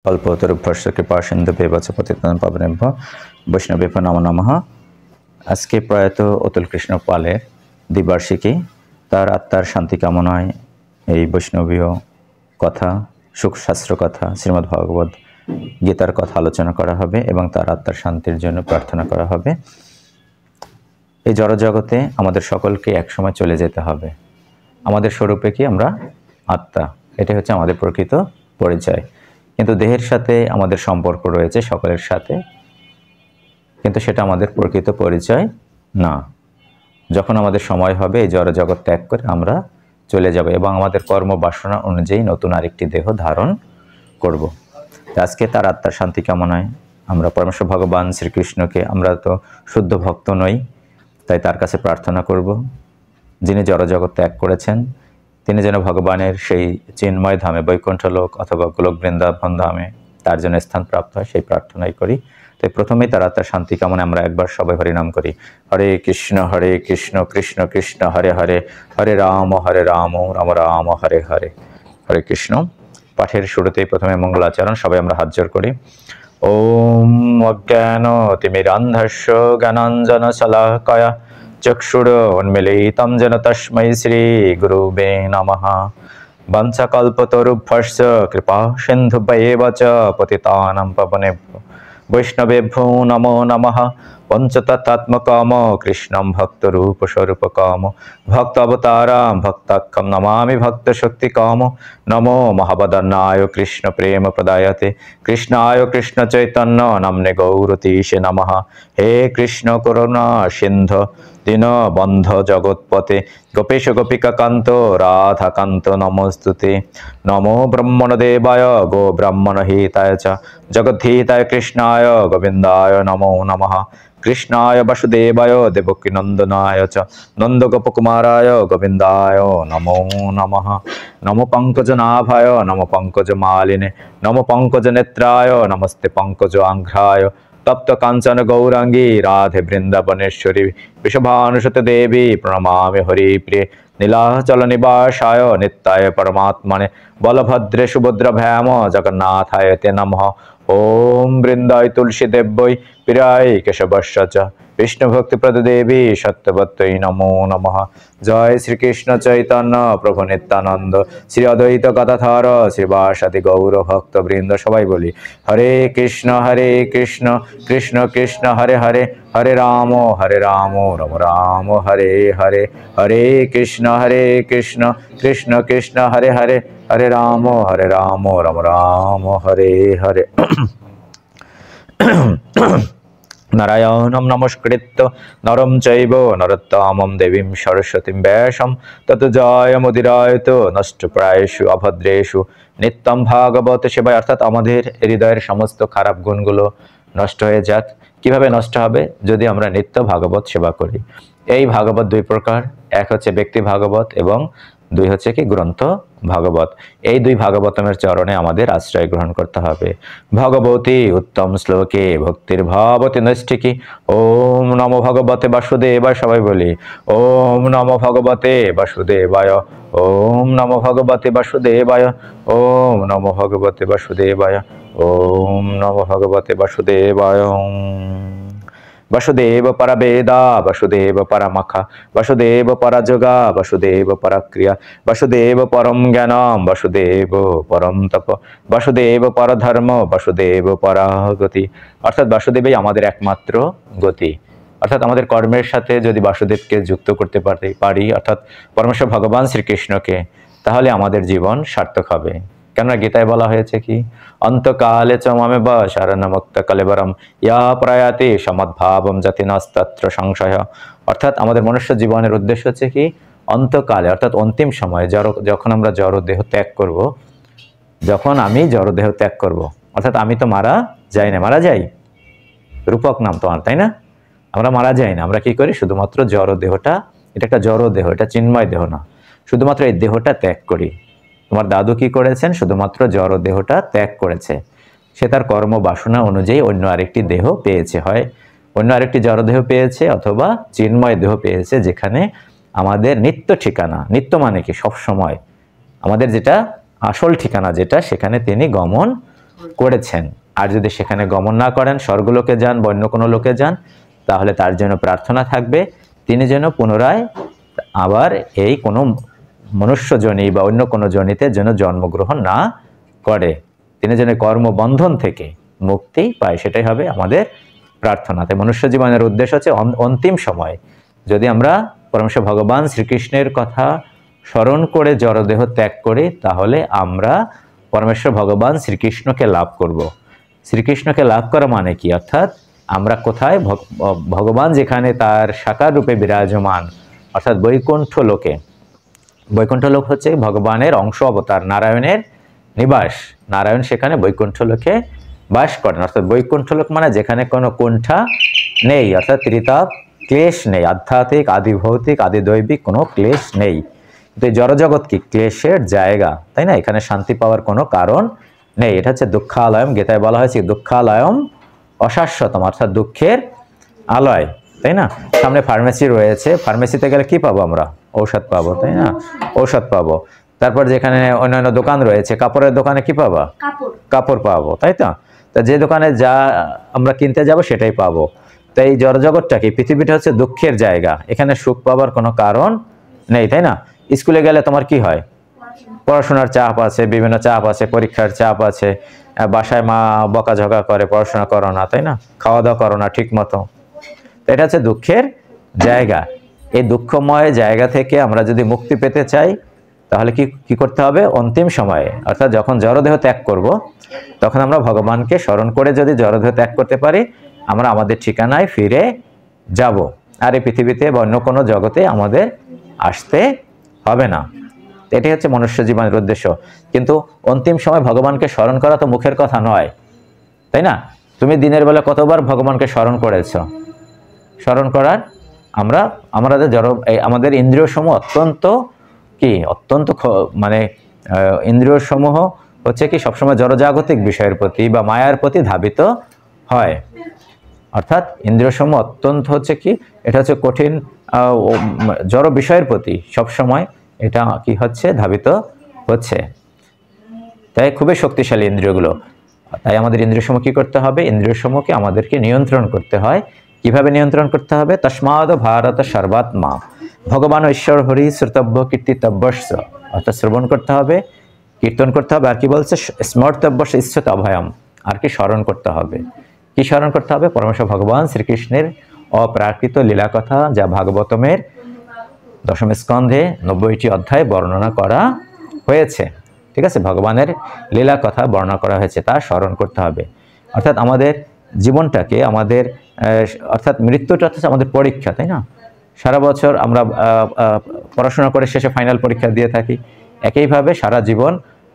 কল্পতরুভ্যশ্চ কৃপা সিন্ধুভ্যেব চ পতিতানাং পাবনেভ্যো বৈষ্ণবেভ্যো নমো নমঃ। আজকে প্রয়াত অতুল কৃষ্ণ পালের দ্বিবার্ষিকী, তার আত্মার শান্তি কামনায় এই বৈষ্ণবীয় কথা, সুখশাস্ত্র কথা, শ্রীমদ্ ভগবদ্ গীতার কথা আলোচনা করা হবে এবং তার আত্মার শান্তির জন্য প্রার্থনা করা হবে। এই জড়জগতে আমাদের সকলকে একসময় চলে যেতে হবে। আমাদের স্বরূপে কি? আমরা আত্মা। এটাই হচ্ছে আমাদের প্রকৃত পরিচয়। কিন্তু দেহের সাথে আমাদের সম্পর্ক রয়েছে সকলের সাথে, কিন্তু সেটা আমাদের প্রকৃত পরিচয় না। যখন আমাদের সময় হবে এই জড়জগৎ ত্যাগ করে আমরা চলে যাব এবং আমাদের কর্ম বাসনা অনুযায়ী নতুন আরেকটি দেহ ধারণ করব। আজকে তার আত্মার শান্তি কামনায় আমরা পরমেশ্বর ভগবান শ্রীকৃষ্ণকে, আমরা তো শুদ্ধ ভক্ত নই, তাই তার কাছে প্রার্থনা করব, যিনি জড়জগৎ ত্যাগ করেছেন তিনি যেন ভগবানের সেই চিন্ময় ধামে, বৈকুণ্ঠ লোক অথবা গোলক বৃন্দাবন ধামে তার জন্য স্থান প্রাপ্ত হয়, সেই প্রার্থনাই করি। তাই প্রথমেই তার আত্মার শান্তি কামনায় আমরা একবার সবাই হরিনাম করি। হরে কৃষ্ণ কৃষ্ণ কৃষ্ণ হরে হরে, হরে রাম রাম রাম হরে হরে। হরে কৃষ্ণ। পাঠের শুরুতেই প্রথমে মঙ্গলাচরণ, সবাই আমরা হাত জোড় করি। ওম অজ্ঞান তিমিরান্ধস্য জ্ঞানাঞ্জন শলাকয়া চক্ষুরোন্মিলিतं येन तस्मै श्री गुरुवे नमः। वंशकल्पतरुभ्यश्च कृपा सिन्धुभ्येव च पतितानां पावनेभ्यो वैष्णवेभ्यो नमो नमः। पञ्चतत्त्वात्मकं कृष्णं भक्तरूपस्वरूपकं भक्तावतारं भक्ताख्यं नमामि भक्तशक्तिकं। नमो महावदन्नाय कृष्णप्रेमप्रदायते कृष्णाय कृष्णचैतन्य नाम्ने गौरतीशे नमः। हे कृष्ण करुणा सिन्धु दीनबन्धो जगत्पते गोपेश गोपिकान्त राधाकान्त नमोस्तुते। नमो ब्रह्मणदेवाय गो ब्राह्मणहिताय च जगद्धिताय कृष्णाय गोविन्दाय नमो नमः। कृष्णाय वासुदेवाय देवकीनन्दनाय च नन्दगोपकुमाराय गोविन्दाय नमो नमः। नमो पङ्कजनाभाय नमो पङ्कजमालिने नमो पङ्कजनेत्राय नमस्ते पङ्कजाङ्घ्राय। तप्त कांचन गौरांगी राधे वृंदावनेश्वरी वृषभानुसुते देवी प्रणमामि हरिप्रिये। नीलाचल निवासाय नित्याय परमात्मने बलभद्रे सुभद्रभ्याम जगन्नाथाय ते नमः। ओम वृंदाय तुलसी देव्यै प्रियाय केशवस्य च विष्णुभक्तिप्रद देवी सत्यवत्यै नमो नमः। जय श्री कृष्ण चैतन्य प्रभु नित्यानंद श्री अद्वैत गदाधर श्रीवासादि गौर भक्त वृंद। सबाई बोली हरे कृष्ण कृष्ण कृष्ण हरे हरे, हरे राम राम राम हरे हरे। हरे कृष्ण कृष्ण कृष्ण हरे हरे, हरे राम राम राम हरे हरे। नारायणं नमस्कृत्य नरं चैव नरोत्तमं देवीं सरस्वतीं व्यासं ततो जयमुदीरयतु नष्टप्रायेषु अभद्रेषु नित्यं भागवत सेवाय। अर्थात আমাদের হৃদয়ের সমস্ত খারাপ গুণগুলো নষ্ট হয়ে যাক। কিভাবে নষ্ট হবে? যদি আমরা নিত্য ভাগবত সেবা করি। এই ভাগবত দুই প্রকার, এক হচ্ছে ব্যক্তি ভাগবত এবং দুই হচ্ছে কি গ্রন্থ ভাগবত। এই দুই ভাগবতমের চরণে আমাদের আশ্রয় গ্রহণ করতে হবে। ভগবতী উত্তম শ্লোকে ভক্তির ভাবতী নৈষ্ঠিকী। ওম নমো ভগবতে বাসুদেবায়। সবাই বলি ওম নমো ভগবতে বাসুদেবায়, ওম নমো ভগবতে বাসুদেবায়, ওম নমো ভগবতে বাসুদেবায়, ওম নমো ভগবতে বাসুদেবায়। वसुदेव पर वेदा वसुदेव परमखा वसुदेव पर जोगा वसुदेव पर क्रिया वसुदेव परम ज्ञानम वसुदेव परम तप वसुदेव पर धर्म वसुदेव पर गति। अर्थात वासुदेवই আমাদের একমাত্র গতি। অর্থাৎ আমাদের কর্মের সাথে যদি বাসুদেবকে যুক্ত করতে পারি, অর্থাৎ পরমেশ্বর ভগবান শ্রীকৃষ্ণকে, তাহলে আমাদের জীবন সার্থক হবে। কেননা গীতায় বলা হয়েছে কি, অন্তকালে চ মামেব শরণমুক্ত কলেবরম ইয়া প্রয়াতি সমদ্ভাবম জাতি নাস্তত্র সংশয়। অর্থাৎ আমাদের মনুষ্য জীবনের উদ্দেশ্য হচ্ছে কি, অন্তকালে অর্থাৎ অন্তিম সময়ে যখন আমরা জড় দেহ ত্যাগ করব, যখন আমি জড় দেহ ত্যাগ করব, অর্থাৎ আমি তো মারা যাই না, মারা যাই, রূপক নাম তো, তাই না? আমরা মারা যাই না, আমরা কি করি? শুধুমাত্র জড় দেহটা, এটা একটা জড় দেহ, এটা চিন্ময় দেহ না, শুধুমাত্র এই দেহটা ত্যাগ করি। তোমার দাদু কি করেছেন? শুধুমাত্র জড় দেহটা ত্যাগ করেছে। সে তার কর্ম বাসনা অনুযায়ী অন্য আরেকটি দেহ পেয়েছে, হয় অন্য আরেকটি জড় দেহ পেয়েছে অথবা চিন্ময় দেহ পেয়েছে, যেখানে আমাদের নিত্য ঠিকানা, নিত্য মানে কি সব সময়, আমাদের যেটা আসল ঠিকানা যেটা, সেখানে তিনি গমন করেছেন। আর যদি সেখানে গমন না করেন, স্বর্গলোকে যান বা অন্য কোনো লোকে যান, তাহলে তার জন্য প্রার্থনা থাকবে তিনি যেন পুনরায় আবার এই কোনো মনুষ্য জনি বা অন্য কোনো জনিতে যেন জন্মগ্রহণ না করে, তিনি যেন কর্মবন্ধন থেকে মুক্তি পায়, সেটাই হবে আমাদের প্রার্থনা। তাই মনুষ্য জীবনের উদ্দেশ্য হচ্ছে অন্তিম সময় যদি আমরা পরমেশ্বর ভগবান শ্রীকৃষ্ণের কথা স্মরণ করে জড়দেহ ত্যাগ করি, তাহলে আমরা পরমেশ্বর ভগবান শ্রীকৃষ্ণকে লাভ করব। শ্রীকৃষ্ণকে লাভ করা মানে কি? অর্থাৎ আমরা কোথায় ভগবান যেখানে তার সাকার রূপে বিরাজমান, অর্থাৎ বৈকুণ্ঠ লোকে। বৈকুণ্ঠ লোক হচ্ছে ভগবানের অংশ অবতার, নারায়ণের নিবাস। নারায়ণ সেখানে বৈকুণ্ঠ লোকে বাস করেন। অর্থাৎ বৈকুণ্ঠ লোক মানে যেখানে কোনো কুণ্ঠা নেই, অর্থাৎ ত্রিতাপ ক্লেশ নেই, আধ্যাত্মিক আদি ভৌতিক আদি দৈবিক কোনো ক্লেশ নেই। কিন্তু এই জড়জগৎ কি? ক্লেশের জায়গা, তাই না? এখানে শান্তি পাওয়ার কোনো কারণ নেই। এটা হচ্ছে দুঃখালয়ম। গীতায় বলা হয়েছে দুঃখালয়ম অশাশ্বতম, অর্থাৎ দুঃখের আলয়, তাই না? সামনে ফার্মেসি রয়েছে, ফার্মেসিতে গেলে কি পাবো আমরা? ঔষধ পাবো, তাই না? ঔষধ পাবো। তারপর যেখানে অন্যান্য দোকান রয়েছে, কাপড়ের দোকানে কি পাবো? কাপড় পাবো, তাই তো? তা যে দোকানে যা আমরা কিনতে যাব সেটাই পাবো। তো এই জড়জগৎটা কি? পৃথিবীটা হচ্ছে দুঃখের জায়গা, এখানে সুখ পাবার কোনো কারণ নেই, তাই না? স্কুলে গেলে তোমার কি হয়? পড়াশোনার চাপ আছে, বিভিন্ন চাপ আছে, পরীক্ষার চাপ আছে, বাসায় মা বকাঝকা করে পড়াশোনা করো না, তাই না? খাওয়া দাওয়া করো না ঠিক মতো। তো এটা হচ্ছে দুঃখের জায়গা। এই দুঃখময় জায়গা থেকে আমরা যদি মুক্তি পেতে চাই, তাহলে কি করতে হবে? অন্তিম সময়ে, অর্থাৎ যখন জড়দেহ ত্যাগ করব, তখন আমরা ভগবানকে স্মরণ করে যদি জড়দেহ ত্যাগ করতে পারি, আমরা আমাদের ঠিকানায় ফিরে যাব। আর এই পৃথিবীতে বা অন্য কোনো জগতে আমাদের আসতে হবে না। এটাই হচ্ছে মনুষ্য জীবনের উদ্দেশ্য। কিন্তু অন্তিম সময় ভগবানকে স্মরণ করা তো মুখের কথা নয়, তাই না? তুমি দিনের বেলা কতবার ভগবানকে স্মরণ করেছ? স্মরণ করার আমাদের ইন্দ্রিয় সমূহ অত্যন্ত মানে ইন্দ্রিয় সমূহ হচ্ছে কি সবসময় জড়জাগতিক বিষয়ের প্রতি বা মায়ার প্রতি ধাবিত হয়। অর্থাৎ ইন্দ্রিয় সমূহ অত্যন্ত হচ্ছে কি, এটা হচ্ছে কঠিন জড় বিষয়ের প্রতি সবসময় এটা কি হচ্ছে? ধাবিত হচ্ছে। তাই খুবই শক্তিশালী ইন্দ্রিয়গুলো। তাই আমাদের ইন্দ্রিয় সমূহ কি করতে হবে? ইন্দ্রিয় সমূহকে আমাদেরকে নিয়ন্ত্রণ করতে হয়। কিভাবে নিয়ন্ত্রণ করতে হবে? তস্মাদ ভারত সর্বাত্মা ভগবান ঈশ্বর হরি শ্রুতব্য কীর্তিতব্যস্য, অর্থাৎ শ্রবণ করতে হবে, কীর্তন করতে হবে, আর কি বলছে? স্মর্তব্যস্য ইচ্ছুত অভয়ম, আর কি স্মরণ করতে হবে? কি স্মরণ করতে হবে? পরমেশ্বর ভগবান শ্রীকৃষ্ণের অপ্রাকৃত লীলা কথা, যা ভাগবতমের দশম স্কন্ধে 90টি অধ্যায় বর্ণনা করা হয়েছে। ঠিক আছে, ভগবানের লীলা কথা বর্ণনা করা হয়েছে, তা স্মরণ করতে হবে। অর্থাৎ আমাদের জীবনটাকে অর্থাৎ মৃত্যুটা হচ্ছে আমাদের পরীক্ষা, তাই না? সারা বছর আমরা পড়াশোনা করে শেষে ফাইনাল পরীক্ষা দিয়ে থাকি। একইভাবে সারা জীবন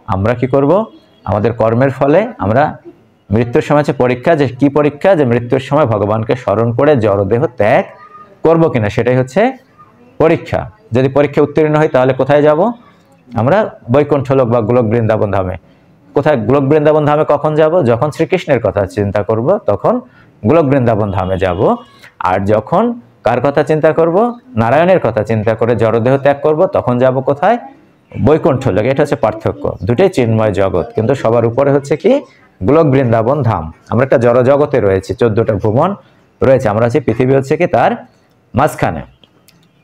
আমরা কি করব? আমাদের কর্মের ফলে আমরা মৃত্যুর সময় হচ্ছে পরীক্ষা। যে কি পরীক্ষা? যে মৃত্যুর সময় ভগবানকে স্মরণ করে জড়দেহ ত্যাগ করব কিনা, সেটাই হচ্ছে পরীক্ষা। যদি পরীক্ষা উত্তীর্ণ হয় তাহলে কোথায় যাব? আমরা বৈকুণ্ঠ লোক বা গোলক বৃন্দাবন ধামে। কোথায়? গোলক বৃন্দাবন ধামে কখন যাব? যখন শ্রীকৃষ্ণের কথা চিন্তা করব, তখন গোলক বৃন্দাবন ধামে যাব। আর যখন কার কথা চিন্তা করব? নারায়ণের কথা চিন্তা করে জড়দেহ ত্যাগ করব, তখন যাব কোথায়? বৈকুণ্ঠ লোক। এটা হচ্ছে পার্থক্য। দুটোই চিন্ময় জগৎ, কিন্তু সবার উপরে হচ্ছে কি? গোলক বৃন্দাবন ধাম। আমরা একটা জড় জগতে রয়েছি, 14টা ভুবন রয়েছে, আমরা হচ্ছে পৃথিবী হচ্ছে কি তার মাঝখানে,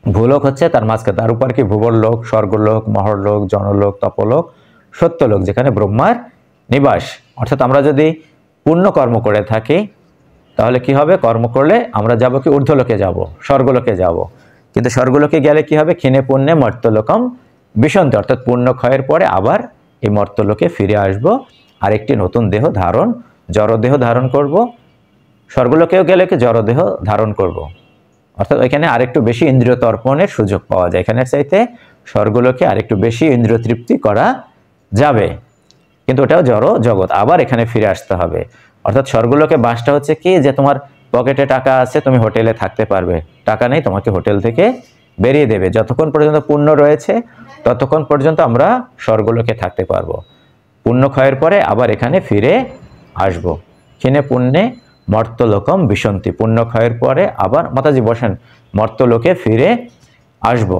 ভূলোক হচ্ছে তার মাঝখানে, তার উপর কি ভুবন লোক, স্বর্গলোক, মহরলোক, জনলোক, তপলোক, সত্যলোক, যেখানে ব্রহ্মার নিবাস। অর্থাৎ আমরা যদি পুণ্য কর্ম করে থাকি, তাহলে কি হবে? কর্ম করলে আমরা যাব কি? ঊর্ধ্বলোকে যাব, স্বর্গলোকে যাব। কিন্তু স্বর্গলোকে গেলে কি হবে? ক্ষীণে পুণ্যে মর্ত্যলোকম বিশন্তি, অর্থাৎ পুণ্য ক্ষয়ের পরে আবার এই মর্ত্যলোকে ফিরে আসব, আর একটি নতুন দেহ ধারণ, জড়দেহ ধারণ করব। স্বর্গলোকেও গেলে কি জড়দেহ ধারণ করব। অর্থাৎ ওইখানে আরেকটু বেশি ইন্দ্রিয় তর্পণের সুযোগ পাওয়া যায়। এখানের চাইতে স্বর্গলোকে আরেকটু বেশি ইন্দ্রিয় তৃপ্তি করা যাবে, কিন্তু ওটাও জড় জগৎ, আবার এখানে ফিরে আসতে হবে। অর্থাৎ স্বর্গলোকে বাসটা হচ্ছে কি? যে তোমার পকেটে টাকা আছে, তুমি হোটেলে থাকতে পারবে, টাকা নেই, তোমাকে হোটেল থেকে বেরিয়ে দেবে। যতক্ষণ পর্যন্ত পুণ্য রয়েছে ততক্ষণ পর্যন্ত আমরা স্বর্গলোকে থাকতে পারবো। পুণ্য ক্ষয়ের পরে আবার এখানে ফিরে আসব। ক্ষীণে পুণ্যে মর্ত্যলোকম বিশন্তি, পুণ্য ক্ষয়ের পরে আবার মাতাজি বসেন, মর্ত্যলোকে ফিরে আসব।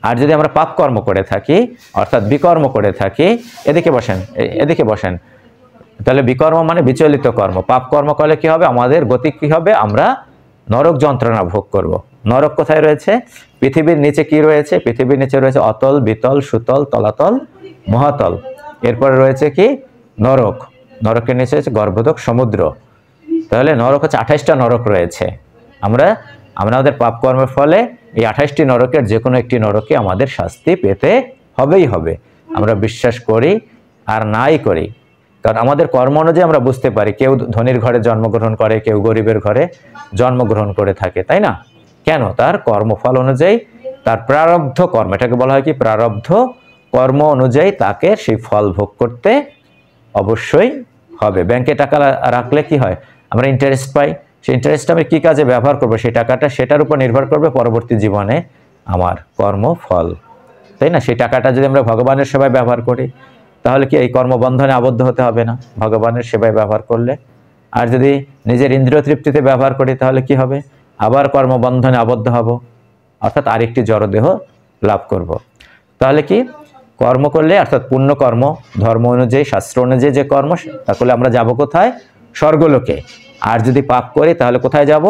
আর যদি আমরা পাপ কর্ম করে থাকি, অর্থাৎ বিকর্ম করে থাকি, এদিকে বসেন, এদিকে বসেন, তাহলে বিকর্ম মানে বিচলিত কর্ম। পাপ কর্ম করলে কি হবে? আমাদের গতি কি হবে? আমরা নরক যন্ত্রণা ভোগ করব। নরক কোথায় রয়েছে? পৃথিবীর নিচে কি রয়েছে? পৃথিবীর নিচে রয়েছে অতল, বিতল, সুতল, তলাতল, মহাতল। এরপরে রয়েছে কি? নরক। নরকের নিচে হচ্ছে গর্ভোদক সমুদ্র। তাহলে নরক হচ্ছে 28টা নরক রয়েছে। আমাদের পাপ কর্মের ফলে এই 28টি নরকের যে কোনো একটি নরকে আমাদের শাস্তি পেতে হবেই হবে, আমরা বিশ্বাস করি আর নাই করি। কারণ আমাদের কর্ম অনুযায়ী আমরা বুঝতে পারি, কেউ ধনীর ঘরে জন্মগ্রহণ করে, কেউ গরিবের ঘরে জন্মগ্রহণ করে থাকে, তাই না? কেন? তার কর্মফল অনুযায়ী, তার প্রারব্ধ কর্ম, এটাকে বলা হয় কি? প্রারব্ধ কর্ম অনুযায়ী তাকে সেই ফল ভোগ করতে অবশ্যই হবে। ব্যাংকে টাকা রাখলে কি হয়? আমরা ইন্টারেস্ট পাই। সেই ইন্টারেস্ট আমি কি কাজে ব্যবহার করবো সেই টাকাটা, সেটার উপর নির্ভর করবে পরবর্তী জীবনে আমার কর্মফল, তাই না? সেই টাকাটা যদি আমরা ভগবানের সেবায় ব্যবহার করি তাহলে কি এই কর্মবন্ধনে আবদ্ধ হতে হবে না ভগবানের সেবায় ব্যবহার করলে? আর যদি নিজের ইন্দ্রিয় তৃপ্তিতে ব্যবহার করি তাহলে কি হবে? আবার কর্মবন্ধনে আবদ্ধ হব, অর্থাৎ আরেকটি জড়দেহ লাভ করব। তাহলে কি কর্ম করলে, অর্থাৎ পুণ্য কর্ম, ধর্ম অনুযায়ী, শাস্ত্র অনুযায়ী যে কর্ম, তা করলে আমরা যাব কোথায়? স্বর্গলোকে। আর যদি পাপ করি তাহলে কোথায় যাব?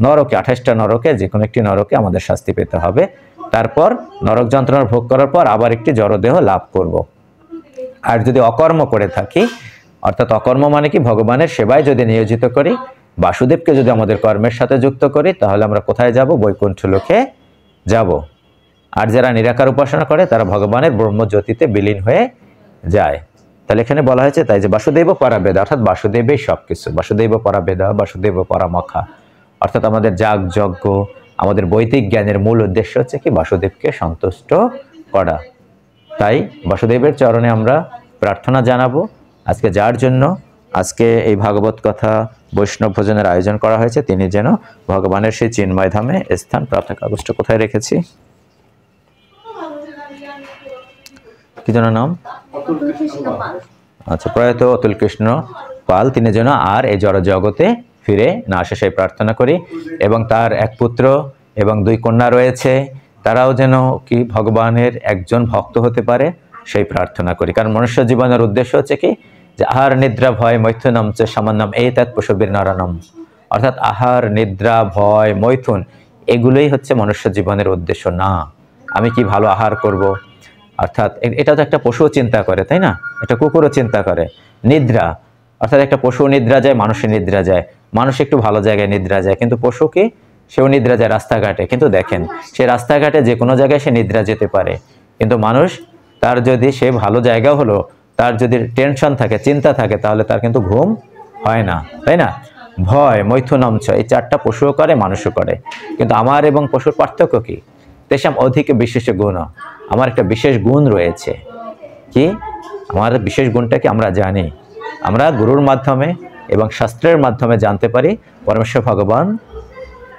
নরকে। 28টা নরকে যে কোনো একটি নরকে আমাদের শাস্তি পেতে হবে। তারপর নরক যন্ত্রণা ভোগ করার পর আবার একটি জড়দেহ লাভ করব। আর যদি অকর্ম করে থাকি, অর্থাৎ অকর্ম মানে কি? ভগবানের সেবায় যদি নিয়োজিত করি, বাসুদেবকে যদি আমাদের কর্মের সাথে যুক্ত করি, তাহলে আমরা কোথায় যাব? বৈকুণ্ঠ লোকে যাব। আর যারা নিরাকার উপাসনা করে তারা ভগবানের ব্রহ্মজ্যোতিতে বিলীন হয়ে যায়। তাহলে এখানে বলা হয়েছে তাই যে বাসুদেব পরাবেদা, অর্থাৎ বাসুদেবই সবকিছু। বাসুদেব পরাবেদা, বাসুদেব পরামখা, অর্থাৎ আমাদের যাগ যজ্ঞ, আমাদের বৈদিক জ্ঞানের মূল উদ্দেশ্য হচ্ছে কি? বাসুদেবকে সন্তুষ্ট করা। তাই বাসুদেবের চরণে আমরা প্রার্থনা জানাবো। আজকে যার জন্য আজকে এই ভাগবত কথা বৈষ্ণব ভোজনের আয়োজন করা হয়েছে, তিনি যেন ভগবানের সেই চিন্ময় ধামে স্থান প্রাপ্ত। কাগজটা কোথায় রেখেছি? কি যেন নাম? আচ্ছা, প্রয়াত অতুল কৃষ্ণ পাল, তিনি যেন আর এই জড় জগতে ফিরে না আসে সেই প্রার্থনা করি। এবং তার এক পুত্র এবং 2 কন্যা রয়েছে, তারাও যেন কি ভগবানের একজন ভক্ত হতে পারে সেই প্রার্থনা করি। কারণ মনুষ্য জীবনের উদ্দেশ্য হচ্ছে কি? যে আহার নিদ্রা ভয় মৈথুনম চ সামান্যম এইতৎ পশুবীর নরনম, অর্থাৎ আহার নিদ্রা ভয় মৈথুন এগুলোই হচ্ছে মনুষ্য জীবনের উদ্দেশ্য না। আমি কি ভালো আহার করব, অর্থাৎ এটা তো একটা পশু চিন্তা করে, তাই না? একটা কুকুরও চিন্তা করে। নিদ্রা, অর্থাৎ একটা পশু নিদ্রা যায়, মানুষের নিদ্রা যায়। মানুষ একটু ভালো জায়গায় নিদ্রা যায়, কিন্তু পশু কি? সেও নিদ্রা যায় রাস্তাঘাটে। কিন্তু দেখেন, সে রাস্তাঘাটে যে কোনো জায়গায় সে নিদ্রা যেতে পারে, কিন্তু মানুষ, তার যদি সে ভালো জায়গা হলো, তার যদি টেনশন থাকে, চিন্তা থাকে, তাহলে তার কিন্তু ঘুম হয় না, তাই না? ভয় মৈথুনমচ, এই 4টা পশুও করে, মানুষও করে। কিন্তু আমার এবং পশুর পার্থক্য কি? তেষাম অধিক বিশেষ গুণ, আমার একটা বিশেষ গুণ রয়েছে। কি আমার বিশেষ গুণটা কি? আমরা জানি, আমরা গুরুর মাধ্যমে এবং শাস্ত্রের মাধ্যমে জানতে পারি পরমেশ্বর ভগবান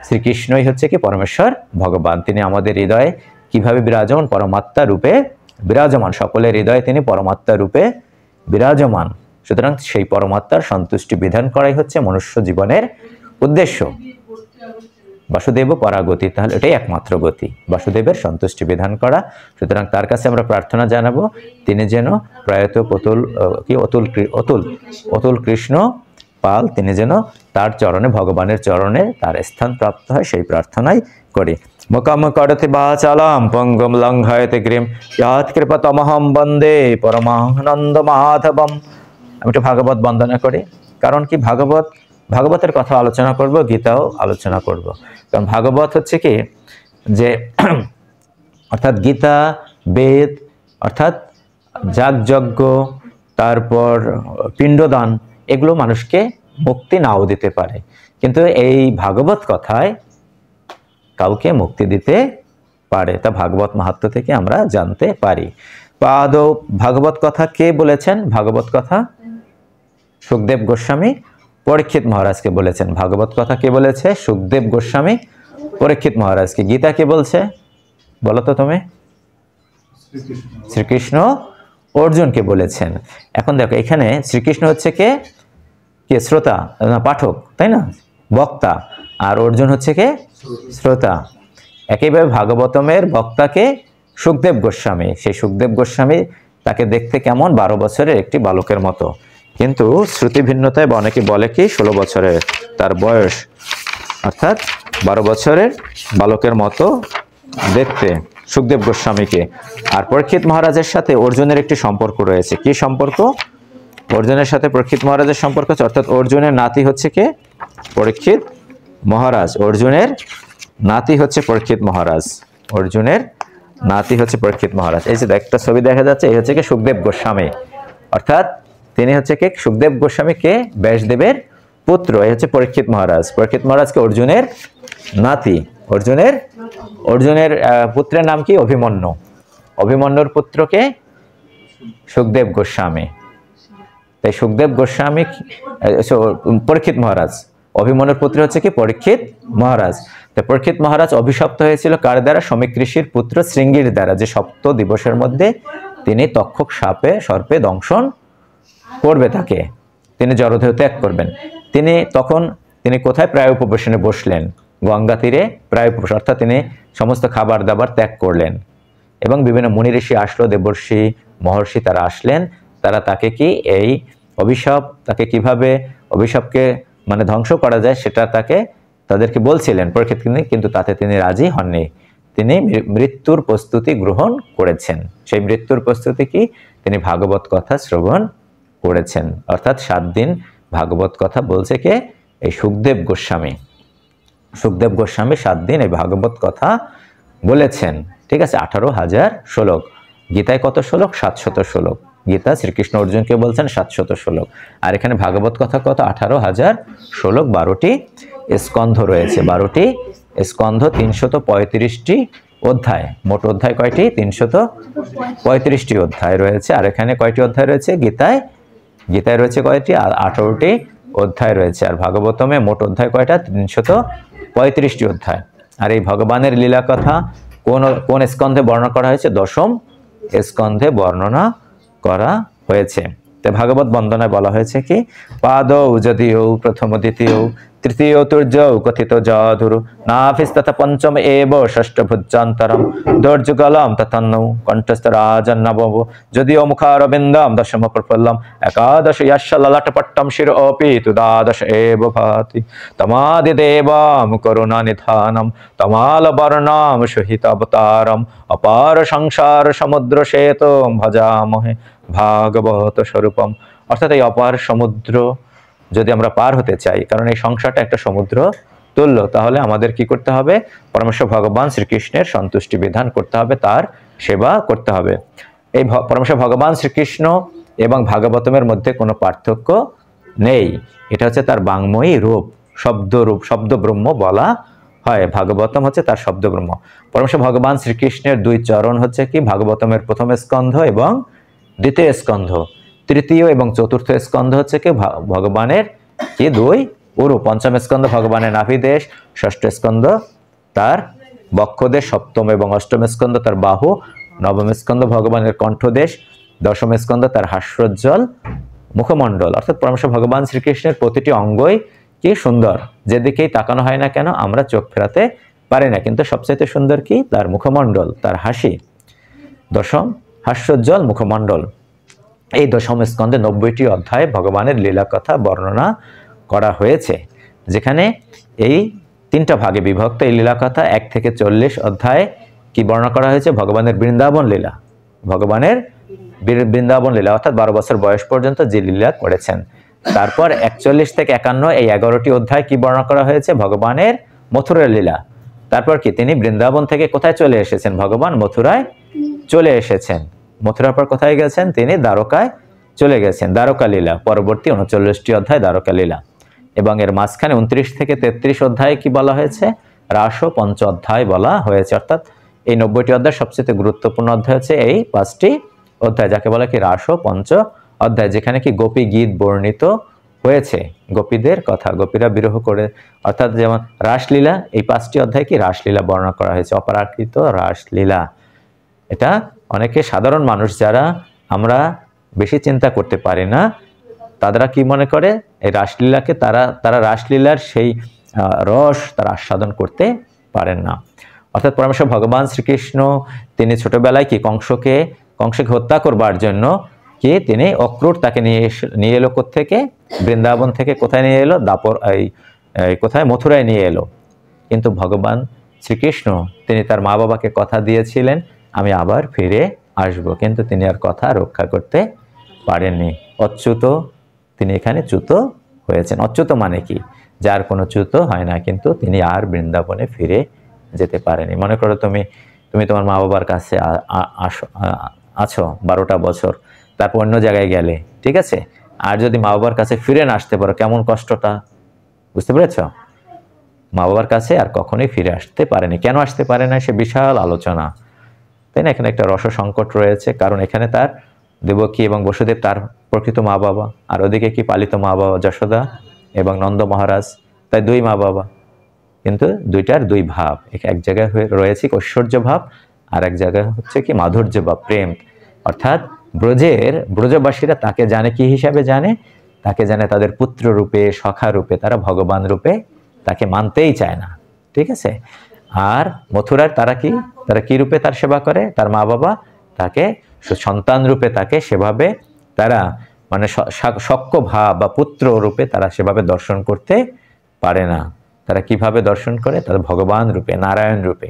শ্রীকৃষ্ণই হচ্ছে কি? পরমেশ্বর ভগবান। তিনি আমাদের হৃদয়ে কিভাবে বিরাজমান? পরমাত্মা রূপে বিরাজমান। সকলের হৃদয়ে তিনি পরমাত্মা রূপে বিরাজমান। সুতরাং সেই পরমাত্মার সন্তুষ্টি বিধান করাই হচ্ছে মনুষ্য জীবনের উদ্দেশ্য। বাসুদেব পরাগতি, তাহলে এটাই একমাত্র গতি, বাসুদেবের সন্তুষ্টি বিধান করা। সুতরাং তার কাছে আমরা প্রার্থনা জানাবো, তিনি যেন প্রয়াত অতুল কৃষ্ণ পাল, তিনি যেন তার চরণে, ভগবানের চরণে তার স্থান প্রাপ্ত হয়, সেই প্রার্থনাই করি। মুখম করতে বাচালাম পঙ্গম লঙ্ঘয়তে গ্রীম ইয়াৎ কৃপতমহম বন্দে পরমানন্দ মাধবম। আমি একটু ভাগবত বন্দনা করি। কারণ কি? ভাগবতের কথা আলোচনা করব, গীতাও আলোচনা করব। কারণ ভাগবত হচ্ছে কি? যে অর্থাৎ গীতা, বেদ, অর্থাৎ যাগযজ্ঞ, তারপর পিণ্ডদান, এগুলো মানুষকে মুক্তি নাও দিতে পারে, কিন্তু এই ভাগবত কথায় কাউকে মুক্তি দিতে পারে। তা ভাগবত মাহাত্ম্য থেকে আমরা জানতে পারি। আদৌ ভাগবত কথা কে বলেছেন? ভাগবত কথা সুখদেব গোস্বামী পরীক্ষিত মহারাজকে বলেছেন। ভাগবত কথা কে বলেছে? সুখদেব গোস্বামী পরীক্ষিত মহারাজকে। গীতা কে বলছে বলো তো তুমি? শ্রীকৃষ্ণ অর্জুনকে বলেছেন। এখন দেখো, এখানে শ্রীকৃষ্ণ হচ্ছে কে? শ্রোতা, পাঠক, তাই না? বক্তা। আর অর্জুন হচ্ছে কে? শ্রোতা। একইভাবে ভাগবতমের বক্তাকে সুখদেব গোস্বামী। সেই সুখদেব গোস্বামী, তাকে দেখতে কেমন? 12 বছরের একটি বালকের মতো, কিন্তু শ্রুতি ভিন্নতায় অনেকে বলে কি 16 বছরের তার বয়স, অর্থাৎ 12 বছরের বালকের মতো দেখতে সুখদেব গোস্বামীকে। আর পরীক্ষিত মহারাজের সাথে অর্জুনের একটি সম্পর্ক রয়েছে। কি সম্পর্ক? অর্জুনের সাথে পরীক্ষিত মহারাজের সম্পর্ক আছে, অর্থাৎ অর্জুনের নাতি হচ্ছে কে? পরীক্ষিত মহারাজ। অর্জুনের নাতি হচ্ছে পরীক্ষিত মহারাজ। অর্জুনের নাতি হচ্ছে পরীক্ষিত মহারাজ। এই যে একটা ছবি দেখা যাচ্ছে, এই হচ্ছে কি সুখদেব গোস্বামী, অর্থাৎ তিনি হচ্ছে কি সুখদেব গোস্বামী কে ব্যাসদেবের পুত্র। এই হচ্ছে পরীক্ষিত মহারাজ। পরীক্ষিত মহারাজকে অর্জুনের নাতি। অর্জুনের পুত্রের নাম কি? অভিমন্যু। অভিমন্যুর পুত্রকে সুখদেব গোস্বামী। তাই সুখদেব গোস্বামী পরীক্ষিত মহারাজ, অভিমন্যুর পুত্র হচ্ছে কি পরীক্ষিত মহারাজ। তো পরীক্ষিত মহারাজ অভিশপ্ত হয়েছিল কার দ্বারা? শমিক ঋষির পুত্র শৃঙ্গির দ্বারা, যে সপ্ত দিবসের মধ্যে তিনি তক্ষক সর্পে দংশন করবে, তাকে তিনি জড়দেহ ত্যাগ করবেন। তিনি কোথায়? প্রায় উপবেশনে বসলেন, গঙ্গা তীরে প্রায় উপবেশন, অর্থাৎ তিনি সমস্ত খাবার দাবার ত্যাগ করলেন। এবং বিভিন্ন মুনি ঋষি আসলো, দেবর্ষি মহর্ষি তারা আসলেন, তারা তাকে কি এই তাকে কিভাবে অভিশাপকে মানে ধ্বংস করা যায় সেটা তাদেরকে বলছিলেন পরীক্ষিত, কিন্তু তাতে তিনি রাজি হননি। তিনি মৃত্যুর প্রস্তুতি গ্রহণ করেছেন। সেই মৃত্যুর প্রস্তুতি কি? তিনি ভাগবত কথা শ্রবণ করেছেন, অর্থাৎ 7 দিন ভাগবত কথা বলছে কে? এই সুখদেব গোস্বামী। সুখদেব গোস্বামী 7 দিন এই ভাগবত কথা বলেছেন। ঠিক আছে, 18,000 শ্লোক। গীতায় কত শ্লোক? 700 শ্লোক। গীতা শ্রীকৃষ্ণ অর্জুনকে বলছেন 700 শ্লোক। আর এখানে ভাগবত কথা কত? 18,000 শ্লোক। 12টি স্কন্ধ রয়েছে, 12টি স্কন্ধ, 335টি অধ্যায়। মোট অধ্যায় কয়টি? 335টি অধ্যায় রয়েছে। আর এখানে কয়টি অধ্যায় রয়েছে? গীতায় রয়েছে কয়টি? 18টি অধ্যায় রয়েছে। আর ভাগবতমে মোট অধ্যায় কয়টা? 335টি অধ্যায়। আর এই ভগবানের লীলা কথা কোন স্কন্ধে বর্ণনা করা হয়েছে? 10ম স্কন্ধে বর্ণনা করা হয়েছে। তো ভাগবত বন্দনায় বলা হয়েছে কি? পাদৌ যদিও প্রথম দ্বিতীয় তৃতীয় তুর্যৌ কথিত যাধুরু নাভিস্তথা পঞ্চম এব ষষ্ঠ ভুজান্তরম দর্যুগলম তথন্নৌ কণ্ঠস্থ রাজন্নবব যদিও মুখারবিন্দম দশম প্রফুল্লম একাদশ ইয়াস্য ললাটপট্টম শিরোপি তু দ্বাদশ এব ভাতি তমাদিদেবম করুণানিধানম তমালবর্ণম সহিত অবতারম অপার সংসার সমুদ্র সেতুম ভজামহে ভাগবত স্বরূপম। অর্থাৎ এই অপার সমুদ্র যদি আমরা পার হতে চাই, কারণ এই সংসারটা একটা সমুদ্র তুল্য, তাহলে আমাদের কি করতে হবে? পরমেশ্বর ভগবান শ্রীকৃষ্ণের সন্তুষ্টি বিধান করতে হবে, তার সেবা করতে হবে। এই পরমেশ্বর ভগবান শ্রীকৃষ্ণ এবং ভাগবতমের মধ্যে কোনো পার্থক্য নেই। এটা হচ্ছে তার বাংময়ী রূপ, শব্দ ব্রহ্ম বলা হয়। ভাগবতম হচ্ছে তার শব্দ ব্রহ্ম। পরমেশ্বর ভগবান শ্রীকৃষ্ণের 2 চরণ হচ্ছে কি? ভাগবতমের প্রথম স্কন্ধ এবং দ্বিতীয় স্কন্ধ। তৃতীয় এবং চতুর্থ স্কন্ধ হচ্ছে কি? ভগবানের কি 2 উরু। পঞ্চম স্কন্ধ ভগবানের নাভিদেশ, ষষ্ঠ স্কন্ধ তার বক্ষদেশ, সপ্তম এবং অষ্টম স্কন্ধ তার বাহু, নবম স্কন্ধ ভগবানের কণ্ঠদেশ, দশম স্কন্ধ তার হাস্যোজ্জ্বল মুখমণ্ডল। অর্থাৎ পরমেশ্বর ভগবান শ্রীকৃষ্ণের প্রতিটি অঙ্গই কি সুন্দর, যেদিকেই তাকানো হয় না কেন আমরা চোখ ফেরাতে পারি না, কিন্তু সবচেয়ে সুন্দর কি? তার মুখমণ্ডল, তার হাসি। দশম হাস্যোজ্জ্বল মুখমণ্ডল। এই দশম স্কন্ধে 90টি অধ্যায়ে ভগবানের লীলা কথা বর্ণনা করা হয়েছে, যেখানে এই 3টা ভাগে বিভক্ত। এই লীলা কথা 1 থেকে 40 অধ্যায়ে কি বর্ণনা করা হয়েছে? ভগবানের বৃন্দাবন লীলা। ভগবানের বৃন্দাবন লীলা, অর্থাৎ 12 বছর বয়স পর্যন্ত যে লীলা করেছেন। তারপর 41 থেকে 51 এই 11টি অধ্যায় কি বর্ণনা করা হয়েছে? ভগবানের মথুরার লীলা। তারপর কি তিনি বৃন্দাবন থেকে কোথায় চলে এসেছেন? ভগবান মথুরায় চলে এসেছেন। মথুরার পর কোথায় গেছেন? তিনি দ্বারকায় চলে গেছেন, দ্বারকা লীলা। পরবর্তী 39টি অধ্যায় দ্বারকা লীলা। এবং এর মাঝখানে 29 থেকে 33 অধ্যায়ে কি বলা হয়েছে? রাস পঞ্চ অধ্যায় বলা হয়েছে। অর্থাৎ এই 90টি অধ্যায় সবচেয়ে গুরুত্বপূর্ণ অধ্যায় হচ্ছে এই 5টি অধ্যায়, যাকে বলা কি রাস পঞ্চ অধ্যায়, যেখানে কি গোপী গীত বর্ণিত হয়েছে, গোপীদের কথা, গোপীরা বিরহ করে, অর্থাৎ যেমন রাসলীলা। এই 5টি অধ্যায় কি? রাসলীলা বর্ণনা করা হয়েছে, অপরাকৃত রাসলীলা। এটা অনেকে সাধারণ মানুষ যারা আমরা বেশি চিন্তা করতে পারি না, তারা কি মনে করে? এই রাসলীলাকে তারা রাসলীলার সেই রস তারা আস্বাদন করতে পারেন না। অর্থাৎ পরমেশ্বর ভগবান শ্রীকৃষ্ণ তিনি ছোটবেলায় কি কংসকে হত্যা করবার জন্য কে তিনি অক্রূর তাকে নিয়ে এলো কোত্থেকে বৃন্দাবন থেকে কোথায় নিয়ে এলো দাপর কোথায় মথুরায় নিয়ে এলো কিন্তু ভগবান শ্রীকৃষ্ণ তিনি তার মা বাবাকে কথা দিয়েছিলেন আমি আবার ফিরে আসব কিন্তু তিনি আর কথা রক্ষা করতে পারেননি অচ্যুত তিনি এখানে চ্যুত হয়েছেন অচ্যুত মানে কি যার কোনো চ্যুত হয় না কিন্তু তিনি আর বৃন্দাবনে ফিরে যেতে পারেনি মনে করো তুমি তোমার মা বাবার কাছে আছো 12টা বছর তারপর অন্য জায়গায় গেলে ঠিক আছে আর যদি মা বাবার কাছে ফিরে না আসতে পারো কেমন কষ্টটা বুঝতে পেরেছো মা বাবার কাছে আর কখনোই ফিরে আসতে পারেনি কেন আসতে পারে না সে বিশাল আলোচনা তাই না এখানে একটা রস সংকট রয়েছে কারণ এখানে তার দেবকী এবং বসুদেব তার প্রকৃত মা বাবা আর ওদিকে কি পালিত মা বাবা যশোদা এবং নন্দ মহারাজ তাই দুই মা বাবা কিন্তু দুইটার দুই ভাব এক জায়গায় রয়েছে ঐশ্বর্য ভাব আর এক জায়গায় হচ্ছে কি মাধুর্য ভাব প্রেম অর্থাৎ ব্রজবাসীরা তাকে জানে কি হিসাবে জানে তাকে জানে তাদের পুত্র রূপে সখা রূপে তারা ভগবান রূপে তাকে মানতেই চায় না ঠিক আছে আর মথুরার তারা কি রূপে তার সেবা করে তার মা বাবা তাকে সন্তান রূপে তাকে সেভাবে তারা মানে সখ্য ভাব বা পুত্র রূপে তারা সেভাবে দর্শন করতে পারে না তারা কিভাবে দর্শন করে তারা ভগবান রূপে নারায়ণ রূপে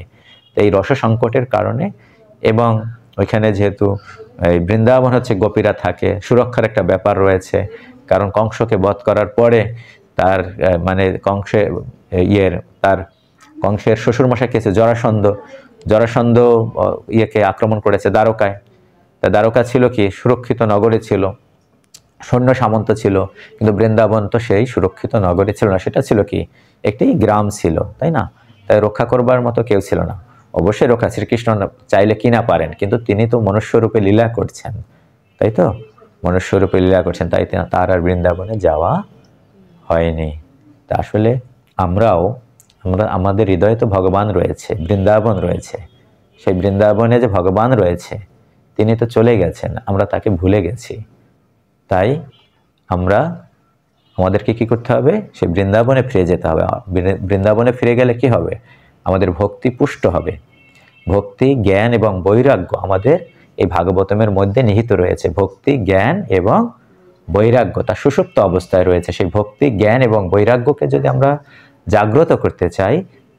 এই রস সংকটের কারণে এবং ওইখানে যেহেতু এই বৃন্দাবন হচ্ছে গোপীরা থাকে সুরক্ষার একটা ব্যাপার রয়েছে কারণ কংসকে বধ করার পরে তার মানে কংসের শ্বশুরমশাই কেছে জরাসন্ধ ইয়েকে আক্রমণ করেছে দ্বারকায় তা দ্বারকা ছিল কি সুরক্ষিত নগরে ছিল সৈন্য সামন্ত ছিল কিন্তু বৃন্দাবন তো সেই সুরক্ষিত নগরে ছিল না সেটা ছিল কি একটি গ্রাম ছিল তাই না তাই রক্ষা করবার মতো কেউ ছিল না অবশ্যই রক্ষা শ্রীকৃষ্ণ চাইলে কি না পারেন কিন্তু তিনি তো মনুষ্য রূপে লীলা করছেন তাই তো মনুষ্য রূপে লীলা করছেন তাই তার আর বৃন্দাবনে যাওয়া হয়নি তা আসলে আমাদের হৃদয়ে তো ভগবান রয়েছে বৃন্দাবন রয়েছে সেই বৃন্দাবনে যে ভগবান রয়েছে তিনি তো চলে গেছেন আমরা তাকে ভুলে গেছি তাই আমাদেরকে কি করতে হবে সেই বৃন্দাবনে ফিরে যেতে হবে বৃন্দাবনে ফিরে গেলে কি হবে আমাদের ভক্তি পুষ্ট হবে ভক্তি জ্ঞান এবং বৈরাগ্য আমাদের এই ভাগবতমের মধ্যে নিহিত রয়েছে ভক্তি জ্ঞান এবং বৈরাগ্য তা সুষুপ্ত অবস্থায় রয়েছে সেই ভক্তি জ্ঞান এবং বৈরাগ্যকে যদি আমরা জাগ্রত করতে চাই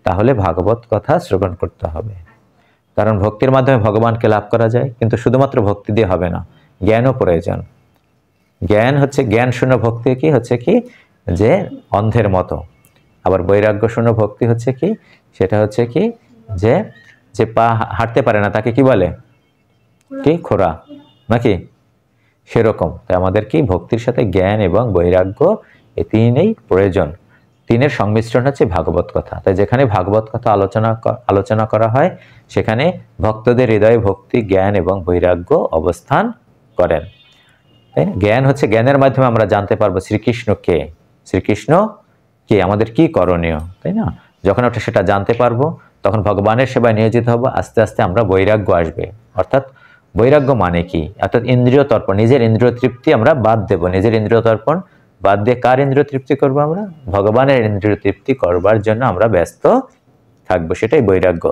তাহলে ভাগবত কথা শ্রবণ করতে হবে কারণ ভক্তির মাধ্যমে ভগবানকে লাভ করা যায় কিন্তু শুধুমাত্র ভক্তি দিয়ে হবে না জ্ঞানও প্রয়োজন জ্ঞান হচ্ছে জ্ঞান শূন্য ভক্তি কি হচ্ছে কি যে অন্ধের মতো আবার বৈরাগ্য শূন্য ভক্তি হচ্ছে কি সেটা হচ্ছে কি যে পা হাঁটতে পারে না তাকে কি বলে কি খোরা নাকি সেরকম তাই আমাদের কি ভক্তির সাথে জ্ঞান এবং বৈরাগ্য এই তিনই প্রয়োজন তিনের সংমিশ্রণ হচ্ছে ভাগবত কথা তাই যেখানে ভাগবত কথা আলোচনা করা হয় সেখানে ভক্তদের হৃদয়ে ভক্তি জ্ঞান এবং বৈরাগ্য অবস্থান করেন তাই না জ্ঞান হচ্ছে জ্ঞানের মাধ্যমে আমরা জানতে পারবো শ্রীকৃষ্ণ কে আমাদের কি করণীয় তাই না যখন আমরা সেটা জানতে পারবো তখন ভগবানের সেবায় নিয়োজিত হব আস্তে আস্তে আমরা বৈরাগ্য আসবে অর্থাৎ বৈরাগ্য মানে কি অর্থাৎ ইন্দ্রিয় তর্পণ নিজের ইন্দ্রিয় তৃপ্তি আমরা বাদ দেব নিজের ইন্দ্রিয় তর্পণ বাদ দিয়ে কার ইন্দ্রিয় তৃপ্তি করবো আমরা ভগবানের ইন্দ্রিয় তৃপ্তি করবার জন্য আমরা ব্যস্ত থাকবো সেটাই বৈরাগ্য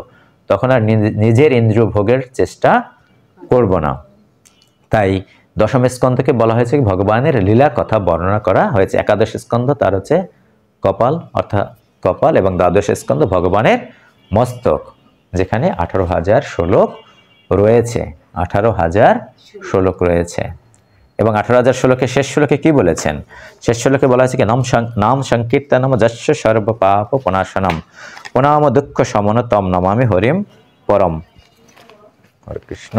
তখন আর নিজের ইন্দ্রিয় ভোগের চেষ্টা করব না তাই দশম স্কন্ধকে বলা হয়েছে ভগবানের লীলা কথা বর্ণনা করা হয়েছে একাদশ স্কন্ধ তার হচ্ছে কপাল এবং দ্বাদশ স্কন্ধ ভগবানের মস্তক যেখানে 18,000 শ্লোক রয়েছে 18,000 শ্লোক রয়েছে এবং 18,000 শ্লোকের শেষ শ্লোকে কি বলেছেন শেষ শ্লোকে বলা হয়েছে কি নাম সংকীর্তনম যস্য সর্ব পাপ প্রণাশনম প্রণাম দুঃখ শমন তম নমামি হরিম পরম হরে কৃষ্ণ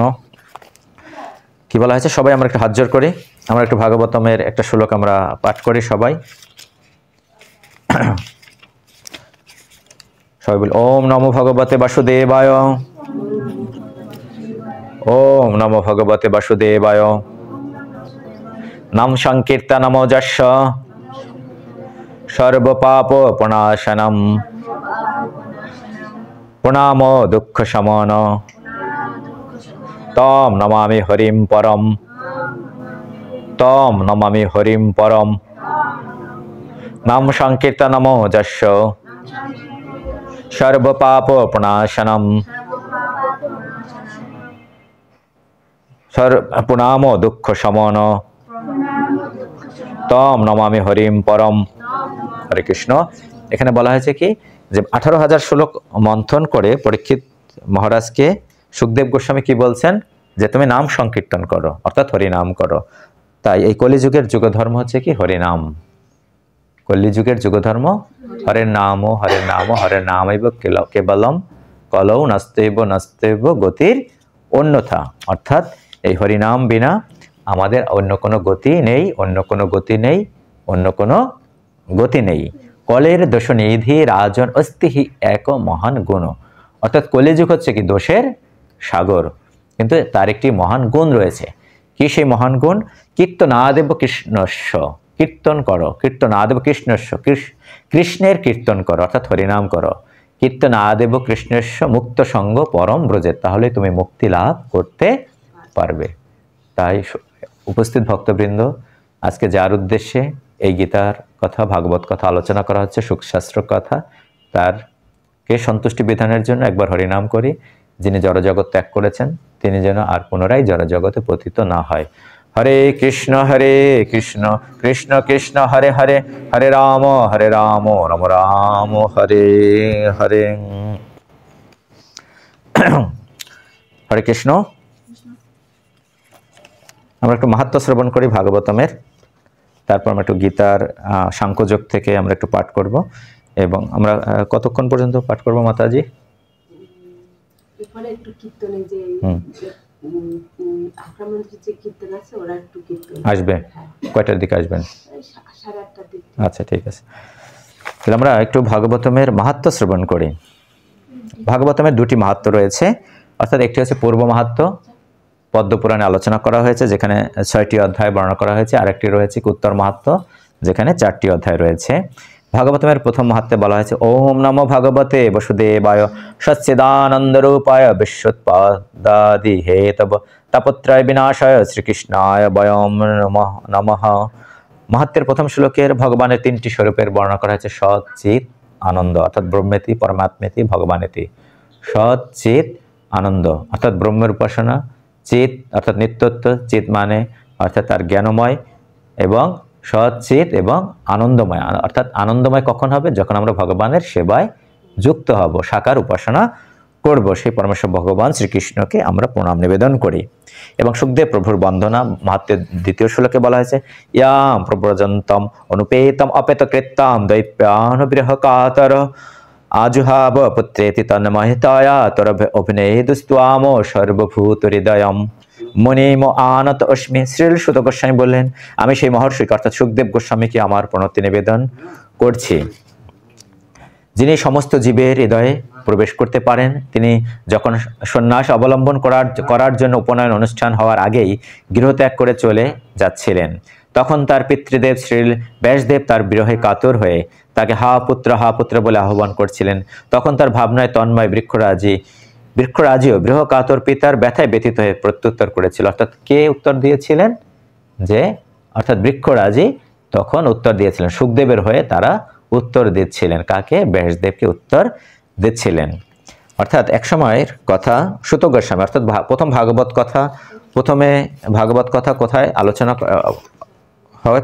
কি বলা হয়েছে সবাই আমরা একটু হাত জোড় করি আমরা একটু ভাগবতমের একটা শ্লোক আমরা পাঠ করি সবাই বল ওম নমো ভগবতে বাসুদেবায় ওম নমো ভগবতে বাসুদেবায় নাম সংকীর্তনম যস্য সর্ব পাপ প্রণাশনম প্রণাম দুঃখ শমন তম নমামি হরিম পরম নাম সংকীর্তনম যস্য সর্ব পাপ প্রণাশনম প্রণাম দুঃখ সমন তম নমামি হরিম পরম। হরে কৃষ্ণ। এখানে বলা হয়েছে কি যে 18,000 শ্লোক মন্থন করে পরীক্ষিত মহারাজকে সুখদেব গোস্বামী কি বলছেন যে তুমি নাম সংকীর্তন করো, অর্থাৎ হরিনাম করো। তাই এই কলিযুগের যুগধর্ম হচ্ছে কি হরিনাম। কলিযুগের যুগধর্ম হরে নাম হরে নামৈব কেবলম কলৌ নাস্তেব গতির অন্যথা। অর্থাৎ এই হরিনাম বিনা আমাদের অন্য কোনো গতি নেই, অন্য কোনো গতি নেই, অন্য কোনো গতি নেই। কলের দোষ নিধি রাজন অস্তিহি এক মহান গুণ। অর্থাৎ কলিযুগ হচ্ছে কি দোষের সাগর, কিন্তু তার একটি মহান গুণ রয়েছে। কি সেই মহান গুণ? কীর্তনাদেব কৃষ্ণস্য, কীর্তন করো। কীর্তনাদেব কৃষ্ণস্য, কৃষ্ণের কীর্তন করো, অর্থাৎ হরিনাম করো। কীর্তনাদেব কৃষ্ণস্য মুক্ত সঙ্গ পরম ব্রজের, তাহলে তুমি মুক্তি লাভ করতে পারবে। তাই উপস্থিত ভক্তবৃন্দ, আজকে যার উদ্দেশ্যে এই গীতার কথা, ভাগবত কথা আলোচনা করা হচ্ছে, সুখশাস্ত্র কথা, তারকে সন্তুষ্টি বিধানের জন্য একবার হরিনাম করি। যিনি জড়জগৎ ত্যাগ করেছেন তিনি যেন আর পুনরায় জড়জগতে পতিত না হয়। হরে কৃষ্ণ কৃষ্ণ কৃষ্ণ হরে হরে, হরে রাম রাম রাম হরে হরে। হরে কৃষ্ণ। আমরা একটু মাহাত্ম্য শ্রবণ করি ভাগবতমের, তারপর আমরা একটু গীতার সাংখ্যযোগ থেকে আমরা একটু পাঠ করব। এবং আমরা কতক্ষণ পর্যন্ত পাঠ করব মাতাজি? আসবে কয়টার দিকে আসবেন? আচ্ছা ঠিক আছে, তাহলে আমরা একটু ভাগবতমের মাহাত্ম্য শ্রবণ করি। ভাগবতমের দুটি মাহাত্ম্য রয়েছে, অর্থাৎ একটি হচ্ছে পূর্ব মাহাত্ম্য, পদ্মপুরাণে আলোচনা করা হয়েছে, যেখানে 6টি অধ্যায় বর্ণনা করা হয়েছে। আরেকটি রয়েছে উত্তর মাহাত্ম্য, যেখানে 4টি অধ্যায় রয়েছে। ভাগবতমের প্রথম মাহাত্ম্যে বলা হয়েছে ওম নমো ভগবতে বসুদেবায় সচ্চিদানন্দরূপায় বিশ্বৎপাদাদি হেতব তাপত্রয় বিনাশায় শ্রীকৃষ্ণায় বয়ম নমঃ। মাহাত্ম্যের প্রথম শ্লোকের ভগবানের 3টি স্বরূপের বর্ণনা করা হয়েছে। সৎ, চিৎ, আনন্দ, অর্থাৎ ব্রহ্মেতি পরমাত্মেতি ভগবানেতি। সৎ, চিৎ, আনন্দ, অর্থাৎ ব্রহ্মের উপাসনা। চিৎ অর্থাৎ নিত্যত্ব, চিৎ মানে অর্থাৎ তার জ্ঞানময়, এবং সৎ, চিৎ এবং আনন্দময়। অর্থাৎ আনন্দময় কখন হবে? যখন আমরা ভগবানের সেবায় যুক্ত হব, সাকার উপাসনা করব, সেই পরমেশ্বর ভগবান শ্রীকৃষ্ণকে আমরা প্রণাম নিবেদন করি। এবং সুখদেব প্রভুর বন্দনা মাহাত্ম্যের দ্বিতীয় শ্লোকে বলা হয়েছে ইয়াম প্রব্রজন্তম অনুপেতম অপেতকৃত্তাম দৈপ্যানুবিরহ কাতর আজুহাব পুত্রেতি তন্মহিতায়া তর অভিনেদুস্ত্বাম সর্বভূত হৃদয়ম মনিম আনত অস্মি। শ্রীল সুত গোস্বামী বললেন, আমি সেই মহর্ষিকে অর্থাৎ সুখদেব গোস্বামীকে আমার প্রণতি নিবেদন করছি, যিনি সমস্ত জীবের হৃদয়ে প্রবেশ করতে পারেন। তিনি যখন সন্ন্যাস অবলম্বন করার জন্য উপনয়ন অনুষ্ঠান হওয়ার আগেই গৃহত্যাগ করে চলে যাচ্ছিলেন, তখন তার পিতৃদেব শ্রীল ব্যাসদেব তার বিরহে কাতর হয়ে তাকে হা পুত্র বলে আহ্বান করছিলেন। তখন তার ভাবনায় তন্ময় বৃক্ষরাজিও বৃহকাতর পিতার ব্যথায় ব্যথিত হয়ে প্রত্যুত্তর করেছিল। অর্থাৎ কে উত্তর দিয়েছিলেন? যে অর্থাৎ বৃক্ষরাজি তখন উত্তর দিয়েছিলেন, সুখদেবের হয়ে তারা উত্তর দিচ্ছিলেন। কাকে? ব্যাসদেবকে উত্তর দিচ্ছিলেন। অর্থাৎ এক সময়ের কথা সুত গোস্বামী, অর্থাৎ প্রথমে ভাগবত কথা কোথায় আলোচনা হয়?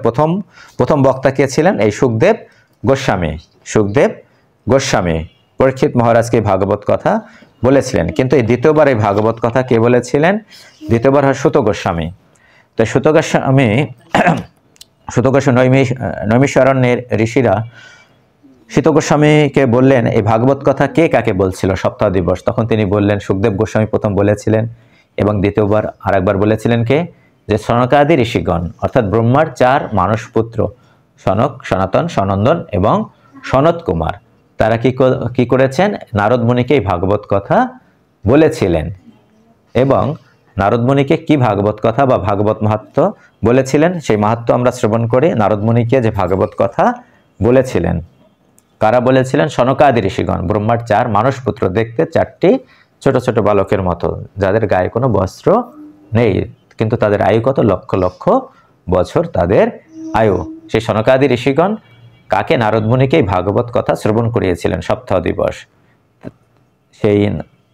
প্রথম বক্তা কে ছিলেন? এই সুখদেব গোস্বামী পরীক্ষিত মহারাজকে ভাগবত কথা বলেছিলেন। কিন্তু এই দ্বিতীয়বার এই ভাগবত কথা কে বলেছিলেন? দ্বিতীয়বার হয় সুত গোস্বামী। তো সুত গোস্বামী নৈমিষারণ্যের ঋষিরা সুত গোস্বামীকে বললেন এই ভাগবত কথা কে কাকে বলছিল সপ্তাহ দিবস। তখন তিনি বললেন সুখদেব গোস্বামী প্রথম বলেছিলেন, এবং দ্বিতীয়বার আরেকবার বলেছিলেন কে? যে সনকাদি ঋষিগণ, অর্থাৎ ব্রহ্মার 4 মানস পুত্র সনক, সনাতন, সনন্দন এবং সনত কুমার, তারা কি করেছেন? নারদ মুনিকে এই ভাগবত কথা বলেছিলেন। এবং নারদ মুনিকে কি ভাগবত কথা বা ভাগবত মাহাত্ম্য বলেছিলেন, সেই মাহাত্ম্য আমরা শ্রবণ করি। নারদ মুনিকে যে ভাগবত কথা বলেছিলেন, কারা বলেছিলেন? সনকাদি ঋষিগণ, ব্রহ্মার 4 মানস পুত্র, দেখতে 4টি ছোট ছোট বালকের মতো, যাদের গায়ে কোনো বস্ত্র নেই, কিন্তু তাদের আয়ু কত? লক্ষ লক্ষ বছর তাদের আয়ু। সেই সনকাদি ঋষিগণ কাকে? নারদ মুনিকে ভাগবত কথা শ্রবণ করিয়েছিলেন সপ্তাহ দিবস। সেই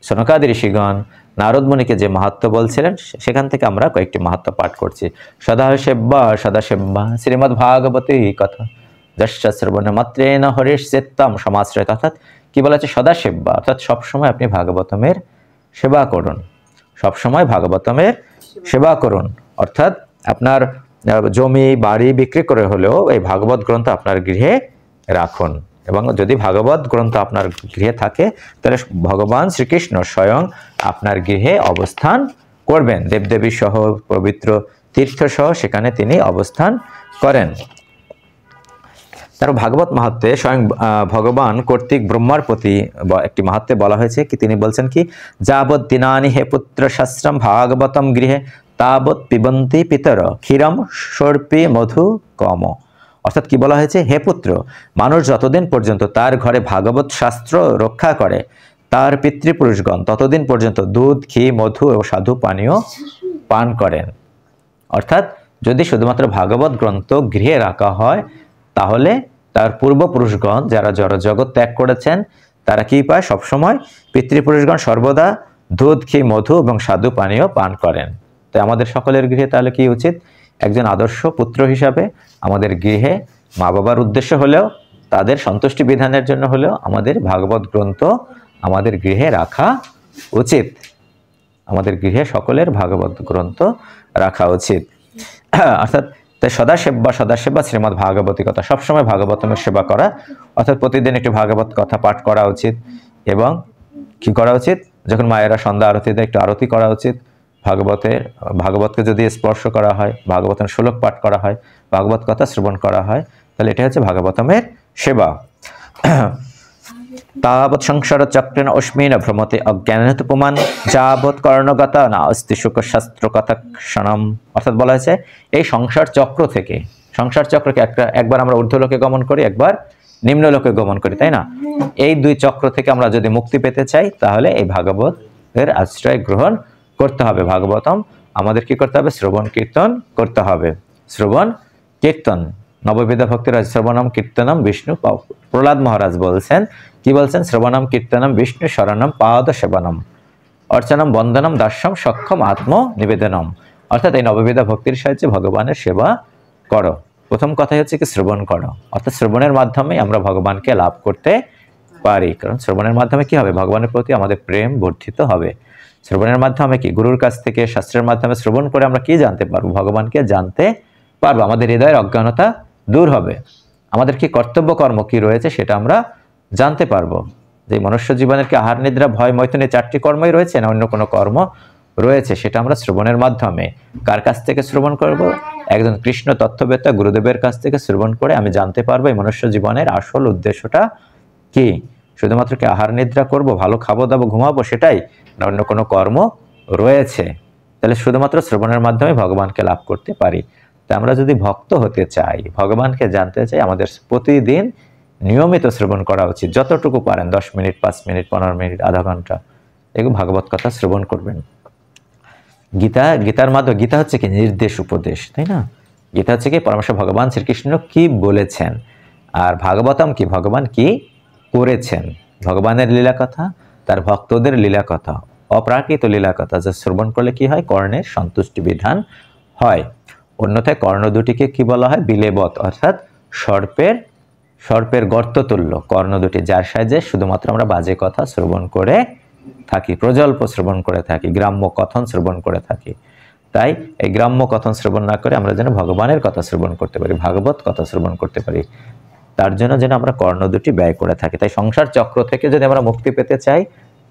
সনকাদি ঋষিগণ নারদ মুনিকে যে মাহাত্ম্য বলছিলেন সেখান থেকে আমরা কয়েকটি মাহাত্ম্য পাঠ করছি। সদাসেব্বা সদাসেব্বা শ্রীমদ্ ভাগবতী কথা যস্য শ্রবণ মাত্রেণ হরিশ্চিত্তম সমাশ্রয়িত। অর্থাৎ কি বলা হচ্ছে? সদাসেব্বা অর্থাৎ সবসময় আপনি ভাগবতমের সেবা করুন, সবসময় ভাগবতমের সেবা করুন। অর্থাৎ আপনার জমি বাড়ি বিক্রি করে হলেও এই ভাগবত গ্রন্থ আপনার গৃহে রাখুন, এবং যদি ভাগবত গ্রন্থ আপনার গৃহে থাকে তাহলে ভগবান শ্রীকৃষ্ণ স্বয়ং আপনার গৃহে অবস্থান করবেন, দেবদেবী সহ পবিত্র তীর্থ সহ সেখানে তিনি অবস্থান করেন। তার ভাগবত মাহাত্ম্যে স্বয়ং ভগবান কর্তৃক ব্রহ্মার প্রতি একটি মাহাত্ম্যে বলা হয়েছে কি, তিনি বলছেন কি, যাবৎ দিনানি হে পুত্র শাস্ত্রম ভাগবতম গৃহে তাবৎ পিবন্তি পিতর ক্ষীরম সর্পি মধু কম। অর্থাৎ কি বলা হয়েছে? হে পুত্র, মানুষ যতদিন পর্যন্ত তার ঘরে ভাগবত শাস্ত্র রক্ষা করে তার পিতৃপুরুষগণ ততদিন পর্যন্ত দুধ, ঘি, মধু ও সাধু পানীয় পান করেন। অর্থাৎ যদি শুধুমাত্র ভাগবত গ্রন্থ গৃহে রাখা হয় তাহলে তার পূর্বপুরুষগণ যারা জড়জগৎ ত্যাগ করেছেন তারা কি পায়? সবসময় পিতৃপুরুষগণ সর্বদা দুধ, ঘি, মধু এবং সাধু পানীয় পান করেন। তাই আমাদের সকলের গৃহে তাহলে কি উচিত? একজন আদর্শ পুত্র হিসাবে আমাদের গৃহে মা বাবার উদ্দেশ্য হলেও, তাদের সন্তুষ্টি বিধানের জন্য হলেও আমাদের ভাগবত গ্রন্থ আমাদের গৃহে রাখা উচিত। আমাদের গৃহে সকলের ভাগবত গ্রন্থ রাখা উচিত। অর্থাৎ তাই সদাসেব্বা সদাসেব্বা শ্রীমদ্ ভাগবতী কথা, সবসময় ভাগবতমের সেবা করা, অর্থাৎ প্রতিদিন একটি ভাগবত কথা পাঠ করা উচিত। এবং কি করা উচিত? যখন মায়েরা সন্ধ্যা আরতি দেয় একটু আরতি করা উচিত। ভাগবতকে যদি স্পর্শ করা হয়, ভাগবতের শ্লোক পাঠ করা হয়, ভাগবত কথা শ্রবণ করা হয়, তাহলে এটা হচ্ছে ভাগবতমের সেবা। তাবৎ সংসার চক্রেণ অস্মিন ভ্রমতে অজ্ঞানতুপমান যাবৎ কর্ণগতা না অস্তি শুক শাস্ত্র কথা ক্ষণম। অর্থাৎ বলা হয়েছে এই সংসার চক্র থেকে, সংসার চক্রকে একবার আমরা ঊর্ধ্বলোকে গমন করি, একবার নিম্নলোকে গমন করি, তাই না? এই দুই চক্র থেকে আমরা যদি মুক্তি পেতে চাই তাহলে এই ভাগবতের আশ্রয় গ্রহণ করতে হবে। ভাগবতম আমাদের কি করতে হবে? শ্রবণ কীর্তন করতে হবে। শ্রবণ কীর্তন নববিধা ভক্তির শ্রবণম কীর্তনম বিষ্ণু। প্রহ্লাদ মহারাজ বলছেন, কি বলছেন? শ্রবণম কীর্তনম বিষ্ণু শরণম পাদ সেবনম অর্চনম বন্দনম দাস্যম সক্ষম আত্ম নিবেদনম। অর্থাৎ এই নববিধা ভক্তির সাহায্যে ভগবানের সেবা করো। প্রথম কথাই হচ্ছে কি শ্রবণ করো, অর্থাৎ শ্রবণের মাধ্যমে আমরা ভগবানকে লাভ করতে পারি। কারণ শ্রবণের মাধ্যমে কি হবে? ভগবানের প্রতি আমাদের প্রেম বর্ধিত হবে। শ্রবণের মাধ্যমে কি গুরুর কাছ থেকে শাস্ত্রের মাধ্যমে শ্রবণ করে আমরা কি জানতে পারবো? ভগবানকে জানতে পারবো। আমাদের হৃদয়ের অজ্ঞানতা দূর হবে। আমাদের কি কর্তব্য কর্ম কি রয়েছে সেটা আমরা জানতে পারবো। যে মনুষ্য জীবনের কি আহার নিদ্রা ভয় মৈথুন এই চারটি কর্মই রয়েছে না অন্য কোনো কর্ম রয়েছে? সেটা আমরা শ্রবণের মাধ্যমে কার কাছ থেকে শ্রবণ করব? একজন কৃষ্ণ তত্ত্ববেত্তা গুরুদেবের কাছ থেকে শ্রবণ করে আমি জানতে পারবো এই মনুষ্য জীবনের আসল উদ্দেশ্যটা কি। শুধুমাত্র কি আহার নিদ্রা করব, ভালো খাবো দাবো ঘুমাবো সেটাই না অন্য কোনো কর্ম রয়েছে? তাহলে শুধুমাত্র শ্রবণের মাধ্যমে ভগবানকে লাভ করতে পারি। তা আমরা যদি ভক্ত হতে চাই, ভগবানকে জানতে চাই, আমাদের প্রতিদিন নিয়মিত শ্রবণ করা উচিত। যতটুকু পারেন 10 মিনিট, 5 মিনিট, 15 মিনিট, আধা ঘন্টা এগুলো ভাগবত কথা শ্রবণ করবেন। গীতার মাধ্যমে, গীতা হচ্ছে কি নির্দেশ উপদেশ, তাই না? গীতা হচ্ছে কি পরমেশ্বর ভগবান শ্রীকৃষ্ণ কি বলেছেন, আর ভাগবতম কি ভগবান কি করেছেন। ভগবানের লীলা কথা, তার ভক্তদের লীলা কথা, অপ্রাকৃত লীলা কথা যা শ্রবণ করলে কি হয়? কর্ণের সন্তুষ্টি বিধান হয়। অন্যথায় কর্ণ দুটিকে কি বলা হয়? বিলেবত, অর্থাৎ সর্পের গর্ত তুল্য কর্ণ দুটি, যার সাহায্যে শুধুমাত্র আমরা বাজে কথা শ্রবণ করে থাকি, প্রজল্প শ্রবণ করে থাকি, গ্রাম্য কথন শ্রবণ করে থাকি। তাই এই গ্রাম্য কথন শ্রবণ না করে আমরা যেন ভগবানের কথা শ্রবণ করতে পারি, ভাগবত কথা শ্রবণ করতে পারি, তার জন্য যেন আমরা কর্ণ দুটি ব্যয় করে থাকি। তাই সংসার চক্র থেকে যদি আমরা মুক্তি পেতে চাই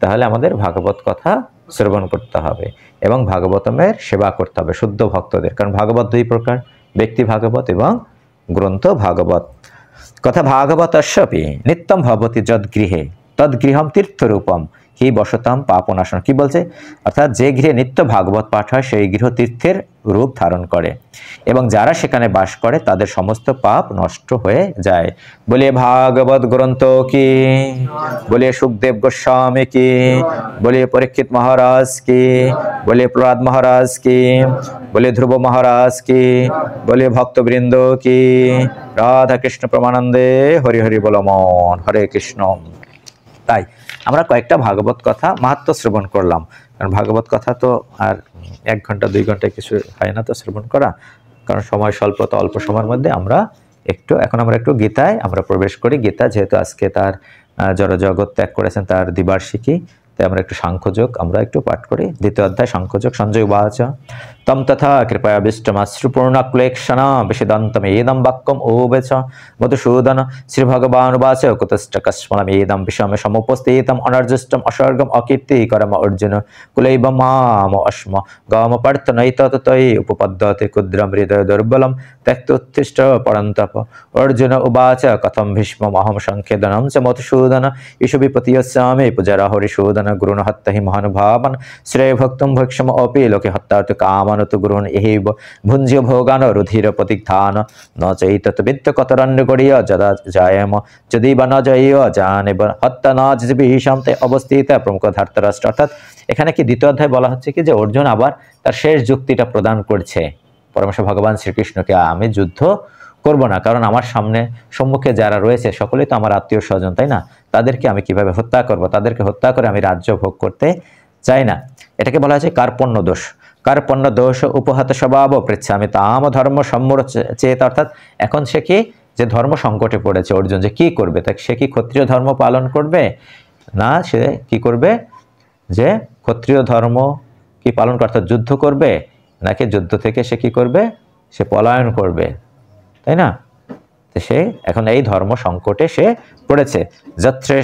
তাহলে আমাদের ভাগবত কথা শ্রবণ করতে হবে এবং ভাগবতমের সেবা করতে হবে শুদ্ধ ভক্তদের। কারণ ভাগবত দুই প্রকার, ব্যক্তি ভাগবত এবং গ্রন্থ ভাগবত। কথা ভাগবতস্যপি নিত্যম ভবতি যদ্গৃহে তদ্গৃহম তীর্থরূপম হি বসতাম পাপনাশন। কি বলছে? অর্থাৎ যে গৃহে নিত্য ভাগবত পাঠ হয় সেই গৃহ তীর্থের রূপ ধারণ করে এবং যারা সেখানে বাস করে তাদের সমস্ত পাপ নষ্ট হয়ে যায়। বলিয়ে ভাগবত গ্রন্থ কি, বলিয়ে সুখদেব গোস্বামী কি, বলিয়ে পরীক্ষিত মহারাজ কি, বলিয়ে প্রহ্লাদ মহারাজ কি, বলিয়ে ধ্রুব মহারাজ কি, বলিয়ে ভক্তবৃন্দ কি। রাধা কৃষ্ণ প্রমানন্দে হরি হরি বল মন হরে কৃষ্ণ। তাই আমরা কয়েকটা ভাগবত কথা মাহাত্ম্য শ্রবণ করলাম, কারণ ভাগবত কথা তো আর 1 ঘন্টা 2 ঘন্টায় কিছু হয় না তো শ্রবণ করা, কারণ সময় স্বল্প, তো অল্প সময়ের মধ্যে আমরা এখন আমরা একটু গীতায় আমরা প্রবেশ করি। গীতা যেহেতু আজকে তার জড়জগৎ ত্যাগ করেছেন তার দ্বিবার্ষিকী, তাই আমরা একটু সাংখ্যযোগ আমরা একটু পাঠ করি। 2য় অধ্যায় সাংখ্যযোগ। সঞ্জয় উবাচ তম তথা কৃপয়াবিষ্টমাশ্রুপূর্ণক্লেক্ষণা বিশদন্তমেদম বাক্যম ওবেচ মধুসূদন শ্রীভগবানুবাচ কুতশ্চকস্মলমেদম বিষম সমুপস্থিতম অনর্জষ্টম অসর্গম অকীর্তিকরম অর্জুন কুলৈব মাম অস্ম গম পার্থ নৈততৈ উপপদ্যতে ক্ষুদ্রম হৃদয় দুর্বলম ত্যক্তোত্তিষ্ঠ পরন্তপ। অর্জুন উবাচ কথম ভীষ্মমহম সংখেদনম চ মধুসূদন ইষু বিপতীয়স্যামি পূজারা হরিসূদন গুরুণ হত্যা হি মহানুভাবান শ্রেয় ভক্তম ভক্ষম অপি লোকে হত্যার্থ কামানত গুরুণ এহৈব ভুঞ্জ্য ভোগান রুধির প্রতিগ্ধান ন চৈতত বিত্ত কতরণ্য গড়িয় যদা জায়ম যদি বা ন জয় জানে হত্যা ন জীবিষাম তে অবস্থিত প্রমুখ ধার্তরাষ্ট্র। অর্থাৎ এখানে কি 2য় অধ্যায় বলা হচ্ছে কি যে অর্জুন আবার তার শেষ যুক্তিটা প্রদান করছে পরমেশ্বর ভগবান শ্রীকৃষ্ণকে, আমি যুদ্ধ করব না, কারণ আমার সম্মুখে যারা রয়েছে সকলেই তো আমার আত্মীয় স্বজন, তাই না? তাদেরকে আমি কিভাবে হত্যা করব? তাদেরকে হত্যা করে আমি রাজ্য ভোগ করতে চাই না। এটাকে বলা হয়েছে কার্পণ্য দোষ। কার্পণ্য দোষ উপহাত স্বভাব পৃচ্ছামি তাম ধর্ম সম্মূঢ় চেত। অর্থাৎ এখন সে কি যে ধর্ম সংকটে পড়েছে অর্জুন, যে কি করবে? তা সে কি ক্ষত্রিয় ধর্ম পালন করবে না, সে কি করবে যে ক্ষত্রিয় ধর্ম কি পালন করতে যুদ্ধ করবে, নাকি যুদ্ধ থেকে সে কি করবে? সে পলায়ন করবে, তাই না? তো সে এখন এই ধর্ম সংকটে সে পড়েছে। যত্রে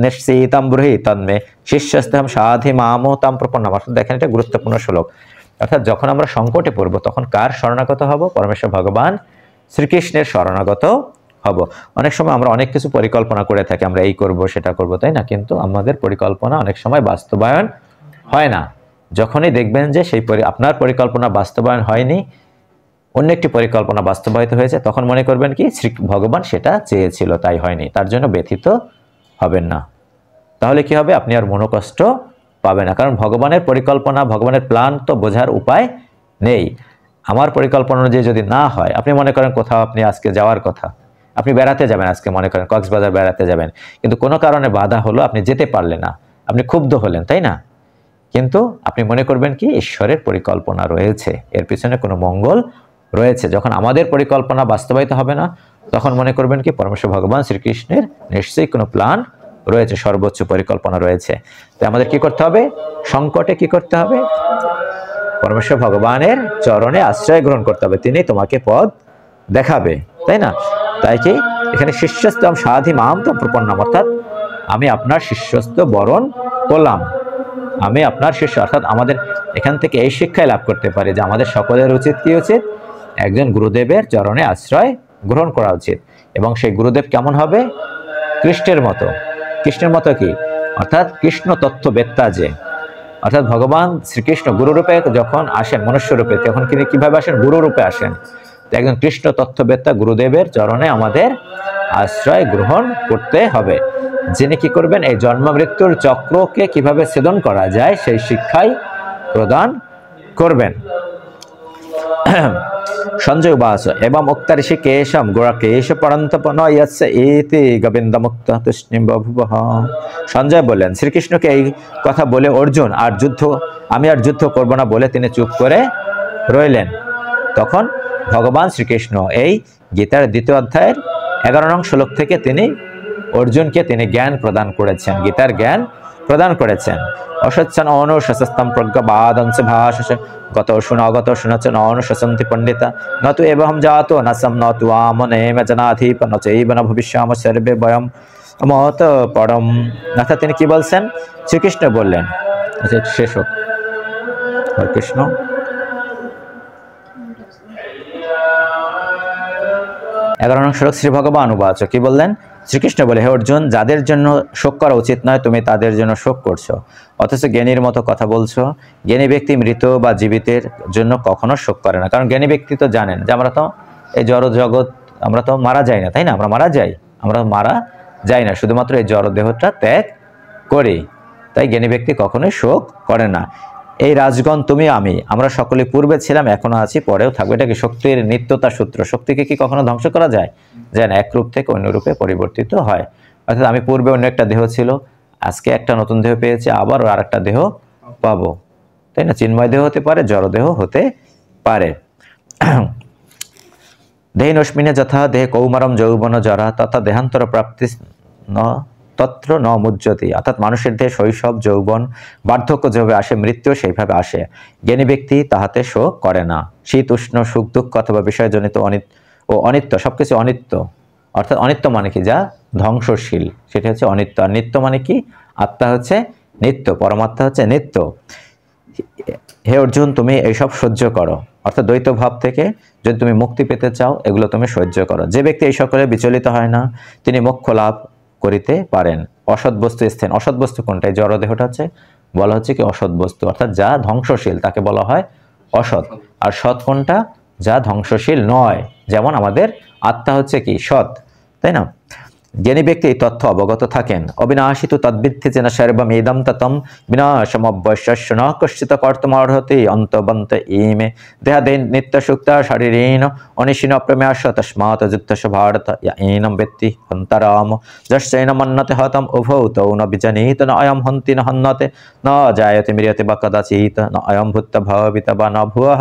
নিশ্চিতম ব্রুহি তন্মে শিষ্যস্তম সাধি মামো তাম প্রপন্নম। অর্থাৎ দেখেন এটা গুরুত্বপূর্ণ শ্লোক। অর্থাৎ যখন আমরা সংকটে পড়ব তখন কার শরণাগত হব? পরমেশ্বর ভগবান শ্রীকৃষ্ণের শরণাগত হব। অনেক সময় আমরা অনেক কিছু পরিকল্পনা করে থাকি, আমরা এই করব সেটা করব, তাই না? কিন্তু আমাদের পরিকল্পনা অনেক সময় বাস্তবায়ন হয় না। যখনই দেখবেন যে সেই আপনার পরিকল্পনা বাস্তবায়ন হয়নি, অন্য একটি পরিকল্পনা বাস্তবায়িত হয়েছে, তখন মনে করবেন কি শ্রী ভগবান সেটা চেয়েছিল তাই হয়নি, তার জন্য ব্যথিত হবেন না। তাহলে কি হবে? আপনি আর মনোকষ্ট পাবেন না, কারণ ভগবানের পরিকল্পনা, ভগবানের প্ল্যান তো বোঝার উপায় নেই। আমার পরিকল্পনা অনুযায়ী যদি না হয়, আপনি মনে করেন কোথাও আপনি আজকে যাওয়ার কথা, আপনি বেড়াতে যাবেন, আজকে মনে করেন কক্সবাজার বেড়াতে যাবেন, কিন্তু কোনো কারণে বাধা হলো, আপনি যেতে পারলেন না, আপনি ক্ষুব্ধ হলেন, তাই না? কিন্তু আপনি মনে করবেন কি ঈশ্বরের পরিকল্পনা রয়েছে, এর পিছনে কোনো মঙ্গল রয়েছে। যখন আমাদের পরিকল্পনা বাস্তবায়িত হবে না, তখন মনে করবেন কি পরমেশ্বর ভগবান শ্রীকৃষ্ণের নিশ্চয়ই কোনো প্ল্যান রয়েছে, সর্বোচ্চ পরিকল্পনা রয়েছে। তো আমাদের কি করতে হবে? সংকটে কি করতে হবে? পরমেশ্বর ভগবানের চরণে আশ্রয় গ্রহণ করতে হবে, তিনি তোমাকে পথ দেখাবে, তাই না? তাই কি এখানে শিষ্যস্তম সাধি মাম তম প্রপন্নম, অর্থাৎ আমি আপনার শিষ্যস্ত বরণ করলাম, আমি আপনার শিষ্য। অর্থাৎ আমাদের এখান থেকে এই শিক্ষায় লাভ করতে পারি যে আমাদের সকলের উচিত কি উচিত? একজন গুরুদেবের চরণে আশ্রয় গ্রহণ করা উচিত। এবং সেই গুরুদেব কেমন হবে? কৃষ্ণের মতো। কৃষ্ণের মতো কি? অর্থাৎ কৃষ্ণ তত্ত্ববেত্তা যে, অর্থাৎ ভগবান শ্রীকৃষ্ণ গুরুরূপে যখন আসেন মনুষ্যরূপে, তখন তিনি কিভাবে আসেন? গুরুরূপে আসেন। তো একজন কৃষ্ণ তত্ত্ববেত্তা গুরুদেবের চরণে আমাদের আশ্রয় গ্রহণ করতে হবে, যিনি কি করবেন? এই জন্ম মৃত্যুর চক্রকে কিভাবে ছেদন করা যায় সেই শিক্ষাই প্রদান করবেন। সঞ্জয় উবাচ এবং মুক্ত ঋষিকেশম গোড়াকেশ পরন্তপন ইয়স্য এতে গোবিন্দ মুক্ত তুষ্ণিম বভুবঃ। সঞ্জয় বললেন শ্রীকৃষ্ণকে এই কথা বলে অর্জুন আমি আর যুদ্ধ করব না বলে তিনি চুপ করে রইলেন। তখন ভগবান শ্রীকৃষ্ণ এই গীতার 2য় অধ্যায়ের 11 নং শ্লোক থেকে তিনি অর্জুনকে তিনি জ্ঞান প্রদান করেছেন, গীতার জ্ঞান প্রদান করেছেন। অসচ্ছন অনুশস্তম প্রজ্ঞবাদংশ ভাষস গত শুন অগত শুনচ অনুশসন্তি পণ্ডিতা নতু এবহম জাতো নসম নতু আমনেম জনাধিপ নচৈব ন ভবিষ্যাম সর্বে বয়ম মত পরম। অর্থাৎ তিনি কি বলছেন? শ্রীকৃষ্ণ বললেন, আচ্ছা শেষ হোক, হরে কৃষ্ণ। এগারো নং শ্লোক শ্রী ভগবান উবাচ, কি বললেন? শ্রীকৃষ্ণ বলে, হে অর্জুন, যাদের জন্য শোক করা উচিত নয় তুমি তাদের জন্য শোক করছো, অথচ জ্ঞানীর মতো কথা বলছো। জ্ঞানী ব্যক্তি মৃত বা জীবিতের জন্য কখনো শোক করে না, কারণ জ্ঞানী ব্যক্তি তো জানেন যে আমরা তো এই জড় জগৎ, আমরা তো মারা যাই না, তাই না? আমরা মারা যাই না, শুধুমাত্র এই জড় দেহটা ত্যাগ করি। তাই জ্ঞানী ব্যক্তি কখনোই শোক করে না। এই রাজগণ তুমি আমি, আমরা সকলে পূর্বে ছিলাম, এখনো আছি, পরেও থাকবে। এটা কি শক্তির নিত্যতা সূত্র। শক্তিকে কি কখনো ধ্বংস করা যায়? যায় না, এক রূপ থেকে অন্য রূপে পরিবর্তিত হয়। অর্থাৎ আমি পূর্বে অন্য একটা দেহ ছিল, আজকে একটা নতুন দেহ পেয়েছি, আবার আর একটা দেহ পাবো, তাই না? চিন্ময় দেহ হতে পারে, জড় দেহ হতে পারে। দেহিনস্মিনে যথা দেহে কৌমারম যৌবন জরা তথা দেহান্তর প্রাপ্তি ন তত্র ন মুজ্জতি। অর্থাৎ মানুষের দেহে শৈশব, যৌবন, বার্ধক্য যেভাবে আসে, মৃত্যু সেইভাবে আসে। জ্ঞানী ব্যক্তি তাহাতে শোক করে না। শীত উষ্ণ, সুখ দুঃখ অথবা বিষয়জনিত অনিত্য, সবকিছু অনিত্য। অর্থাৎ অনিত্য মানে কি? যা ধ্বংসশীল, সেটা হচ্ছে অনিত্য। আর নিত্য মানে কি? আত্মা হচ্ছে নিত্য, পরমাত্মা হচ্ছে নিত্য। হে অর্জুন, তুমি এইসব সহ্য করো। অর্থাৎ দ্বৈত ভাব থেকে যদি তুমি মুক্তি পেতে চাও, এগুলো তুমি সহ্য করো। যে ব্যক্তি এই সকলে বিচলিত হয় না, তিনি মোক্ষ লাভ করিতে পারেন। অসৎ বস্তু স্থান, অসৎ বস্তু কোনটা? এই জড় দেহটা হচ্ছে বলা হচ্ছে কি অসৎ বস্তু, অর্থাৎ যা ধ্বংসশীল তাকে বলা হয় অসৎ। আর সৎ কোনটা? যা ধ্বংসশীল নয়। যেমন আমাদের আত্মা হচ্ছে কি? সৎ, তাই না? জ্ঞানী ব্যক্তি এই তথ্য অবগত থাকেন। অবিনাশিত তদ্বিদ্ধি যেন সর্বম ইদম ততম বিনাশমব্যস্য ন কশ্চিৎ কর্তুমর্হতি অন্তবন্ত ইমে দেহাদে নিত্য সুক্তা শরীরেণ অনিশিন অপ্রমেয়স্য তস্মাৎ যুক্তস্য ভারত ইনম ব্যক্তি হন্তরাম যশ্চৈনম অন্নতে হতম উভৌ তৌ ন বিজানীত ন অয়ম হন্তি ন হন্যতে ন জায়তে ম্রিয়তে বা কদাচিৎ ন অয়ম ভূত ভবিত বা ন ভুবঃ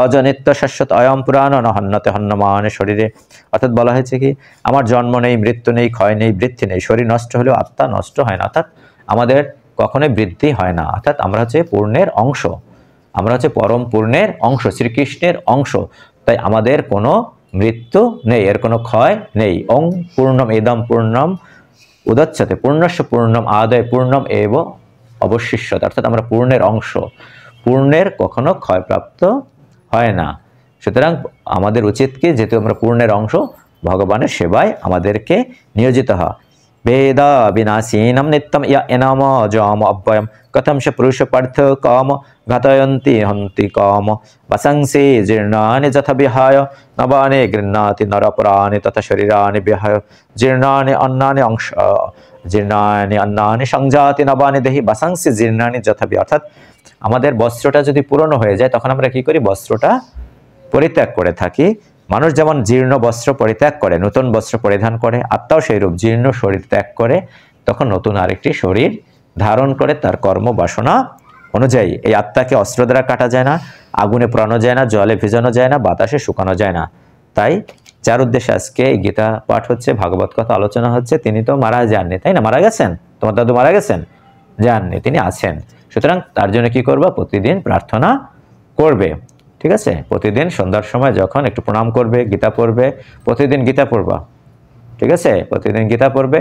অজনিত্য শাশ্বত অয়ম পুরাণ ন হন্যতে হন্যমানে শরীরে। অর্থাৎ বলা হয়েছে কি আমার জন্ম নেই, মৃত্যু নেই, ক্ষয় নেই, বৃদ্ধি নেই। শরীর নষ্ট হলেও আত্মা নষ্ট হয় না, অর্থাৎ আমাদের কখনোই বৃদ্ধি হয় না। অর্থাৎ আমরা হচ্ছে পূর্ণের অংশ, আমরা হচ্ছে পরম পূর্ণের অংশ, শ্রীকৃষ্ণের অংশ। তাই আমাদের কোনো মৃত্যু নেই, এর কোনো ক্ষয় নেই। ওং পূর্ণম ইদম পূর্ণম উদচ্যতে পূর্ণস্য পূর্ণম আদায় পূর্ণম এব অবশিষ্যতে। অর্থাৎ আমরা পূর্ণের অংশ, পূর্ণের কখনো ক্ষয়প্রাপ্ত হয় না। সুতরাং আমাদের উচিত কি, যেহেতু আমরা পূর্ণের অংশ, ভগবানের সেবায় আমাদেরকে নিয়োজিত হওয়া। বেদা বিনাশীনম নিত্যম ইয়া এনাম জম অব্যয়ম কথম সে পুরুষ পার্থ কাম ঘাতয়ন্তি হন্তি কাম বসংসি জীর্ণানি যথা বিহায় নবানি গৃহ্ণাতি নরপরাণি তথা শরীরানি বিহায় জীর্ণানি অন্নানি অংশ জীর্ণানি অন্নানি সংজাতি নবানি দেহি বসংসি জীর্ণানি যথা বি। অর্থাৎ আমাদের বস্ত্রটা যদি পুরনো হয়ে যায়, তখন আমরা কি করি? বস্ত্রটা পরিত্যাগ করে থাকি। মানুষ যেমন জীর্ণ বস্ত্র পরিত্যাগ করে নতুন বস্ত্র পরিধান করে, আত্মাও সেইরূপ জীর্ণ শরীর ত্যাগ করে তখন নতুন আরেকটি শরীর ধারণ করে তার কর্ম বাসনা অনুযায়ী। এই আত্মাকে অস্ত্র দ্বারা কাটা যায় না, আগুনে পোড়ানো যায় না, জলে ভেজানো যায় না, বাতাসে শুকানো যায় না। তাই যার উদ্দেশ্যে আজকে এই গীতা পাঠ হচ্ছে, ভাগবত কথা আলোচনা হচ্ছে, তিনি তো মারা যাননি, তাই না? মারা গেছেন, তোমার দাদু মারা গেছেন? যাননি, তিনি আছেন। সুতরাং তার জন্য কি করবা? প্রতিদিন প্রার্থনা করবে, ঠিক আছে? প্রতিদিন সন্ধ্যার সময় যখন একটু প্রণাম করবে, গীতা পড়বে, প্রতিদিন গীতা পড়বা, ঠিক আছে? প্রতিদিন গীতা পড়বে।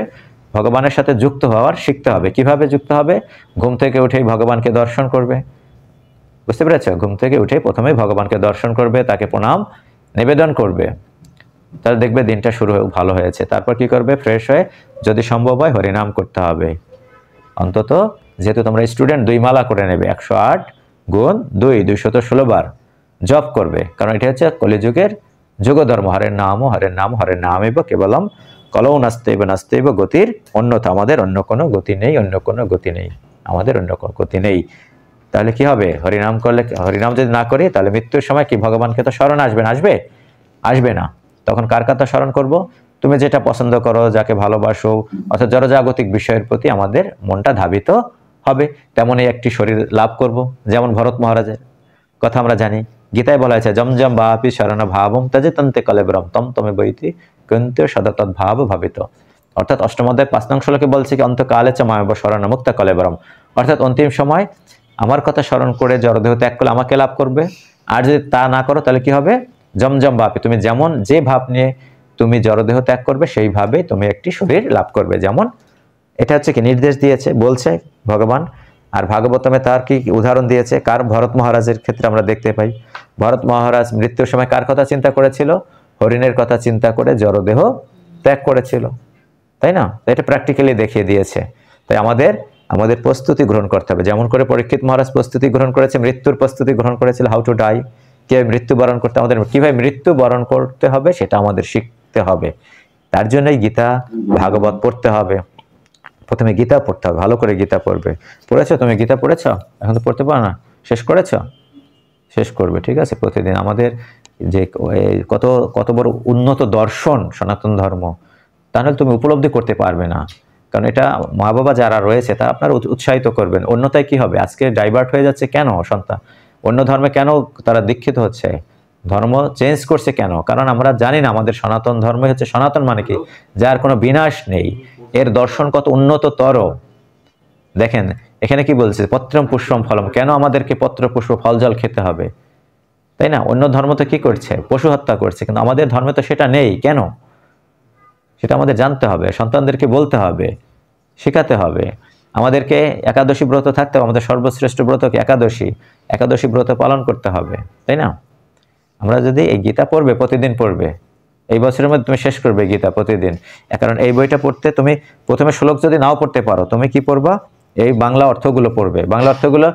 ভগবানের সাথে যুক্ত হওয়ার শিখতে হবে। কিভাবে যুক্ত হবে? ঘুম থেকে উঠেই ভগবানকে দর্শন করবে, বুঝতে পেরেছ? ঘুম থেকে উঠেই প্রথমেই ভগবানকে দর্শন করবে, তাকে প্রণাম নিবেদন করবে, তাহলে দেখবে দিনটা শুরু ভালো হয়েছে। তারপর কি করবে? ফ্রেশ হয়ে যদি সম্ভব হয় হরিনাম করতে হবে। অন্তত যেহেতু তোমরা স্টুডেন্ট, 2 মালা করে নেবে, 108 গুণ 2 216 বার জপ করবে, কারণ এটা হচ্ছে কলিযুগের যুগধর্ম। হরের নাম হরের নাম হরের নামেব কেবলম কলৌ নাস্তেব নাস্তেব গতির অন্যথা। আমাদের অন্য কোনো গতি নেই, অন্য কোনো গতি নেই, আমাদের অন্য কোনো গতি নেই। তাহলে কি হবে? হরিনাম করলে, হরিনাম যদি না করি তাহলে মৃত্যুর সময় কি ভগবানকে তো স্মরণ আসবে না? আসবে? আসবে না। তখন কার কথা স্মরণ করব? তুমি যেটা পছন্দ করো, যাকে ভালোবাসো, অর্থাৎ জড়জাগতিক বিষয়ের প্রতি আমাদের মনটা ধাবিত হবে। তেমনই একটি শরীর লাভ করব। যেমন ভরত মহারাজের কথা আমরা জানি, গীতায় বলা হয়েছে জম জম বাপি শরণ ভাবম তজে তন্তে কলেবরম তম তমে বইতি কিন্তু সদা তৎ ভাব ভাবিত। অর্থাৎ অষ্টম অধ্যায় 5 নং শ্লোকে বলছে কি অন্তকালে চ মায়াব শরণ মুক্ত কলেবরম। অর্থাৎ অন্তিম সময় আমার কথা স্মরণ করে জড়দেহ ত্যাগ করলে আমাকে লাভ করবে। আর যদি তা না করো তাহলে কি হবে? জমজম ভাবে, তুমি যেমন যে ভাব নিয়ে তুমি জড়দেহ ত্যাগ করবে সেইভাবে তুমি একটি শরীর লাভ করবে। যেমন এটা হচ্ছে কি নির্দেশ দিয়েছে, বলছে ভগবান। আর ভাগবতমে তার কি উদাহরণ দিয়েছে? কার? ভরত মহারাজের ক্ষেত্রে আমরা দেখতে পাই, ভরত মহারাজ মৃত্যুর সময় কার কথা চিন্তা করেছিল? হরিণের কথা চিন্তা করে জড়দেহ ত্যাগ করেছিল, তাই না? এটা প্র্যাকটিক্যালি দেখিয়ে দিয়েছে। তাই আমাদের প্রস্তুতি গ্রহণ করতে হবে। যেমন করে পরীক্ষিত মহারাজ প্রস্তুতি গ্রহণ করেছে, মৃত্যুর প্রস্তুতি গ্রহণ করেছিল, হাউ টু ডাই, কিভাবে মৃত্যুবরণ করতে, আমাদের কিভাবে মৃত্যুবরণ করতে হবে সেটা আমাদের শিখতে হবে। তার জন্যই গীতা ভাগবত পড়তে হবে। প্রথমে গীতা পড়তে হবে, ভালো করে গীতা পড়বে। পড়েছো তুমি? গীতা পড়েছো? এখন তো পড়তে পারো না, শেষ করেছো? শেষ করবে, ঠিক আছে? প্রতিদিন আমাদের যে কত বড় উন্নত দর্শন সনাতন ধর্ম, তাহলে তুমি উপলব্ধি করতে পারবে না। কারণ এটা মা বাবা যারা রয়েছে তা আপনারা উৎসাহিত করবেন। অন্যথায় কি হবে, আজকে ডাইভার্ট হয়ে যাচ্ছে কেন সন্তান, অন্য ধর্মে কেন তারা দীক্ষিত হচ্ছে, ধর্ম চেঞ্জ করছে কেন? কারণ আমরা জানি না আমাদের সনাতন ধর্ম হচ্ছে, সনাতন মানে কি, যার কোনো বিনাশ নেই, এর দর্শন কত উন্নততর। দেখেন এখানে কি বলছে, পত্রম পুষ্পম ফলম, কেন আমাদেরকে পত্র পুষ্প ফল জল খেতে হবে, তাই না? অন্য ধর্ম তো কি করছে, পশু হত্যা করছে, কিন্তু আমাদের ধর্মে তো সেটা নেই। কেন? সেটা আমাদের জানতে হবে, সন্তানদেরকে বলতে হবে, শেখাতে হবে। আমাদেরকে একাদশী ব্রত থাকতে হবে, আমাদের সর্বশ্রেষ্ঠ ব্রত কি একাদশী, একাদশী ব্রত পালন করতে হবে, তাই না? আমরা যদি এই গীতা পড়বে, প্রতিদিন পড়বে, এই বছরের মধ্যে তুমি শেষ করবে গীতা প্রতিদিন। কারণ এই বইটা পড়তে তুমি প্রথমে শ্লোক যদি নাও পড়তে পারো, তুমি কি পড়বা, এই বাংলা অর্থগুলো পড়বে। বাংলা অর্থগুলো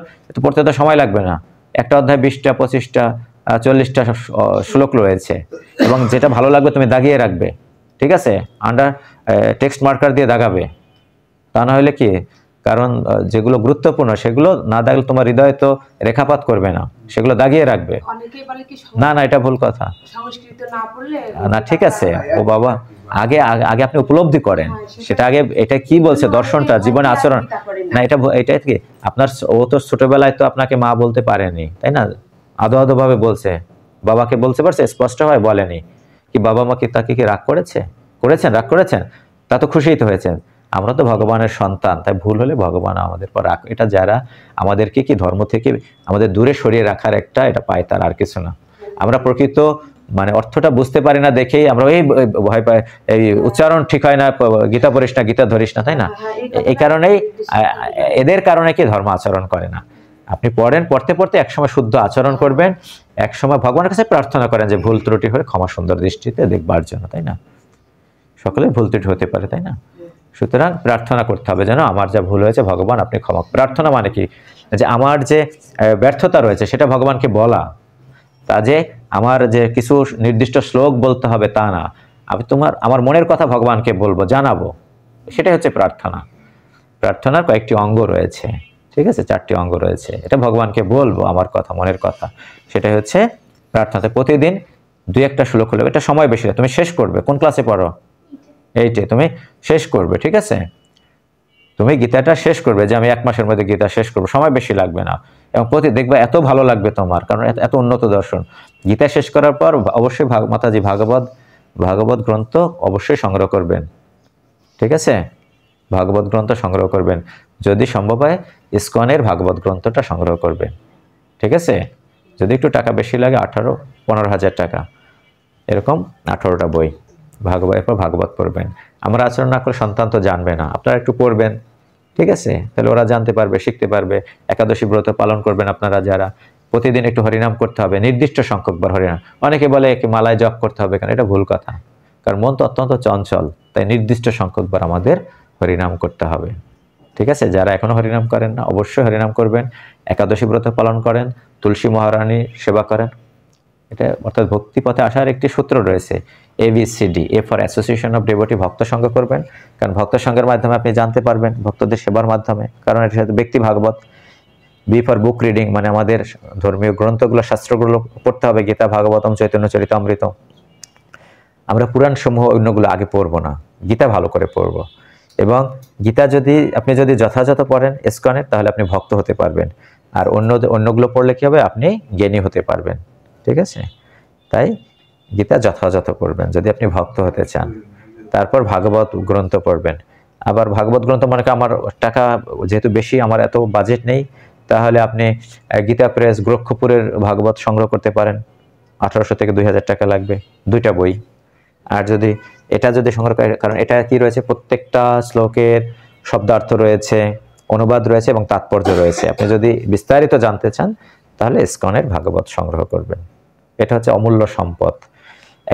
পড়তে তো সময় লাগবে না, একটা অধ্যায় 20টা 25টা 40টা শ্লোক রয়েছে, এবং যেটা ভালো লাগবে তুমি দাগিয়ে রাখবে, ঠিক আছে? আন্ডার টেক্সট মার্কার দিয়ে দাগাবে, তা না হলে কি, কারণ যেগুলো গুরুত্বপূর্ণ সেগুলো না দাগলে তোমার হৃদয়ে তো রেখাপাত করবে না, সেগুলো দাগিয়ে রাখবে। না না, এটা ভুল কথা না, ঠিক আছে ও বাবা, আগে আগে আপনি উপলব্ধি করেন সেটা আগে, এটা কি বলছে দর্শনটা, জীবনে আচরণ না, এটা কি আপনার, ও তো ছোটবেলায় তো আপনাকে মা বলতে পারেনি, তাই না? আদো আদো ভাবে বলছে, বাবাকে বলতে পারছে, স্পষ্ট হয় বলেনি। কি বাবা মা কি তাকে কি রাগ করেছেন, রাগ করেছেন? তা তো খুশিই তো হয়েছেন। আমরা তো ভগবানের সন্তান, তাই ভুল হলে ভগবান আমাদের পর রাগ, এটা যারা আমাদেরকে কি ধর্ম থেকে আমাদের দূরে সরিয়ে রাখার একটা এটা পায়, তার আর কিছু না। আমরা প্রকৃত মানে অর্থটা বুঝতে পারি না দেখেই আমরা এই ভয় পাই, এই উচ্চারণ ঠিক হয় না, গীতা পড়িস না, গীতা ধরিস না, তাই না? এই কারণেই এদের কারণে কি ধর্ম আচরণ করে না। আপনি পড়েন, পড়তে পড়তে একসময় শুদ্ধ আচরণ করবেন, একসময় ভগবানের কাছে প্রার্থনা করেন যে ভুল ত্রুটি হয়ে ক্ষমা সুন্দর দৃষ্টিতে দেখবার জন্য, তাই না? সকলে ভুল ত্রুটি হতে পারে, তাই না? সুতরাং প্রার্থনা করতে হবে যেন আমার যা ভুল হয়েছে ভগবান আপনি ক্ষমা। প্রার্থনা মানে কি, যে আমার যে ব্যর্থতা রয়েছে সেটা ভগবানকে বলা, তা যে আমার যে কিছু নির্দিষ্ট শ্লোক বলতে হবে তা না, আমি আমার মনের কথা ভগবানকে বলবো, জানাবো, সেটাই হচ্ছে প্রার্থনা। প্রার্থনার কয়েকটি অঙ্গ রয়েছে, ঠিক আছে, 4টি অঙ্গ রয়েছে। এটা ভগবানকে বলবো আমার কথা, মনের কথা, সেটাই হচ্ছে প্রার্থনাতে। প্রতিদিন 2-1টা শ্লোক হলে, এটা সময় বেশি, তুমি শেষ করবে। কোন ক্লাসে পড়ো? 8-এ। তুমি শেষ করবে, ঠিক আছে? তুমি গীতাটা শেষ করবে, যে আমি 1 মাসের মধ্যে গীতা শেষ করবো, সময় বেশি লাগবে না, এবং দেখবে এত ভালো লাগবে তোমার, কারণ এত উন্নত দর্শন। গীতা শেষ করার পর অবশ্যই মাতাজি ভাগবত গ্রন্থ অবশ্যই সংগ্রহ করবেন, ঠিক আছে? ভাগবত গ্রন্থ সংগ্রহ করবেন, যদি সম্ভব হয় ইসকনের ভাগবত গ্রন্থটা সংগ্রহ করবেন, ঠিক আছে? যদি একটু টাকা বেশি লাগে, 18-15 হাজার টাকা, এরকম 18টা বই এরপর ভাগবত পড়বেন। আমরা আচরণ না করে সন্তান তো জানবে না, আপনারা একটু পড়বেন, ঠিক আছে? তাহলে ওরা জানতে পারবে, শিখতে পারবে। একাদশী ব্রত পালন করবেন আপনারা যারা, প্রতিদিন একটু হরিনাম করতে হবে, নির্দিষ্ট সংখ্যকবার হরিনাম। অনেকে বলে মালায় জপ করতে হবে কেন, এটা ভুল কথা, কারণ মন তো অত্যন্ত চঞ্চল, তাই নির্দিষ্ট সংখ্যকবার আমাদের হরিনাম করতে হবে, ঠিক আছে? যারা এখনো হরিনাম করেন না অবশ্যই হরিনাম করবেন, একাদশী ব্রত পালন করেন, তুলসী মহারানী সেবা করেন। এটা অর্থাৎ ভক্তি পথে আসার একটি সূত্র রয়েছে, ABCD। A for association of devotee, ভক্ত সঙ্গ করবেন, কারণ ভক্ত সঙ্গের মাধ্যমে আপনি জানতে পারবেন, ভক্তদের সেবার মাধ্যমে, কারণ এর সাথে ব্যক্তি ভাগবত। B ফর বুক রিডিং, মানে আমাদের ধর্মীয় গ্রন্থগুলো, শাস্ত্রগুলো পড়তে হবে, গীতা, ভাগবতম, চৈতন্য চরিতামৃত। আমরা পুরাণ সমূহ অন্যগুলো আগে পড়বো না, গীতা ভালো করে পড়বো। এবং গীতা আপনি যদি যথাযথ পড়েন ইসকনের, তাহলে আপনি ভক্ত হতে পারবেন, আর অন্যগুলো পড়লে কি হবে, আপনি জ্ঞানী হতে পারবেন, ঠিক আছে? তাই গীতা যথাযথ পড়বেন যদি আপনি ভক্ত হতে চান। তারপর ভাগবত গ্রন্থ পড়বেন। আবার ভাগবত গ্রন্থ মানে আমার টাকা যেহেতু বেশি, আমার এত বাজেট নেই, তাহলে আপনি গীতা প্রেস গোরক্ষপুরের ভাগবত সংগ্রহ করতে পারেন, 1800 থেকে 2000 টাকা লাগবে, 2টা বই। আর যদি সংগ্রহ করে, কারণ এটা কি রয়েছে, প্রত্যেকটা শ্লোকের শব্দার্থ রয়েছে, অনুবাদ রয়েছে এবং তাৎপর্য রয়েছে। আপনি যদি বিস্তারিত জানতে চান তাহলে ইসকনের ভাগবত সংগ্রহ করবেন, এটা হচ্ছে অমূল্য সম্পদ।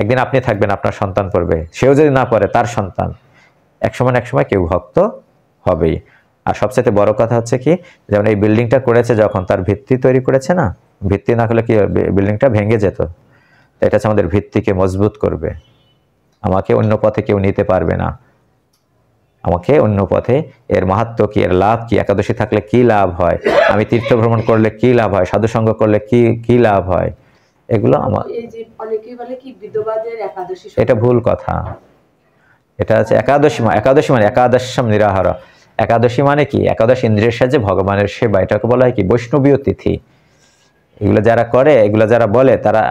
একদিন আপনি থাকবেন, আপনার সন্তান পড়বে, সেও যদি না পড়ে তার সন্তান, একসময় না একসময় কেউ ভক্ত হবেই। আর সবচেয়ে বড় কথা হচ্ছে কি, যেমন এই বিল্ডিংটা করেছে, যখন তার ভিত্তি তৈরি করেছে না, ভিত্তি না করলে কি বিল্ডিংটা ভেঙে যেত। এটা হচ্ছে আমাদের ভিত্তিকে মজবুত করবে। আমাকে অন্য পথে কেউ নিতে পারবে না, আমাকে অন্য পথে, এর মাহাত্ম্য কি, এর লাভ কি, একাদশী থাকলে কি লাভ হয়, আমি তীর্থ ভ্রমণ করলে কি লাভ হয়, সাধুসঙ্গ করলে কি লাভ হয়, এগুলো আমার, এটা ভুল কথা, এটা হচ্ছে একাদশী, একাদশী মানে একাদশম নিরাহার। একাদশী মানে কি? একাদশ ইন্দ্রিয়ের সাহায্যে ভগবানের সেবা, এটাকে বলা হয় কি বৈষ্ণবীয় তিথি। এগুলো যারা করে, এগুলো যারা বলে, তারা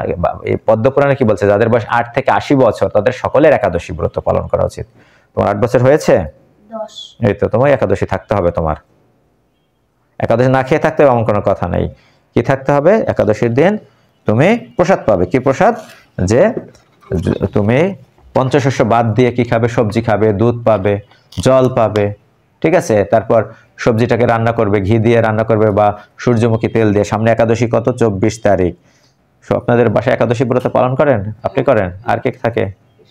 এই পদ্মপুরাণে কি বলছে, যাদের বয়স 8 থেকে 80 বছর তাদের সকলের একাদশী ব্রত পালন করা উচিত। তোমার 8 বছর হয়েছে? 10। এই তো, তোমার একাদশী থাকতে হবে। তোমার একাদশী না খেয়ে থাকতে হবে এমন কোনো কথা নেই। কি থাকতে হবে? একাদশীর দিন তুমি প্রসাদ পাবে। কি প্রসাদ? যে তুমি পঞ্চশস্য বাদ দিয়ে কি খাবে? সবজি খাবে, দুধ পাবে, জল পাবে, ঠিক আছে? তারপর সবজিটাকে রান্না করবে, ঘি দিয়ে রান্না করবে বা সূর্যমুখী তেল দিয়ে। সামনে একাদশী কত? 24 তারিখ। আপনাদের বাসায় একাদশী ব্রত পালন করেন? আপনি করেন? আর কে থাকে?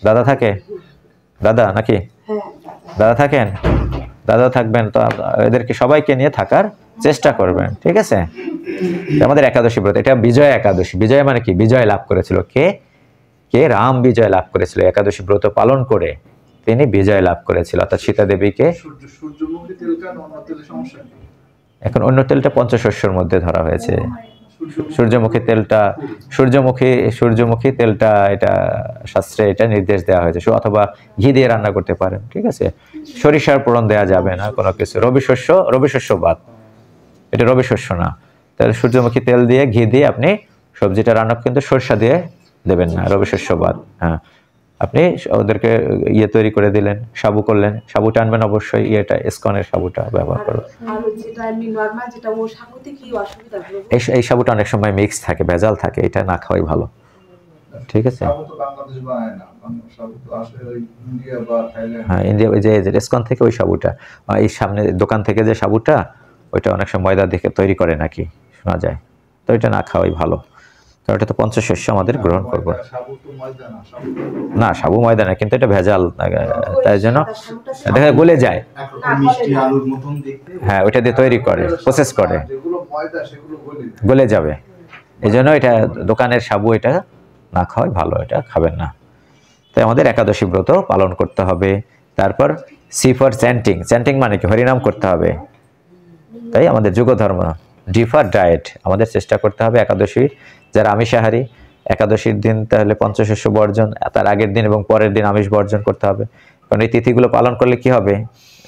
দাদা থাকে? দাদা নাকি? দাদা থাকেন? দাদা থাকবেন তো এদেরকে সবাইকে নিয়ে থাকার চেষ্টা করবেন, ঠিক আছে? আমাদের একাদশী ব্রত, এটা বিজয় একাদশী। বিজয় মানে কি? বিজয় লাভ করেছিল কে? কে? রাম বিজয় লাভ করেছিল একাদশী ব্রত পালন করে। তিনি বিজয় লাভ করেছিল, অর্থাৎ সীতা দেবীকে। সূর্যমুখী তেলটা অন্য তেলের সমস্যা নেই। এখন অন্য তেলটা পঞ্চশস্যের মধ্যে ধরা হয়েছে। সূর্যমুখী তেলটা, সূর্যমুখী তেলটা এটা শাস্ত্রে এটা নির্দেশ দেওয়া হয়েছে। অথবা ঘি দিয়ে রান্না করতে পারেন, ঠিক আছে? সরিষার পোড়ন দেওয়া যাবে না কোনো কিছু। রবিশস্য বাদ, এটা রবিশস্য না। তাহলে সূর্যমুখী তেল দিয়ে ঘি দিয়ে আপনি সবজিটা রান্না, কিন্তু সরষা দিয়ে দেবেন না, রবিশস্য বাদ। হ্যাঁ, আপনি ওদেরকে ইয়ে তৈরি করে দিলেন, সাবু করলেন। সাবুটা আনবেন অবশ্যই, ইয়েটা ইসকনের সাবুটা ব্যবহার করবেন। এই সাবুটা অনেক সময় মিক্স থাকে, ভেজাল থাকে, এটা না খাওয়াই ভালো, ঠিক আছে? হ্যাঁ, ইন্ডিয়া, ওই যে ইসকন থেকে ওই সাবুটা, এই সামনে দোকান থেকে যে সাবুটা, ওইটা অনেক সময় ময়দা দেখে তৈরি করে নাকি শোনা যায়। তো এটা না খাওয়াই ভালো, কারণ এটা তো পঞ্চশস্য আমাদের গ্রহণ করবো না। সাবু ময়দা না, কিন্তু এটা ভেজাল, তাই জন্য দেখা গলে যায়। হ্যাঁ, ওইটা দিয়ে তৈরি করে, প্রসেস করে, গলে যাবে। এই জন্য এটা দোকানের সাবু, এটা না খাওয়াই ভালো, এটা খাবেন না। তাই আমাদের একাদশী ব্রত পালন করতে হবে। তারপর সি ফর চ্যান্টিং। চ্যান্টিং মানে কি? হরিনাম করতে হবে। তাই আমাদের যুগ ধর্ম। ডি ফর ডায়েট, আমাদের চেষ্টা করতে হবে একাদশী, যারা আমিষাহারী, একাদশীর দিন তাহলে পঞ্চশস্য বর্জন, তার আগের দিন এবং পরের দিন আমিষ বর্জন করতে হবে। কারণ এই তিথিগুলো পালন করলে কি হবে?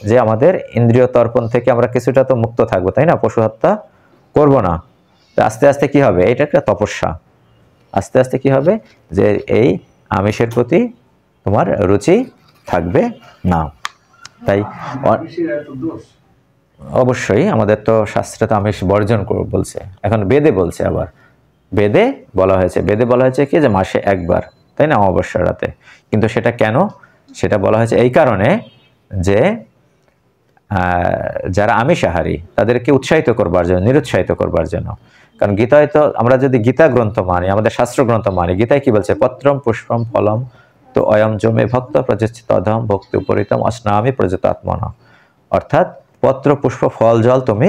যে আমাদের ইন্দ্রিয় তর্পণ থেকে আমরা কিছুটা তো মুক্ত থাকবো, তাই না? পশু হত্যা করবো না। আস্তে আস্তে কি হবে? এটা একটা তপস্যা। আস্তে আস্তে কি হবে? যে এই আমিষের প্রতি তোমার রুচি থাকবে না। তাই অবশ্যই আমাদের তো শাস্ত্রে তো আমিষ বর্জন বলছে, এখন বেদে বলছে, আবার বেদে বলা হয়েছে, কি যে মাসে একবার, তাই না? অমাবস্যার রাতে। কিন্তু সেটা কেন? সেটা বলা হয়েছে এই কারণে যে যারা আমিষাহারী তাদেরকে উৎসাহিত করবার জন্য, নিরুৎসাহিত করবার জন্য। কারণ গীতায় তো, আমরা যদি গীতা গ্রন্থ মানি, আমাদের শাস্ত্র গ্রন্থ মানি, গীতায় কি বলছে? পত্রম পুষ্পম ফলম তো অয়ম জমে ভক্ত প্রযচ্ছিত অধম ভক্তি উপরিতম অস্নামি প্রযত আত্মনা। অর্থাৎ পত্র, পুষ্প, ফল, জল তুমি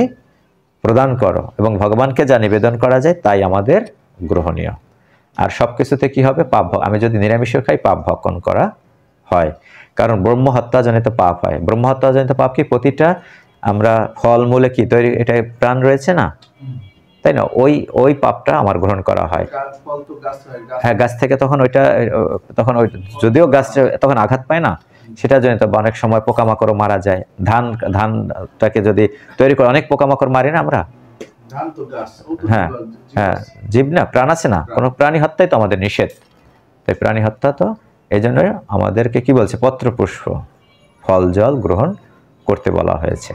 প্রদান করো এবং ভগবানকে যা নিবেদন করা যায় তাই আমাদের গ্রহণীয়। আর সব কিছুতে কি হবে? পাপ। আমি যদি নিরামিষও খাই, পাপ ভক্ষণ করা হয়। কারণ ব্রহ্ম হত্যাজনিত পাপ হয়। ব্রহ্ম হত্যাজনিত পাপ কি? প্রতিটা আমরা ফলমূলে কি তৈরি, এটা প্রাণ রয়েছে না, তাই না? ওই পাপটা আমার গ্রহণ করা হয়। হ্যাঁ, গাছ থেকে তখন ওইটা, তখন ওই যদিও গাছ তখন আঘাত পায় না, সেটা জন্য তো অনেক সময় পোকামাকড় মারা যায়। ধানটাকে যদি তৈরি করে, অনেক পোকামাকড় মারি না আমরা। হ্যাঁ হ্যাঁ, জীব না, প্রাণ আছে না, কোনো প্রাণী হত্যাই তো আমাদের নিষেধ। তাই প্রাণী হত্যা তো, এই জন্য আমাদেরকে কি বলছে? পত্র, পুষ্প, ফল, জল গ্রহণ করতে বলা হয়েছে।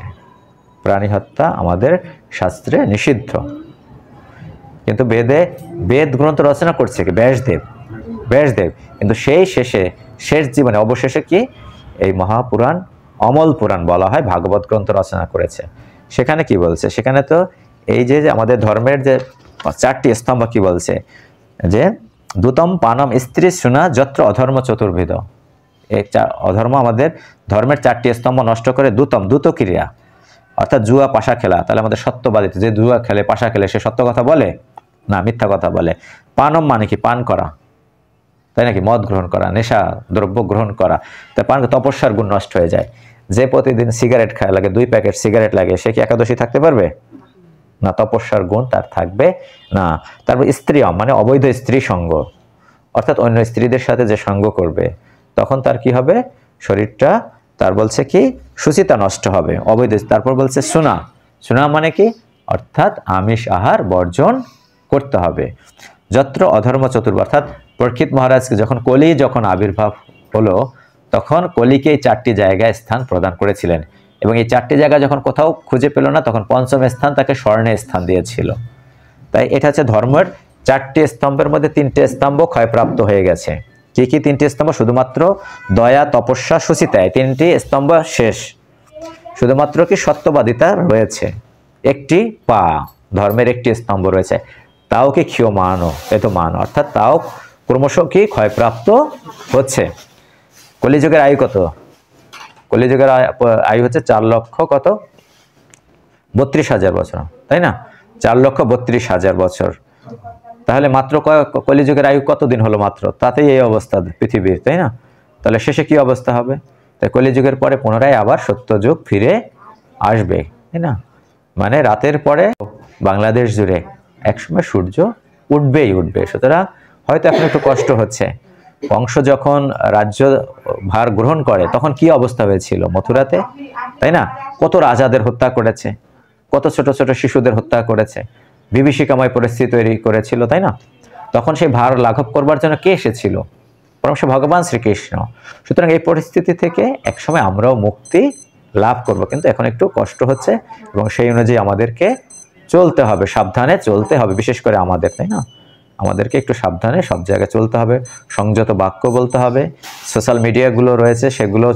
প্রাণী হত্যা আমাদের শাস্ত্রে নিষিদ্ধ। কিন্তু বেদ গ্রন্থ রচনা করছে কি? ব্যাসদেব। কিন্তু সেই শেষ জীবনে, অবশেষে কি? এই মহাপুরাণ, অমল পুরাণ বলা হয়, ভাগবত গ্রন্থ রচনা করেছে। সেখানে কি বলছে? সেখানে তো এই যে আমাদের ধর্মের যে 4টি স্তম্ভ কি বলছে? যে দুতম পানম স্ত্রী শুনা যত্র অধর্ম চতুর্বিধ। এই অধর্ম আমাদের ধর্মের 4টি স্তম্ভ নষ্ট করে। দ্রুত ক্রিয়া, অর্থাৎ জুয়া, পাশা খেলা। তাহলে আমাদের সত্যবাদিত, যে জুয়া খেলে, পাশা খেলে, সে সত্য কথা বলে না, মিথ্যা কথা বলে। পানম মানে কি? পান করা, তাই নাকি? মদ গ্রহণ করা, নেশা দ্রব্য গ্রহণ করা। তাই পান, তপস্যার গুণ নষ্ট হয়ে যায়। যে প্রতিদিন সিগারেট খায়, লাগে 2 প্যাকেট সিগারেট লাগে, সে কি একাদশী থাকতে পারবে না? তপস্যার গুণ তার থাকবে না। তারপর স্ত্রীয়ম মানে অবৈধ স্ত্রী সঙ্গ, অর্থাৎ অন্য স্ত্রীদের সাথে যে সঙ্গ করবে, তখন তার কি হবে? শরীরটা তার বলছে কি সুচিতা নষ্ট হবে, অবৈধ। তারপর বলছে সুনা, সুনা মানে কি, অর্থাৎ আমিষ আহার বর্জন করতে হবে। যত্র অধর্ম চতুর্বার, অর্থাৎ পরীক্ষিত মহারাজকে যখন কলি যখন আবির্ভাব হলো তখন কলিকে এই 4টি জায়গায় স্থান প্রদান করেছিলেন, এবং এই 4টি জায়গা যখন কোথাও খুঁজে পেল না তখন পঞ্চম স্থান তাকে স্বর্ণে স্থান দিয়েছিল। তাই এটা হচ্ছে ধর্মের 4টি স্তম্ভের মধ্যে 3টে স্তম্ভ ক্ষয়প্রাপ্ত হয়ে গেছে। কি কি 3টি স্তম্ভ? শুধুমাত্র দয়া, তপস্যা, সুচিতায় 3টি স্তম্ভ শেষ। শুধুমাত্র কি সত্যবাদিতা রয়েছে, একটি পা, ধর্মের একটি স্তম্ভ রয়েছে, তাও কি ক্ষীয়মান, এত মান, অর্থাৎ তাও ক্রমশ কি ক্ষয়প্রাপ্ত হচ্ছে। কলিযুগের আয়ু কত? কলিযুগের আয়ু হচ্ছে 4,32,000 বছর, তাই না? 4,32,000 বছর। তাহলে মাত্র কলিযুগের আয়ু কতদিন হলো মাত্র, তাতেই এই অবস্থা পৃথিবীর, তাই না? তাহলে শেষে কি অবস্থা হবে? তাই কলিযুগের পরে পুনরায় আবার সত্যযুগ ফিরে আসবে, তাই না? মানে রাতের পরে বাংলাদেশ জুড়ে একসময় সূর্য উঠবেই উঠবে। সুতরাং হয়তো এখন একটু কষ্ট হচ্ছে। কংস যখন রাজ্য ভার গ্রহণ করে তখন কি অবস্থা হয়েছিল মথুরাতে, তাই না? কত রাজাদের হত্যা করেছে, কত ছোট ছোট শিশুদের হত্যা করেছে, বিভীষিকাময় পরিস্থিতি তৈরি করেছিল, তাই না? তখন সেই ভার লাঘব করবার জন্য কে এসেছিল? পরমশ ভগবান শ্রীকৃষ্ণ। সুতরাং এই পরিস্থিতি থেকে একসময় আমরাও মুক্তি লাভ করব, কিন্তু এখন একটু কষ্ট হচ্ছে এবং সেই অনুযায়ী আমাদেরকে চলতে হবে, সাবধানে চলতে হবে, বিশেষ করে আমাদের, তাই না? আমাদেরকে একটু সাবধানে সব জায়গায় চলতে হবে, সংযত বাক্য বলতে হবে। সোশ্যাল মিডিয়াগুলো রয়েছে সেগুলো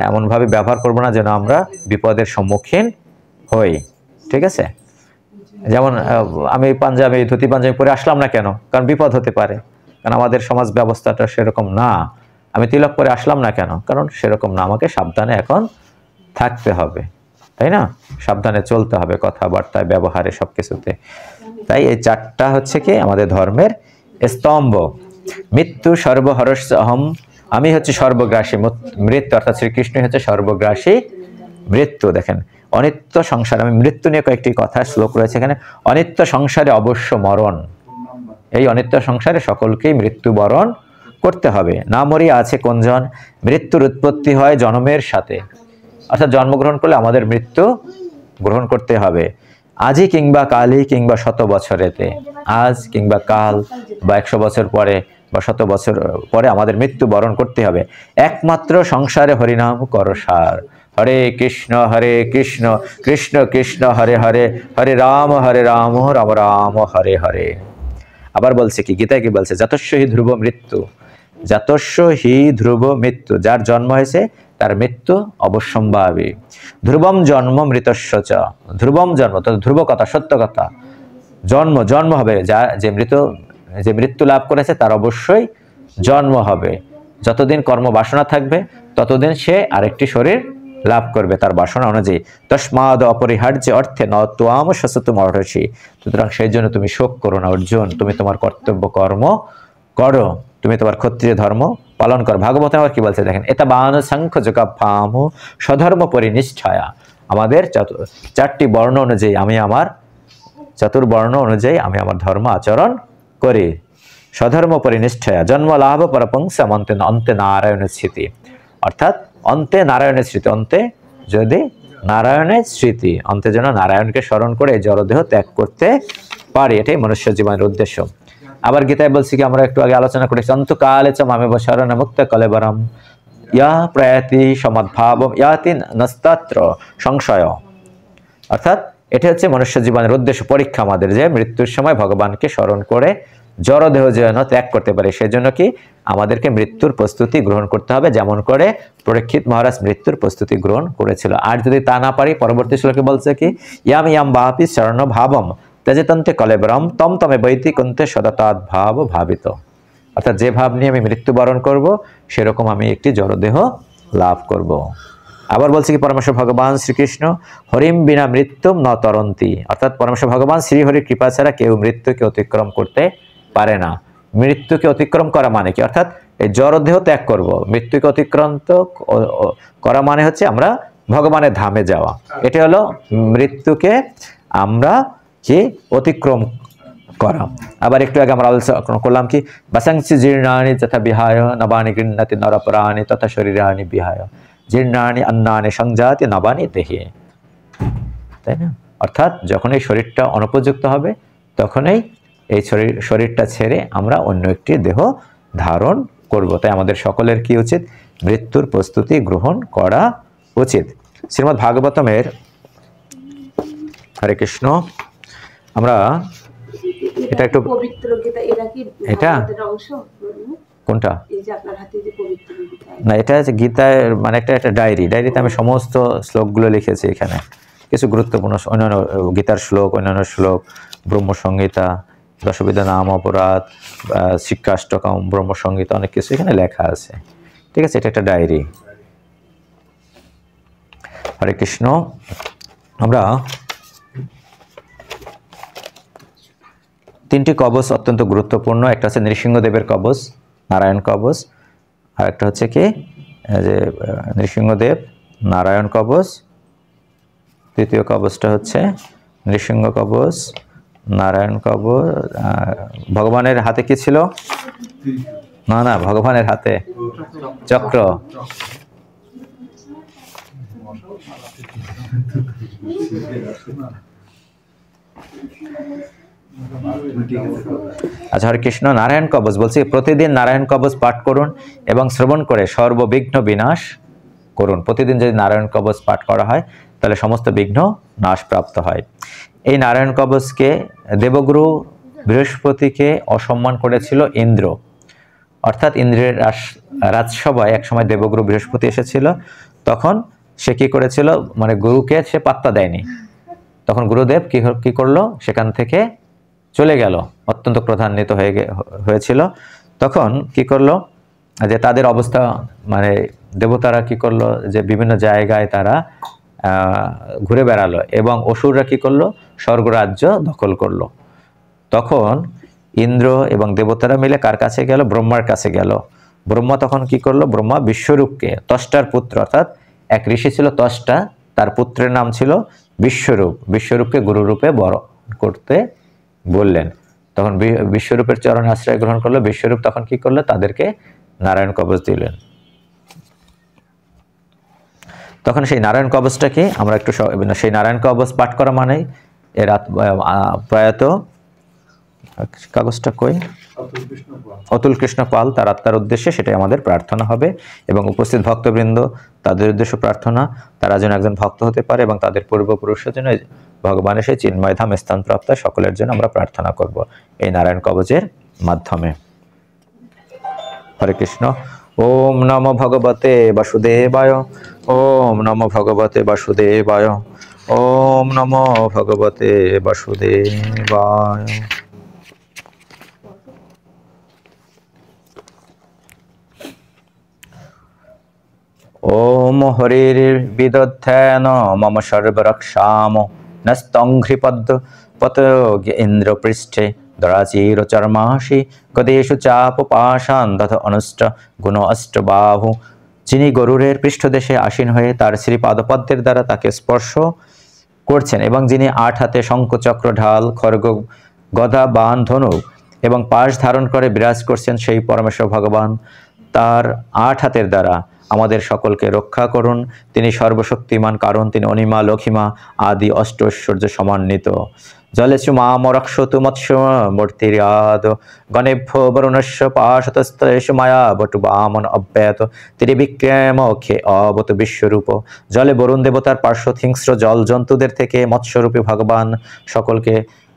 এমনভাবে ব্যবহার করব না যেন আমরা বিপদের সম্মুখীন হই, ঠিক আছে? যেমন আমি ধুতি পাঞ্জাবি পরে আসলাম না কেন? কারণ বিপদ হতে পারে, কারণ আমাদের সমাজ ব্যবস্থাটা সেরকম না। আমি তিলক পরে আসলাম না কেন? কারণ সেরকম না। আমাকে সাবধানে এখন থাকতে হবে, তাই না? সাবধানে চলতে হবে কথাবার্তায়, ব্যবহারে, সবকিছুতে। তাই এই 4টা হচ্ছে কি আমাদের ধর্মের স্তম্ভ। মৃত্যু সর্বহরস্য অহম, আমি হচ্ছে সর্বগ্রাসী মৃত্যু, অর্থাৎ শ্রীকৃষ্ণই হচ্ছে সর্বগ্রাসী মৃত্যু। দেখেন অনিত্য সংসার, আমি মৃত্যু নিয়ে কয়েকটি কথা শ্লোক রয়েছে এখানে। অনিত্য সংসারে অবশ্য মরণ, এই অনিত্য সংসারে সকলকেই মৃত্যুবরণ করতে হবে। না মরিয়া আছে কোনজন, মৃত্যুর উৎপত্তি হয় জন্মের সাথে, অর্থাৎ জন্মগ্রহণ করলে আমাদের মৃত্যু গ্রহণ করতে হবে। আজই কিংবা কালই কিংবা 100 বছরেতে, আজ কিংবা কাল বা 100 বছর পরে বা 100 বছর পরে আমাদের মৃত্যু বরণ করতে হবে। একমাত্র সংসারে হরিনাম করসার, হরে কৃষ্ণ কৃষ্ণ কৃষ্ণ হরে হরে, হরে রাম রাম রাম হরে হরে। আবার বলছে কি, গীতায় কি বলছে? জাতস্য হি ধ্রুব মৃত্যু, জাতস্য হি ধ্রুব মৃত্যু, যার জন্ম হয়েছে তার মৃত্যু অবশ্যম্ভাবী। ধ্রুবম জন্ম মৃতস্য চ, ধ্রুবম জন্ম, তো ধ্রুব কথা, সত্য কথা, জন্ম হবে, যে মৃত্যু লাভ করেছে তার অবশ্যই জন্ম হবে। যতদিন কর্ম বাসনা থাকবে ততদিন সে আরেকটি শরীর লাভ করবে তার বাসনা অনুযায়ী। তস্মাদ অপরিহার্য অর্থে ন ত্বাম শসতুম অর্হসি, সুতরাং সেই জন্য তুমি শোক করো না অর্জুন, তুমি তোমার কর্তব্য কর্ম করো, তুমি তোমার ক্ষত্রিয় ধর্ম পালন করো। ভাগবতে আবার কি বলছে দেখেন, এটা বান শঙ্খ যোগাভ্যাম স্বধর্ম পরিনিষ্ঠায়া, আমাদের 4টি বর্ণ অনুযায়ী আমি আমার চতুর্বর্ণ অনুযায়ী আমি আমার ধর্ম আচরণ করি। স্বধর্ম পরিনিষ্ঠায়া জন্ম লাভ পরপংসম অন্তে নারায়ণের স্মৃতি, অর্থাৎ অন্তে নারায়ণের স্মৃতি, অন্তে যদি নারায়ণের স্মৃতি, অন্তে যেন নারায়ণকে স্মরণ করে জড়দেহ ত্যাগ করতে পারি, এটাই মনুষ্য জীবনের উদ্দেশ্য। আবার গীতায় বলছি কি, আমরা একটু আগে আলোচনা করেছি, অন্তকালে চ মামেব শরণ মুক্ত কলেবরম ইয়া প্রয়াতি সমদ্ভাবম ইয়াতি নস্তাত্র সংশয়, অর্থাৎ এটা হচ্ছে মনুষ্য জীবনের উদ্দেশ্য, পরীক্ষা আমাদের, যে মৃত্যুর সময় ভগবানকে স্মরণ করে জড়দেহ যেন ত্যাগ করতে পারে। সেজন্য কি আমাদেরকে মৃত্যুর প্রস্তুতি গ্রহণ করতে হবে, যেমন করে পরীক্ষিত মহারাজ মৃত্যুর প্রস্তুতি গ্রহণ করেছিল। আর যদি তা না পারি, পরবর্তী শ্লোকে বলছে কি, ইয়াম ইয়াম বাপি শরণ ভাবম তেজতন্তে কলেবরম তম তমে বৈতিকন্তে সদাতাৎ ভাব ভাবিত, অর্থাৎ যে ভাব নিয়ে আমি মৃত্যুবরণ করব সেরকম আমি একটি জড়দেহ লাভ করব। আবার বলছে কি পরমেশ্বর ভগবান শ্রীকৃষ্ণ, হরিম বিনা মৃত্যুম ন তরন্তি, অর্থাৎ পরমেশ্বর ভগবান শ্রীহরির কৃপা ছাড়া কেউ মৃত্যুকে অতিক্রম করতে পারে না। মৃত্যুকে অতিক্রম করা মানে কি, অর্থাৎ এই জড়দেহ ত্যাগ করব, মৃত্যুকে অতিক্রান্ত করা মানে হচ্ছে আমরা ভগবানের ধামে যাওয়া। এটা হলো মৃত্যুকে আমরা কি অতিক্রম করা। আবার একটু আগে আমরা আলোচনা করলাম কি বাসাংসি জীর্ণানি তথা বিহায় নবানি গৃহ্ণাতি নরপরাণি তথা শরীরানি বিহায় জীর্ণানি অন্নানি সংজাতি নবানি দেহে, তাই না? অর্থাৎ যখন এই শরীরটা অনুপযুক্ত হবে তখনই এই শরীরটা ছেড়ে আমরা অন্য একটি দেহ ধারণ করব। তাই আমাদের সকলের কি উচিত? মৃত্যুর প্রস্তুতি গ্রহণ করা উচিত। শ্রীমদ্ ভাগবতমের, হরে কৃষ্ণ, আমরা এটা একটু পবিত্র গীতা, এটা কি এটা অংশ? কোনটা? এই যে আপনার হাতে যে পবিত্র গীতা, না, এটা হচ্ছে গীতার মানে একটা ডায়েরিতে আমি সমস্ত শ্লোকগুলো লিখেছি। এখানে কিছু গুরুত্বপূর্ণ অন্যান্য গীতার শ্লোক, অন্যান্য শ্লোক, ব্রহ্মসংহিতা, দশবিধা নাম অপরাধ, শিক্ষাষ্টকম, ব্রহ্মসংহিতা, অনেক কিছু এখানে লেখা আছে। ঠিক আছে, এটা একটা ডায়েরি। হরে কৃষ্ণ। আমরা তিনটি কবচ অত্যন্ত গুরুত্বপূর্ণ। একটা হচ্ছে নৃসিংহদেবের কবচ, নারায়ণ কবচ। আর একটা হচ্ছে কি যে নৃসিংহদেব নারায়ণ কবচ। তৃতীয় কবচটা হচ্ছে নৃসিংহ কবচ, নারায়ণ কবচ। ভগবানের হাতে কি ছিল? না না, ভগবানের হাতে চক্র। আচ্ছা, হরে কৃষ্ণ। নারায়ণ কবচ বলছি, প্রতিদিন নারায়ণ কবচ পাঠ করুন এবং শ্রবণ করে সর্ববিঘ্ন বিনাশ করুন। প্রতিদিন যদি নারায়ণ কবচ পাঠ করা হয় তাহলে সমস্ত বিঘ্ন নাশ প্রাপ্ত হয়। এই নারায়ণ কবচকে দেবগুরু বৃহস্পতিকে অসম্মান করেছিল ইন্দ্র। অর্থাৎ ইন্দ্রের রাজসভায় একসময় দেবগুরু বৃহস্পতি এসেছিল, তখন সে কি করেছিল, মানে গুরুকে সে পাত্তা দেয়নি। তখন গুরুদেব কি করলো, সেখান থেকে চলে গেল, অত্যন্ত ক্রোধান্বিত হয়েছিল। তখন কি করলো, যে তাদের অবস্থা, মানে দেবতারা কি করলো, যে বিভিন্ন জায়গায় তারা ঘুরে বেড়ালো এবং অসুররা কি করলো, স্বর্গরাজ্য দখল করলো। তখন ইন্দ্র এবং দেবতারা মিলে কার কাছে গেল? ব্রহ্মার কাছে গেল। ব্রহ্মা তখন কি করলো, ব্রহ্মা বিশ্বরূপকে, ত্বষ্টার পুত্র, অর্থাৎ এক ঋষি ছিল ত্বষ্টা, তার পুত্রের নাম ছিল বিশ্বরূপ, বিশ্বরূপকে গুরুরূপে বরণ করতে বললেন। তখন বিশ্বরূপের চরণে আশ্রয় গ্রহণ করলো। বিশ্বরূপ তখন কি করলো, তাদেরকে নারায়ণ কবচ দিলেন। তখন সেই নারায়ণ কবচটাকে আমরা একটু, সেই নারায়ণ কবচ পাঠ করা মানে এর প্রয়াত কাগজটা কই, অতুল কৃষ্ণ পাল, তার আত্মার উদ্দেশ্যে সেটাই আমাদের প্রার্থনা হবে। এবং উপস্থিত ভক্তবৃন্দ, তাদের উদ্দেশ্য প্রার্থনা, তারা যেন একজন ভক্ত হতে পারে এবং তাদের পূর্বপুরুষের জন্য ভগবানের সেই চিন্ময় ধাম স্থান প্রাপ্ত সকলের জন্য আমরা প্রার্থনা করব এই নারায়ণ কবচের মাধ্যমে। হরে কৃষ্ণ। ওম নমো ভগবতে বাসুদেবায়, ওম নমো ভগবতে বাসুদেবায়, ওম নমো ভগবতে বাসুদেবায়। ওম হরির বিদধ্যান মম সর্বরক্ষাম নস্তংঘ্রিপদ্ পত ইন্দ্রপৃষ্ঠে দরাচির চর্মাসি গদেশু চাপ পাশান তথ অনুষ্ট গুণ অষ্টবাহু। যিনি গরুরের পৃষ্ঠদেশে আসীন হয়ে তার শ্রীপাদপদ্মের দ্বারা তাকে স্পর্শ করছেন এবং যিনি 8 হাতে শঙ্খ চক্র ঢাল খড়গ গদা বাণ ধনুক এবং পাশ ধারণ করে বিরাজ করছেন, সেই পরমেশ্বর ভগবান তার 8 হাতের দ্বারা আমাদের সকলকে রক্ষা করুন। তিনি সর্বশক্তিমান, কারণ তিনি অনিমা লক্ষিমা আদি অষ্ট ঐশ্বর্য সমন্বিত। জলেষু মাম রক্ষতু মৎস্য মূর্তিরাদ গণেভ্য বরুণস্য পাশতস্তেষু মায়া বটু বামন অব্যয়ত ত্রিবিক্রম খে অবত বিশ্বরূপ। জলে বরুণ দেবতার পার্শ্বদ হিংস্র জল জন্তুদের থেকে মৎস্যরূপী ভগবান সকলকে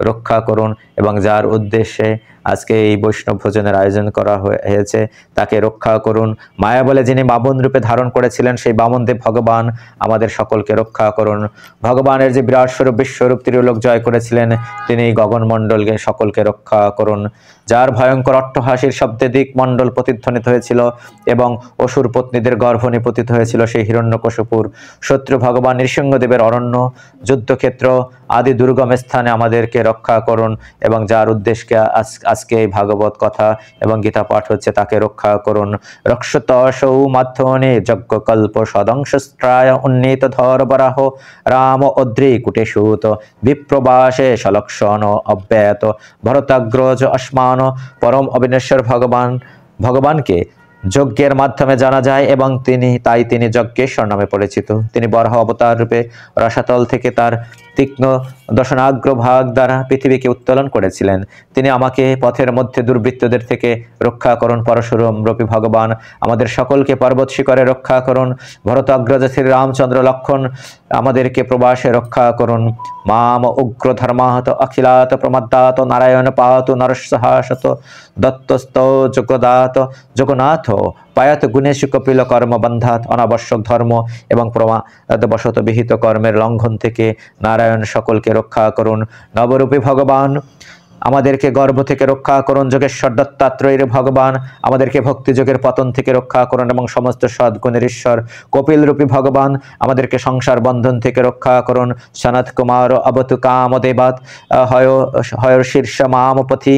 রক্ষা করুন এবং যার উদ্দেশ্যে আজকে এই বৈষ্ণব ভোজনের আয়োজন করা হয়েছে তাকে রক্ষা করুন। মায়া বলে যিনি বামন রূপে ধারণ করেছিলেন সেই বামনদেব ভগবান আমাদের সকলকে রক্ষা করুন। ভগবানের যে বিরাট স্বরূপ বিশ্বরূপ ত্রিলোক জয় করেছিলেন তিনি গগনমণ্ডলকে সকলকে রক্ষা করুন। যার ভয়ঙ্কর অট্টহাসির শব্দে দিকমণ্ডল প্রতিধ্বনিত হয়েছিল এবং অসুর পত্নীদের গর্ভ নিপতিত হয়েছিল সেই হিরণ্যকশিপুর শত্রু ভগবান নৃসিংহদেবের অরণ্য যুদ্ধক্ষেত্র আদি দুর্গম স্থানে আমাদেরকে রক্ষা করুন, এবং যার উদ্দেশ্যে আজকে এই ভাগবত কথা এবং গীতা পাঠ হচ্ছে তাকে রক্ষা করুন। রক্ষতসৌ মাধ্যমে যজ্ঞকল্প সদংশস্ত্রায় উন্নীত ধরবরাহ রাম অদ্রি কুটেশূত বিপ্রবাসে সলক্ষণ অব্যয়ত ভরতাগ্রজ অস্মান পরম অবিনেশ্বর ভগবানকে যজ্ঞের মাধ্যমে জানা যায় এবং তিনি যজ্ঞেশ্বর নামে পরিচিত। তিনি বরাহ অবতার রূপে রসাতল থেকে তার তীক্ষ্ণ দশনাগ্র ভাগ দ্বারা পৃথিবীকে উত্তোলন করেছিলেন। তিনি আমাকে পথের মধ্যে দুর্বৃত্তদের থেকে রক্ষা করুন। পরশুরাম রূপী ভগবান আমাদের সকলকে পর্বত শিখরে রক্ষা করুন। ভরতাগ্রজ শ্রী রামচন্দ্র লক্ষণ আমাদেরকে প্রবাসে রক্ষা করুন। মাম উগ্র ধর্মাহত অখিলাত প্রমদাত নারায়ণ পাত নরসহাসত দত্তস্ত জগন্নাথ পায়াত গুণেশু কপিল কর্ম বন্ধাত অনাবশ্যক ধর্ম এবং প্রমাদবশত বিহিত কর্মের লঙ্ঘন থেকে নারায়ণ সকলকে রক্ষা করুন। নবরূপী ভগবান আমাদেরকে গর্ভ থেকে রক্ষা করুন। যোগেশ্বর দত্তাত্রেয়ের ভগবান আমাদেরকে ভক্তিযোগের পতন থেকে রক্ষা করুন এবং সমস্ত সদ্গুণের ঈশ্বর কপিল রূপী ভগবান আমাদেরকে সংসার বন্ধন থেকে রক্ষা করুন। সনত কুমার অবতু কাম দেবাত হয়র শীর্ষ মামপথি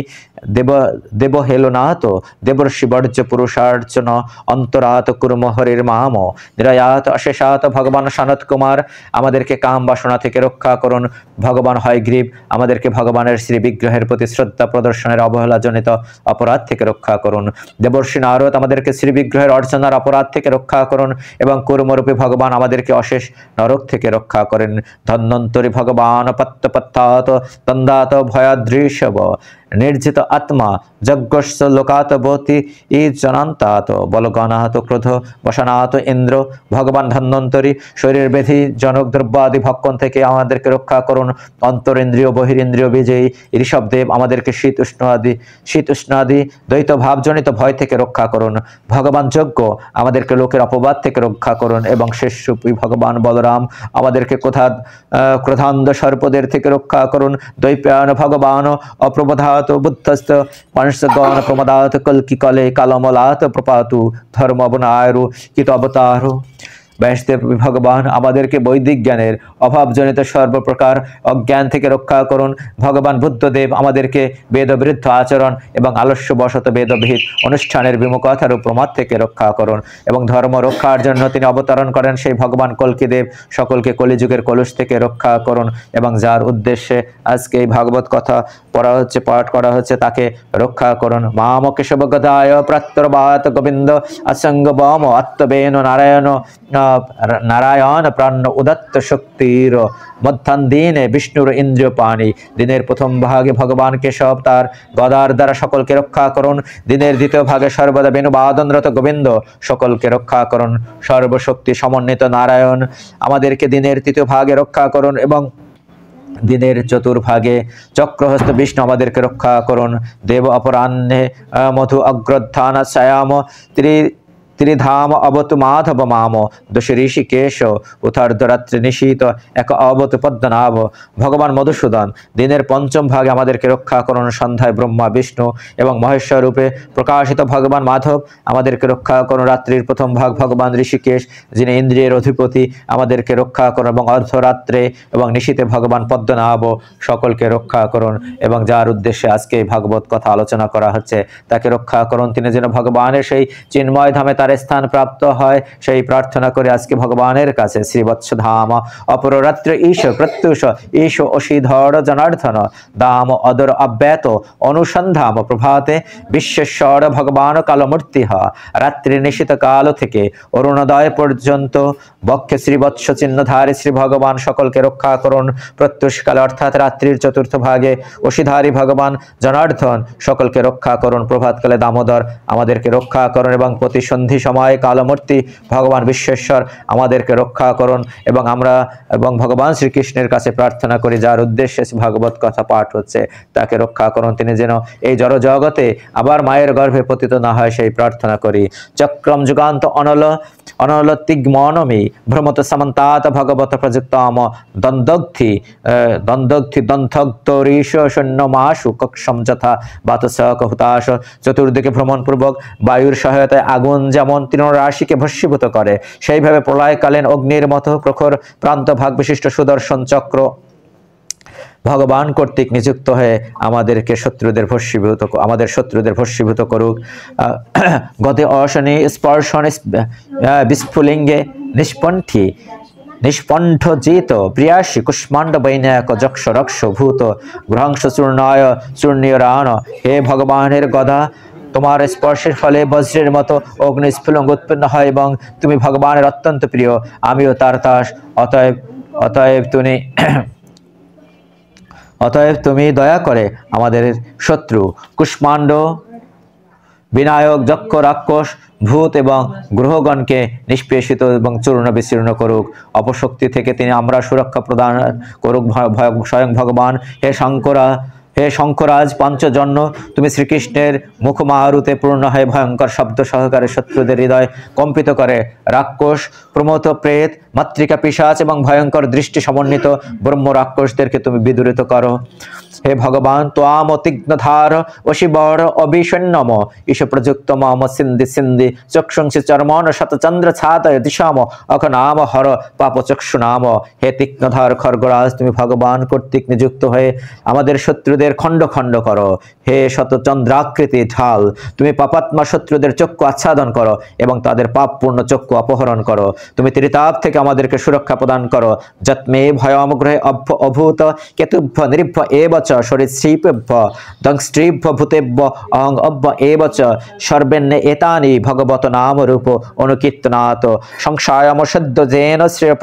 দেব হেলনাথ দেবর্ষি বর্জ্য পুরুষার্চন অন্তরাত কুর্ম হরির মাম নিরায়াত অশেষাত ভগবান সনত কুমার আমাদেরকে কাম বাসনা থেকে রক্ষা করুন। ভগবান হয়গ্রীব আমাদেরকে ভগবানের শ্রী বিগ্রহের প্রতি শ্রদ্ধা প্রদর্শনের অবহেলাজনিত অপরাধ থেকে রক্ষা করুন। দেবর্ষি নারদ আমাদেরকে শ্রী বিগ্রহের অর্চনার অপরাধ থেকে রক্ষা করুন এবং কুর্মরূপী ভগবান আমাদেরকে অশেষ নরক থেকে রক্ষা করেন। ধন্বন্তরী ভগবান পত্তপত্তাত তন্দাত ভয়াদৃশব নির্জিত আত্মা যজ্ঞস্য লোকাত বতি ই জনান্তাত বলগণাত ক্রোধ বসানাত ইন্দ্র ভগবান ধন্বন্তরী শরীর বেধি জনক দ্রব্যাদি ভক্ষণ থেকে আমাদেরকে রক্ষা করুন। অন্তরেন্দ্রিয় বহিরেন্দ্রিয় বিজয়ী ঋষভদেব আমাদেরকে শীত উষ্ণাদি দ্বৈত ভাবজনিত ভয় থেকে রক্ষা করুন। ভগবান যজ্ঞ আমাদেরকে লোকের অপবাদ থেকে রক্ষা করুন এবং শেষরূপী ভগবান বলরাম আমাদেরকে ক্রোধান্ধ সর্পদের থেকে রক্ষা করুন। দ্বৈপায়ন ভগবান অপ্রবধাত বুদ্ধস্ত পঞ্চগণ প্রমদাত কলকি কলে কালমলাত প্রপাতু ধর্ম অবনায়রু কিত অবতারু। ব্যাসদেব ভগবান আমাদেরকে বৈদিক জ্ঞানের অভাবজনিত সর্বপ্রকার অজ্ঞান থেকে রক্ষা করুন। ভগবান বুদ্ধদেব আমাদেরকে বেদবিরুদ্ধ আচরণ এবং আলস্যবশত বেদবিহিত অনুষ্ঠানের বিমুখতার ও প্রমাদ থেকে রক্ষা করুন এবং ধর্ম রক্ষার জন্য তিনি অবতরণ করেন সেই ভগবান কল্কিদেব সকলকে কলিযুগের কলুষ থেকে রক্ষা করুন এবং যার উদ্দেশ্যে আজকে এই ভাগবত কথা পাঠ করা হচ্ছে তাকে রক্ষা করুন। মাম কেশব গদায় প্রাত্যবাত গোবিন্দ আসঙ্গ বম আত্মবেন নারায়ণ প্রাণ উদত্ত শক্তির মধ্যাহ্ন দিনে বিষ্ণুর ইন্দ্রিয় পানি। দিনের প্রথম ভাগে ভগবান কেশব তার গদার দ্বারা সকলকে রক্ষা করুন। দিনের দ্বিতীয় ভাগে সর্বদা বেণুবাদনরত গোবিন্দ সকলকে রক্ষা করুন। সর্বশক্তি সমন্বিত নারায়ণ আমাদেরকে দিনের তৃতীয় ভাগে রক্ষা করুন এবং দিনের চতুর্ভাগে চক্রহস্ত বিষ্ণু আমাদেরকে রক্ষা করুন। দেব অপরাহ্নে মধু অগ্রধান শ্যাম ত্রিধাম অবতু মাধব মাম দোষ ঋষিকেশ উথার্ধরাত্রি নিশীত এক অবতু পদ্মনাভ। ভগবান মধুসূদন দিনের পঞ্চম ভাগে আমাদেরকে রক্ষা করুন। সন্ধ্যায় ব্রহ্মা বিষ্ণু এবং মহেশ্বর রূপে প্রকাশিত ভগবান মাধব আমাদেরকে রক্ষা করুন। রাত্রির প্রথম ভাগ ভগবান ঋষিকেশ যিনি ইন্দ্রিয়ের অধিপতি আমাদেরকে রক্ষা করুন এবং অর্ধরাত্রে এবং নিশীতে ভগবান পদ্মনাভ সকলকে রক্ষা করুন এবং যার উদ্দেশ্যে আজকে ভাগবত কথা আলোচনা করা হচ্ছে তাকে রক্ষা করুন। তিনি যেন ভগবানের সেই চিন্ময় ধামে তার স্থান প্রাপ্ত হয় সেই প্রার্থনা করে আজকে ভগবানের কাছে শ্রীবৎস ধাম অপররাত্র ঈশ প্রত্যুষ ঈশ অশীধর জনার্দন দাম অদর অব্যত অনুসন্ধাম প্রভাতে বিশ্বেশ্বর ভগবান কালমূর্তি রাত্রি নিশীত কাল থেকে অরুণোদয় পর্যন্ত বক্ষে শ্রীবৎস চিহ্নধারী শ্রী ভগবান সকলকে রক্ষা করুন। প্রত্যুষকাল অর্থাৎ রাত্রির চতুর্থ ভাগে অশীধারী ভগবান জনার্দন সকলকে রক্ষা করুন। প্রভাতকালে দামোদর আমাদেরকে রক্ষা করুন এবং প্রতিসন্ধি ব্যাধি সময় কালমূর্তি ভগবান বিশ্বেশ্বর আমাদেরকে রক্ষা করুন এবং ভগবান শ্রীকৃষ্ণের কাছে প্রার্থনা করি যার উদ্দেশ্যে ভাগবত কথা পাঠ হচ্ছে তাকে রক্ষা করুন, তিনি যেন এই জড় জগতে আবার মায়ের গর্ভে পতিত না হয় সেই প্রার্থনা করি। চক্রম যুগান্ত অনল তিগ্মনমি ভ্রমত সমন্তাত ভগবত প্রযুক্তম দ্বন্দ্বগ্ধি দন্থগ্ধরিষ শূন্যমাশু কক্ষম যথা বাতস কহুতাশ। চতুর্দিকে ভ্রমণপূর্বক বায়ুর সহায়তায় আগুন যেমন তৃণরাশিকে ভস্মীভূত করে, সেইভাবে প্রলয়কালীন অগ্নির মতো প্রখর প্রান্তভাগ বিশিষ্ট সুদর্শন চক্র ভগবান কর্তৃক নিযুক্ত হয়ে আমাদের শত্রুদের ভস্মীভূত করুক। গতে অশনি স্পর্শন বিস্ফুলিঙ্গে নিষ্পণ্ঠ জিত প্রিয়াসী কুষ্মাণ্ড বৈনায়ক যক্ষ রক্ষ ভূত গ্রহংস চূর্ণীয় রান। হে ভগবানের গদা, তোমার স্পর্শের ফলে বজ্রের মতো অগ্নিস্ফুলঙ্গ উৎপন্ন হয় এবং তুমি ভগবানের অত্যন্ত প্রিয়, আমিও তার দাস। অতএব তুমি দয়া করে আমাদের শত্রু কুষ্মাণ্ড, বিনায়ক, যক্ষ, রাক্ষস, ভূত এবং গ্রহগণকে নিষ্পেষিত এবং চূর্ণ বিচূর্ণ করুক। অপশক্তি থেকে তিনি আমরা সুরক্ষা প্রদান করুক স্বয়ং ভগবান। হে শঙ্করাজ পঞ্চজন্য, তুমি শ্রীকৃষ্ণের মুখমারুতে পূর্ণ হয়ে ভয়ঙ্কর শব্দ সহকারে শত্রুদের হৃদয় কম্পিত করে। রাক্ষস, প্রমথ, প্রেত, মাতৃকা, পিশাচ এবং ভয়ঙ্কর দৃষ্টি সমন্বিত ব্রহ্ম রাক্ষসদেরকে তুমি বিদূরিত করো। হে ভগবান, ত্বাম তীক্ষ্ণধার অশিবর অবিষণ্যম ঈশ প্রযুক্ত মম সিন্ধি সিন্ধি চক্ষুংসি চর্মণ শতচন্দ্র ছাতয় দিশাম অখনাম হর পাপ চক্ষু নাম। হে তীক্ষ্ণধার খর্গরাজ, তুমি ভগবান কর্তৃক নিযুক্ত হয়ে আমাদের শত্রুদের খণ্ড খণ্ড করো। হে শতচন্দ্রাকৃতি ঢাল, তুমি পাপাত্মা শত্রুদের চক্ষু আচ্ছাদন করো এবং তাদের পাপপূর্ণ চক্ষু অপহরণ করো। তুমি ত্রিতাপ থেকে আমাদেরকে সুরক্ষা প্রদান করো। যৎমে ভয়মগ্রহে অভূত কেতুভ্য নিরিভ্য এবচ সরিসৃপেভ্য দংস্ট্রিভ্য ভূতেভ্য অহং অভ্য এবচ সর্বেন্নে এতানি ভগবত নাম রূপ অনুকীর্তনাত সংশয়ম সদ্য জেন শ্রেয়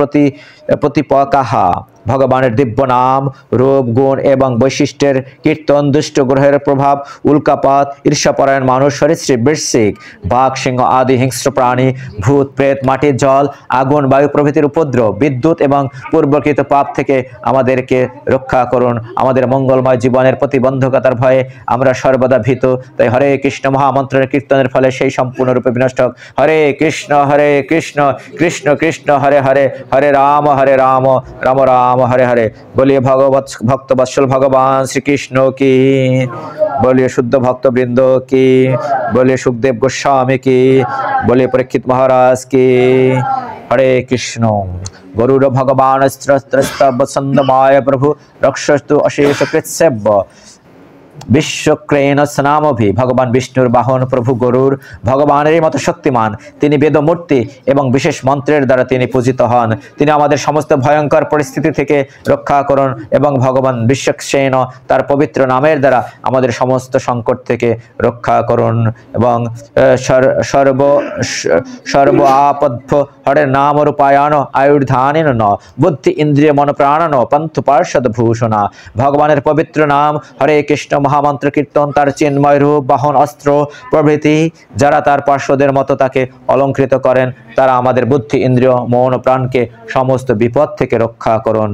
প্রতিপকাহা। ভগবানের দিব্য নাম, রূপ, গুণ এবং বৈশিষ্ট্যের কীর্তন, দুষ্ট গ্রহের প্রভাব, উল্কাপাত, ঈর্ষাপরায়ণ মানুষ, সরীসৃপ, বৃশ্চিক, বাঘ, সিংহ আদি হিংস্র প্রাণী, ভূত, প্রেত, মাটি, জল, আগুন, বায়ু প্রভৃতির উপদ্রব, বিদ্যুৎ এবং পূর্বকৃত পাপ থেকে আমাদেরকে রক্ষা করুন। আমাদের মঙ্গলময় জীবনের প্রতিবন্ধকতার ভয়ে আমরা সর্বদা ভীত, তাই হরে কৃষ্ণ মহামন্ত্রের কীর্তনের ফলে সেই সম্পূর্ণরূপে বিনষ্ট হোক। হরে কৃষ্ণ কৃষ্ণ কৃষ্ণ হরে হরে, হরে রাম রাম রাম हरे हरे। बोलिए भक्त वत्सल भगवान श्री कृष्ण की, बोलिए शुद्ध भक्त वृंद की, बोलिए सुखदेव गोस्वामी की, बोलिए परीक्षित महाराज की। हरे कृष्ण। गरुड़ भगवान स्त्रस्तवसंदमाय प्रभु रक्षस्तु अशेष कृत्सेव्य विश्वक्रेन स्नामभि। भगवान विष्णुर बाहन प्रभु गरुड़ भगवानेर मतो शक्तिमान, तिनि वेदमूर्ति एवं विशेष मंत्रेर द्वारा तिनि पूजित हन। तिनि आमादेर समस्त भयंकर परिस्थिति थेके रक्षा करुन एवं भगवान विश्वक्सेन तार पवित्र नामेर द्वारा आमादेर समस्त संकट थेके रक्षा करुन एवं सर्व आपद्भ हरे नाम रूपायन आयुर्धानेन न बुद्धि इंद्रिय मन प्राणन पंथ पार्षद भूषणा। भगवानेर पवित्र नाम हरे कृष्ण महामंत्र कीर्तन, तार चिन्मय रूप, बाहन, अस्त्र प्रभृति যারা তার পার্শ্বদের মতো তাকে অলঙ্কৃত করেন, তারা আমাদের বুদ্ধি, ইন্দ্রিয়, মন ও প্রাণকে সমস্ত বিপদ থেকে রক্ষা করুন।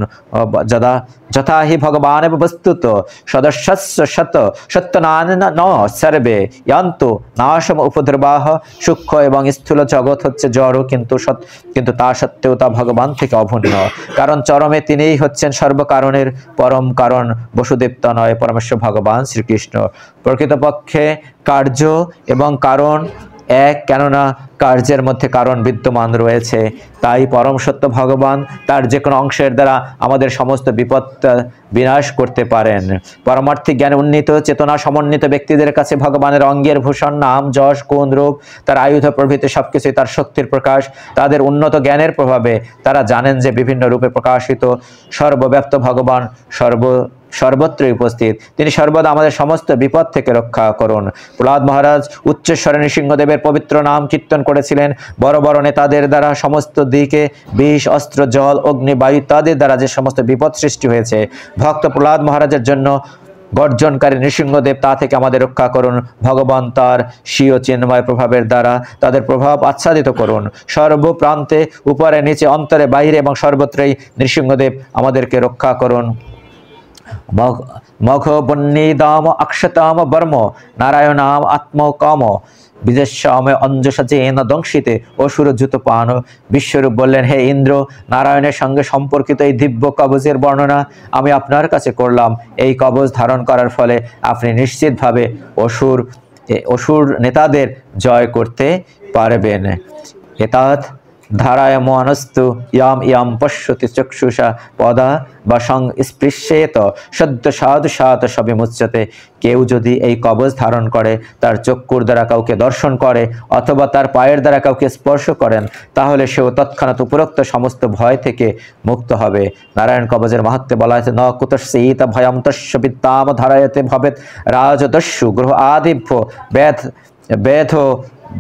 যথা হি ভগবান বস্তুত সদস্যস্য সত্যনান ন সর্বে যন্তু নাশম উপদ্রবাহ। সূক্ষ্ম এবং স্থূল জগৎ হচ্ছে জড়, কিন্তু তা সত্ত্বেও তা ভগবান থেকে অভিন্ন, কারণ চরমে তিনিই হচ্ছেন সর্বকারণের পরম কারণ। বসুদেব তনয় পরমেশ্বর ভগবান শ্রীকৃষ্ণ। প্রকৃতপক্ষে কার্য এবং কারণ এক, কেননা কার্যের মধ্যে কারণ বিদ্যমান রয়েছে। তাই পরম সত্য ভগবান তার যে কোনো অংশের দ্বারা আমাদের সমস্ত বিপদ বিনাশ করতে পারেন। পরমার্থিক জ্ঞানে উন্নীত চেতনা সমন্বিত ব্যক্তিদের কাছে ভগবানের অঙ্গের ভূষণ, নাম, যশ, গুণ, রূপ, তার আয়ুধ প্রভৃতি সবকিছুই তার শক্তির প্রকাশ। তাদের উন্নত জ্ঞানের প্রভাবে তারা জানেন যে বিভিন্ন রূপে প্রকাশিত সর্বব্যাপ্ত ভগবান সর্বত্রই উপস্থিত। তিনি সর্বদা আমাদের সমস্ত বিপদ থেকে রক্ষা করুন। প্রহ্লাদ মহারাজ উচ্চস্বরে নৃসিংহদেবের পবিত্র নাম কীর্তন করেছিলেন। বড় বড় নেতাদের দ্বারা সমস্ত দিকে বিষ, অস্ত্র, জল, অগ্নি, বায়ু ইত্যাদির দ্বারা যে সমস্ত বিপদ সৃষ্টি হয়েছে, ভক্ত প্রহ্লাদ মহারাজের জন্য গর্জনকারী নৃসিংহদেব তা থেকে আমাদের রক্ষা করুন। ভগবান তার স্বীয় চিন্ময় প্রভাবের দ্বারা তাদের প্রভাব আচ্ছাদিত করুন। সর্বপ্রান্তে উপরে নিচে অন্তরে বাইরে এবং সর্বত্রই নৃসিংহদেব আমাদেরকে রক্ষা করুন। মঘ বন্যিদাম অক্ষতাম বর্ম নারায়ণাম আত্মকাম বিজস্বামে অঞ্জসচেন দংশিতে অসুরজ্যুত পান। বিশ্বরূপ বললেন, হে ইন্দ্র, নারায়ণের সঙ্গে সম্পর্কিত এই দিব্য কবচের বর্ণনা আমি আপনার কাছে করলাম। এই কবচ ধারণ করার ফলে আপনি নিশ্চিতভাবে অসুর নেতাদের জয় করতে পারবেন। এতাৎ ধারায়মানস্তু ইয়াম ইয়াম পশ্যতি চক্ষুষা পদা বা সংস্পৃশ্যেত সদ্য সাধু সাত সবে মুচ্যতে। কেউ যদি এই কবচ ধারণ করে, তার চক্ষুর দ্বারা কাউকে দর্শন করে অথবা তার পায়ের দ্বারা কাউকে স্পর্শ করেন, তাহলে সেও তৎক্ষণাৎ উপরোক্ত সমস্ত ভয় থেকে মুক্ত হবে। নারায়ণ কবচের মাহাত্ম্যে বলা হয়েছে, ন কুতস্যীত ভয়ম তস্য বিদ্যাম ধারয়তে ভবেত রাজদস্যু গ্রহ আদিভ্য বেধ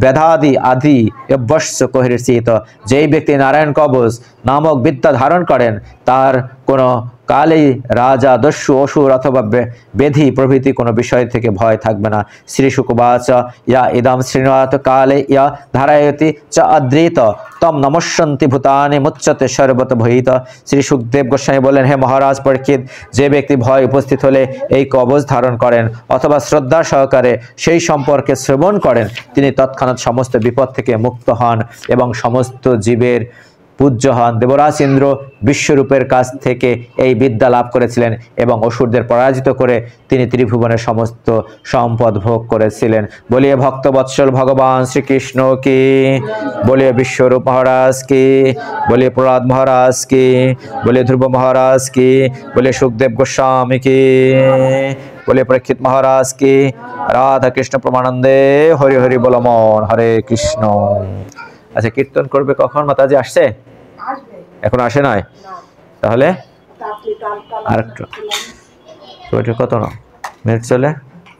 বেধাদি আদি অভ্যস্য কহির্ষিত। যেই ব্যক্তি নারায়ণ কবচ নামক বিদ্যা ধারণ করেন, তার কোনো কালেই রাজা, দস্যু, অসুর অথবা বেধি প্রভৃতি কোনো বিষয় থেকে ভয় থাকবে না। শ্রী শুকবাচ ইয়া ইদম শ্রীনাথ কালে ইয়া ধারায়তি চ অদ্রিত তম নমস্যন্তি ভূতানি মুচ্যতে সর্বত ভয়িত। শ্রী সুখদেব গোস্বামী বলেন, হে মহারাজ পরীক্ষিত, যে ব্যক্তি ভয় উপস্থিত হলে এই কবচ ধারণ করেন অথবা শ্রদ্ধা সহকারে সেই সম্পর্কে শ্রবণ করেন, তিনি তৎক্ষণাৎ সমস্ত বিপদ থেকে মুক্ত হন এবং সমস্ত জীবের পূজ্য হন। দেবরাজ ইন্দ্র বিশ্বরূপের কাছ থেকে এই বিদ্যা লাভ করেছিলেন এবং অসুরদের পরাজিত করে তিনি ত্রিভুবনের সমস্ত সম্পদ ভোগ করেছিলেন। বলিয়ে ভক্তবৎসল ভগবান শ্রীকৃষ্ণ কি, বলিয়ে বিশ্বরূপ মহারাজ কি, বলিয়ে প্রহ্লাদ মহারাজ কি, বলিয়ে ধ্রুব মহারাজ কি, বলিয়ে সুখদেব গোস্বামী কি, বলিয়ে পরীক্ষিত মহারাজ কি। রাধা কৃষ্ণ প্রমানন্দে হরি হরি বল মন হরে কৃষ্ণ। আচ্ছা, কীর্তন করবে কখন? মাতাজি আসছে? এখন আসে নাই? তাহলে আর একটু কত মিনিট চলে?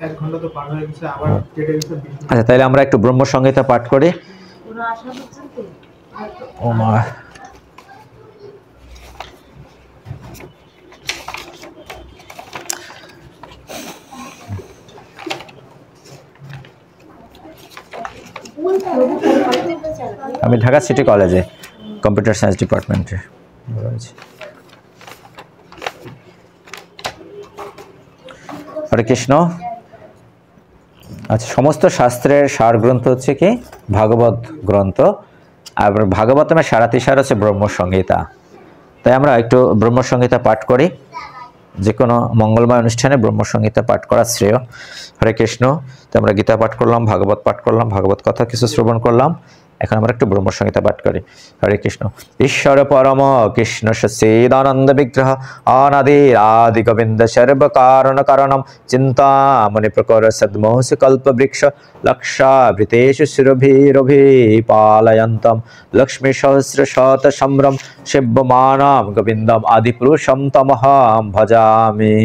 1 ঘন্টা তো পার হয়ে গেছে, আবার কেটে গেছে। আচ্ছা, তাহলে আমরা একটু ব্রহ্ম সংহিতা পাঠ করি। ও মা, আমি ঢাকা সিটি কলেজে কম্পিউটার সায়েন্স ডিপার্টমেন্টে রয়েছি। হরে কৃষ্ণ। আচ্ছা, সমস্ত শাস্ত্রের সার গ্রন্থ হচ্ছে কি? ভাগবত গ্রন্থ। আর ভাগবতমের সারাতিসার হচ্ছে ব্রহ্ম সংহিতা। তাই আমরা একটু ব্রহ্ম সংহিতা পাঠ করি। যে কোনো মঙ্গলময় অনুষ্ঠানে ব্রহ্ম সংহিতা পাঠ করা শ্রেয়। হরে কৃষ্ণ। তো আমরা গীতা পাঠ করলাম, ভাগবত পাঠ করলাম, ভাগবত কথা কিছু শ্রবণ করলাম। এখন আমরা একটু ব্রহ্ম সংহিতা পাঠ করি। হরে কৃষ্ণ। ঈশ্বর পরম কৃষ্ণ সচ্চিদানন্দ বিগ্রহ অনাদি আদি গোবিন্দ সর্ব কারণ কারণম চিন্তামণি প্রকর সদ্মোহস কল্প বৃক্ষ লক্ষাবৃতেষু সুরভিরভি পালয়ন্তম লক্ষ্মী সহস্র শত সম্ভ্রম শিব্যমানম গোবিন্দম আদিপুরুষম তমহম ভজামি।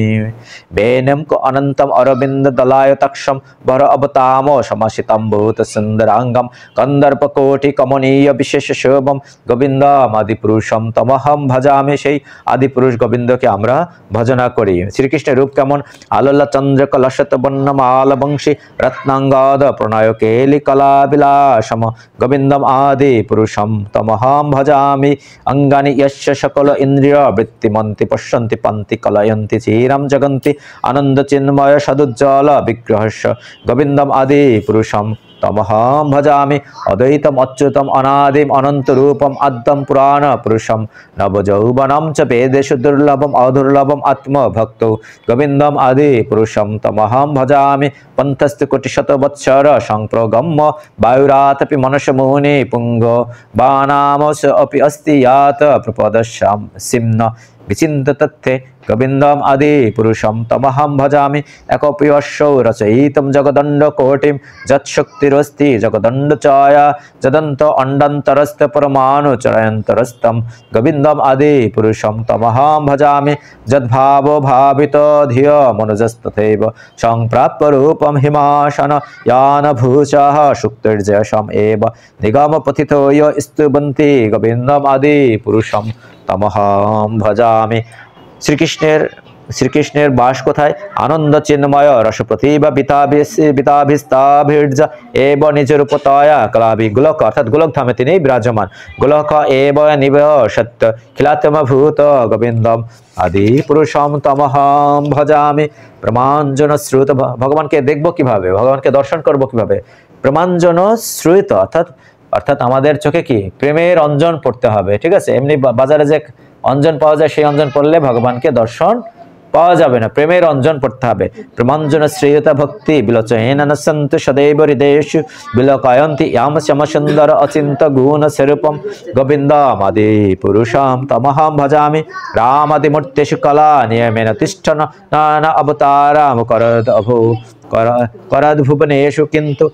বেনম কো অনন্তম অরবিন্দ দলায়তক্ষম বর অবতামো সমাসিতম ভূত সুন্দরাঙ্গম কন্দর্প কোটি কমনীয় বিশেষ শোভম গোবিন্দম আদিপুরুষম তমহম ভজামি। সেই আদিপুরুষ গোবিন্দকে আমরা ভজনা করি। শ্রীকৃষ্ণের রূপ কেমন? আলোলা চন্দ্র কলশত বন্যমাল বংশী রত্নাঙ্গদ প্রণয় কেলি কলা বিলাসম গোবিন্দম আদি পুরুষম তমহম ভজামি। অঙ্গানি যস্য সকল ইন্দ্রিয় বৃত্তিমন্তি পশ্যন্তি পন্তি কলয়ন্তি চিরম জগন্তি আনন্দ চিন্ময় সদুজ্জ্বল বিগ্রহস্য গোবিন্দম আদি পুরুষম তমহম ভজামি। অদ্বৈতম অচ্যুতম অনাদিম অনন্ত রূপম আদ্যম পুরাণ পুরুষম নবযৌবনম চ বেদেষু দুর্লভম অদুর্লভম আত্মভক্ত গোবিন্দম আদি পুরুষম তমহম ভজামি। পন্থস্তু কোটিশত বৎসর সংপ্রগম্য বায়ুরাতপি মনস মুনি পুঙ্গ বানামস অপি অস্তি ইয়াত প্রপদস্যাম সিম্ন বিচিন্ত তথ্যে গোবিন্দম আদি পুরুষম তমহম ভজামি। একপ্রিয়স্য রচয়িতম জগদণ্ড কোটিম যৎশক্তিরস্তি জগদণ্ড চয়া যদন্ত অণ্ডন্তরস্থ পরমাণু চরয়ন্তরস্তম গোবিন্দম আদি পুরুষম তমহম ভজামি। যদ্ভাবো ভাবিত ধিয় মনুজস্তথৈব সংপ্রাপ্য রূপম হিমাশন ইয়ান ভূষः সুক্তির্যশম এব নিগম পথিতো য় স্তুবন্তি গোবিন্দম আদি পুরুষম তমহম ভজামি। শ্রীকৃষ্ণের শ্রীকৃষ্ণের বাস কোথায়? আনন্দ চিন্ময় রসপ্রতিভা বিতাভিস্তাভির্য এব নিজরূপতয়া কলাবি গোলক, অর্থাৎ গোলক ধামে তিনি বিরাজমান। গোলক এব নিবসত্য খিলাতমভূত গোবিন্দম আদি পুরুষম তমহম ভজামি প্রমাঞ্জন শ্রুত। ভগবানকে দেখবো কিভাবে, ভগবানকে দর্শন করব কিভাবে? প্রমাঞ্জন শ্রুত, অর্থাৎ আমাদের চোখে কি প্রেমের অঞ্জন পড়তে হবে, ঠিক আছে? এমনি বাজারে যে অঞ্জন পাওয়া যায় সেই অঞ্জন পড়লে ভগবানকে দর্শন পাওয়া যাবে না, প্রেমের অঞ্জন পড়তে হবে। প্রমাঞ্জন শ্রেয়তা ভক্তি বিলোচয়েন সন্তু সदैव হৃদয়েষু বিলোকায়ন্তি ইয়াম শ্যাম সুন্দর অচিন্ত গুণ স্বরূপম গোবিন্দম আদি পুরুষম তমহম ভজামি রামাদি মূর্তেষু কলা নিয়মেন তিষ্ঠন নানা অবতারাম করদ ভুবনেষু কিন্তু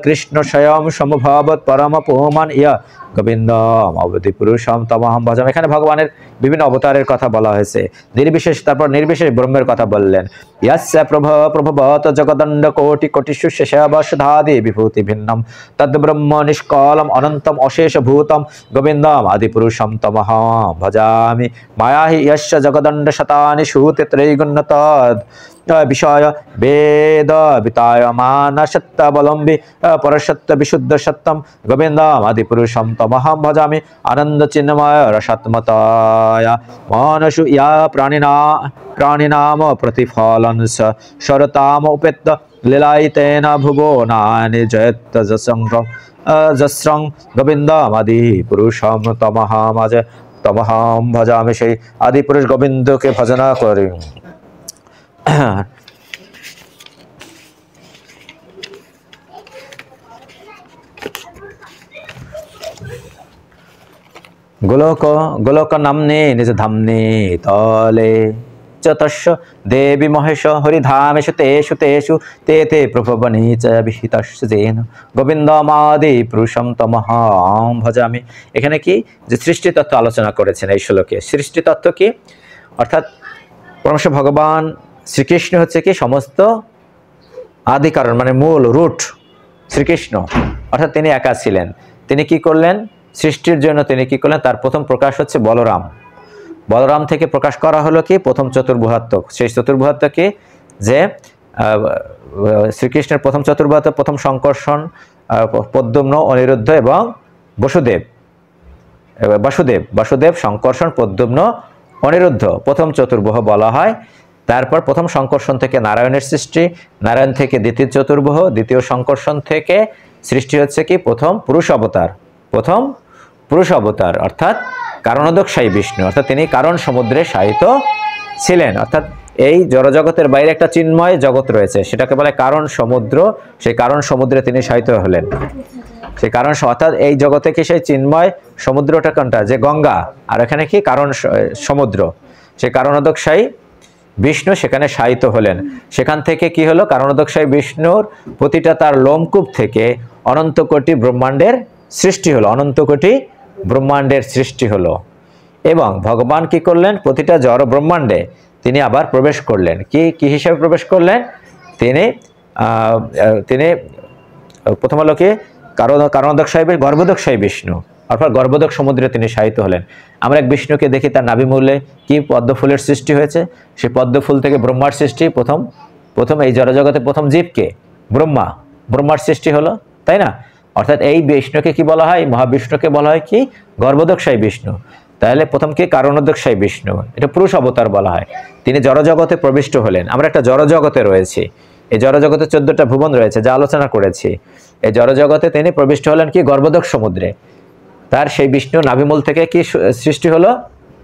কৃষ্ণ স্বয়ং সমভবৎ পরম পুমান ইয়া গোবিন্দম অবধি পুরুষম তমহম ভজামি। এখানে ভগবানের বিভিন্ন অবতারের কথা বলা হয়েছে, নির্বিশেষ, তারপর নির্বিশেষ ব্রহ্মের কথা বললেন। ইয়াস্য প্রভবত জগদণ্ড কোটি কোটিষু শেষাবশধাদি বিভূতি ভিন্নম তদ ব্রহ্ম নিষ্কলম অনন্তম অশেষ ভূতম গোবিন্দম আদি পুরুষম তমহম ভজামি। মায়া হি যস্য জগদণ্ড শতানি সূতে ত্রৈগুণ্য তদ বিষয় বেদ বিতায়মান সত্যাবলম্বী পরসত্য বিশুদ্ধ সত্যম গোবিন্দম আদি পুরুষম তমহম ভজামি। আনন্দ চিন্ময় রসাত্মতয়া মনসু ইয়া প্রাণিনাম প্রতিফলন সরতাম উপেত্য লীলায়িতেন ভুবনানি জয়ত্ত যস্রং গোবিন্দম আদি পুরুষম তমহম ভজামি। সেই আদি পুরুষ গোবিন্দকে ভজনা করি। গোলক নামনে নিজ ধামনে তলে চতস্য দেবী মহেশ হরিধামেষু তেষু তেষু তে তে প্রভবনি চ বিহিতস্য জেন গোবিন্দমাদি পুরুষম তমহম ভজামি। এখানে কি যে সৃষ্টি তত্ত্ব আলোচনা করেছেন এই শ্লোকে। সৃষ্টি তত্ত্ব কি? অর্থাৎ পরমেশ ভগবান শ্রীকৃষ্ণ হচ্ছে কি সমস্ত আদি কারণ, মানে মূল রুট শ্রীকৃষ্ণ, অর্থাৎ তিনি একা ছিলেন। তিনি কি করলেন? সৃষ্টির জন্য তিনি কি করলেন? তার প্রথম প্রকাশ হচ্ছে বলরাম। বলরাম থেকে প্রকাশ করা হলো কি প্রথম চতুর্বৃহত্তক। সেই চতুর্বৃহত্তকে যে শ্রীকৃষ্ণের প্রথম চতুর্বৃহত্তক, প্রথম সংকর্ষণ, পদ্মম্ন, অনিরুদ্ধ এবং বাসুদেব সংকর্ষণ, পদ্মম্ন, অনিরুদ্ধ প্রথম চতুর্বাহ বলা হয়। তারপর প্রথম সংকর্ষণ থেকে নারায়ণের সৃষ্টি, নারায়ণ থেকে দ্বিতীয় চতুর্বাহ, দ্বিতীয় সংকর্ষণ থেকে সৃষ্টি হচ্ছে কি প্রথম পুরুষ অবতার, অর্থাৎ কারণোদকশায়ী বিষ্ণু, অর্থাৎ তিনি কারণ সমুদ্রে শায়িত ছিলেন। অর্থাৎ এই জড়জগতের বাইরে একটা চিন্ময় জগৎ রয়েছে, সেটাকে বলে কারণ সমুদ্র। সেই কারণ সমুদ্রে তিনি শায়িত হলেন। সেই কারণ, অর্থাৎ এই জগতে কি সেই চিন্ময় সমুদ্রটা কোনটা? যে গঙ্গা, আর এখানে কি কারণ সমুদ্র। সেই কারণোদকশায়ী বিষ্ণু সেখানে শায়িত হলেন। সেখান থেকে কি হলো? কারণোদকশায়ী বিষ্ণুর প্রতিটা তার লোমকূপ থেকে অনন্ত কোটি ব্রহ্মাণ্ডের সৃষ্টি হলো, অনন্ত কোটি ব্রহ্মাণ্ডের সৃষ্টি হলো। এবং ভগবান কি করলেন? প্রতিটা জড় ব্রহ্মাণ্ডে তিনি আবার প্রবেশ করলেন। কি হিসাবে প্রবেশ করলেন? তিনি প্রথম হলো কি কারণোদকশায়ী গর্ভোদকশায়ী বিষ্ণু, অর্থাৎ গর্ভোদক সমুদ্রে তিনি শায়িত হলেন। আমরা এক বিষ্ণুকে দেখি তার নাভিমূলে কি পদ্মফুলের সৃষ্টি হয়েছে। সেই পদ্মফুল থেকে ব্রহ্মার সৃষ্টি। প্রথম এই জড়জগতে প্রথম জীবকে ব্রহ্মার সৃষ্টি হলো, তাই না? অর্থাৎ এই বিষ্ণুকে কি বলা হয়? মহাবিষ্ণুকে বলা হয় কি গর্ভোদকশায়ী বিষ্ণু। তাহলে প্রথম কি কারণোদকশায়ী বিষ্ণু, এটা পুরুষ অবতার বলা হয়। তিনি জড়জগতে প্রবিষ্ট হলেন। আমরা একটা জড়জগতে রয়েছি, এই জড়জগতে 14টা ভুবন রয়েছে যা আলোচনা করেছি। এই জড়জগতে তিনি প্রবিষ্ট হলেন কি গর্ভোদক সমুদ্রে। তার সেই বিষ্ণু নাভিমূল থেকে কি সৃষ্টি হলো?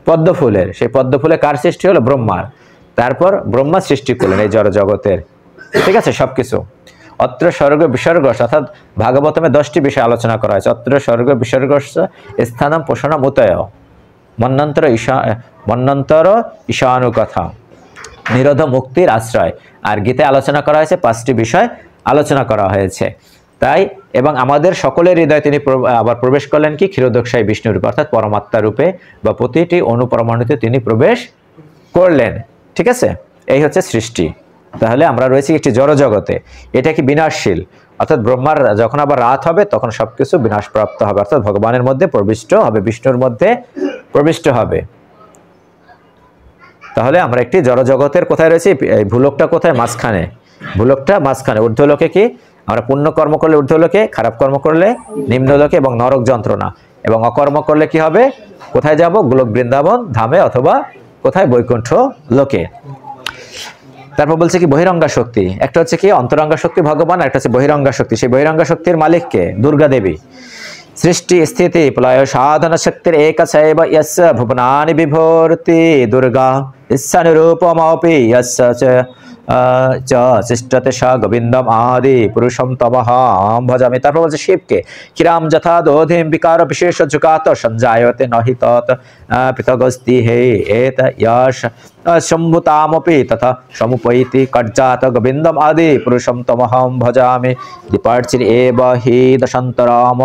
পদ্মফুলের। সেই পদ্মফুলে কার সৃষ্টি হলো? ব্রহ্মার। তারপর ব্রহ্মা সৃষ্টি করলেন এই জড়জগতের, ঠিক আছে, সবকিছু। অত্র স্বর্গ বিসর্গ, অর্থাৎ ভাগবতমে 10টি বিষয় আলোচনা করা হয়েছে। অত্র স্বর্গ বিসর্গ স্থানম পোষণম উতয় মন্বন্তর ঈশানুকথা নিরোধ মুক্তির আশ্রয়। আর গীতায় আলোচনা করা হয়েছে 5টি বিষয় আলোচনা করা হয়েছে। তাই এবং আমাদের সকলের হৃদয়ে তিনি আবার প্রবেশ করলেন কি ক্ষীরোদকশায়ী বিষ্ণু রূপে, অর্থাৎ পরমাত্মা রূপে, বা প্রতিটি অনুপরমাণুতে তিনি প্রবেশ করলেন, ঠিক আছে? এই হচ্ছে সৃষ্টি। তাহলে আমরা রয়েছি একটি জড়জগতে। এটা কি বিনাশশীল, অর্থাৎ ব্রহ্মার যখন আবার রাত হবে তখন সবকিছু বিনাশপ্রাপ্ত হবে, অর্থাৎ ভগবানের মধ্যে প্রবিষ্ট হবে, বিষ্ণুর মধ্যে প্রবিষ্ট হবে। তাহলে আমরা একটি জড়জগতের কোথায় রয়েছি, এই ভূলোকটা কোথায়, মাঝখানে, ভূলোকটা মাঝখানে। ঊর্ধ্বলোকে কি, আমরা পুণ্য কর্ম করলে ঊর্ধ্বলোকে, খারাপ কর্ম করলে নিম্নলোকে এবং নরক যন্ত্রণা, এবং অকর্ম করলে কি হবে, কোথায় যাব, গোলক বৃন্দাবন ধামে অথবা কোথায়, বৈকুণ্ঠ লোকে। তারপর বলছে কি বহিরঙ্গা শক্তি, একটা হচ্ছে কি অন্তরঙ্গা শক্তি ভগবান, একটা হচ্ছে বহিরঙ্গা শক্তি। সেই বহিরঙ্গা শক্তির মালিক কে, দুর্গা দেবী। সৃষ্টি স্থিতি প্রলয় সাধন শক্তির একশৈব যস্য ভুবনানি বিভর্তি দুর্গা ইচ্ছানুরূপমপি যস্য চ সৃষ্টতে স গোবিন্দম আদি পুরুষম তমহম ভজামি। তারপর বলছে শিবকে, কিরাম যথা দোধিম বিকার বিশেষ যুগাত সঞ্জায়তে নহি তৎ পৃথগস্তি হে এত যশ সম্ভুতামপি তথা সমুপৈতি কর্জাত গোবিন্দম আদি পুরুষম তমহম ভজামি। দীপার্চির এব হি দশন্তরাম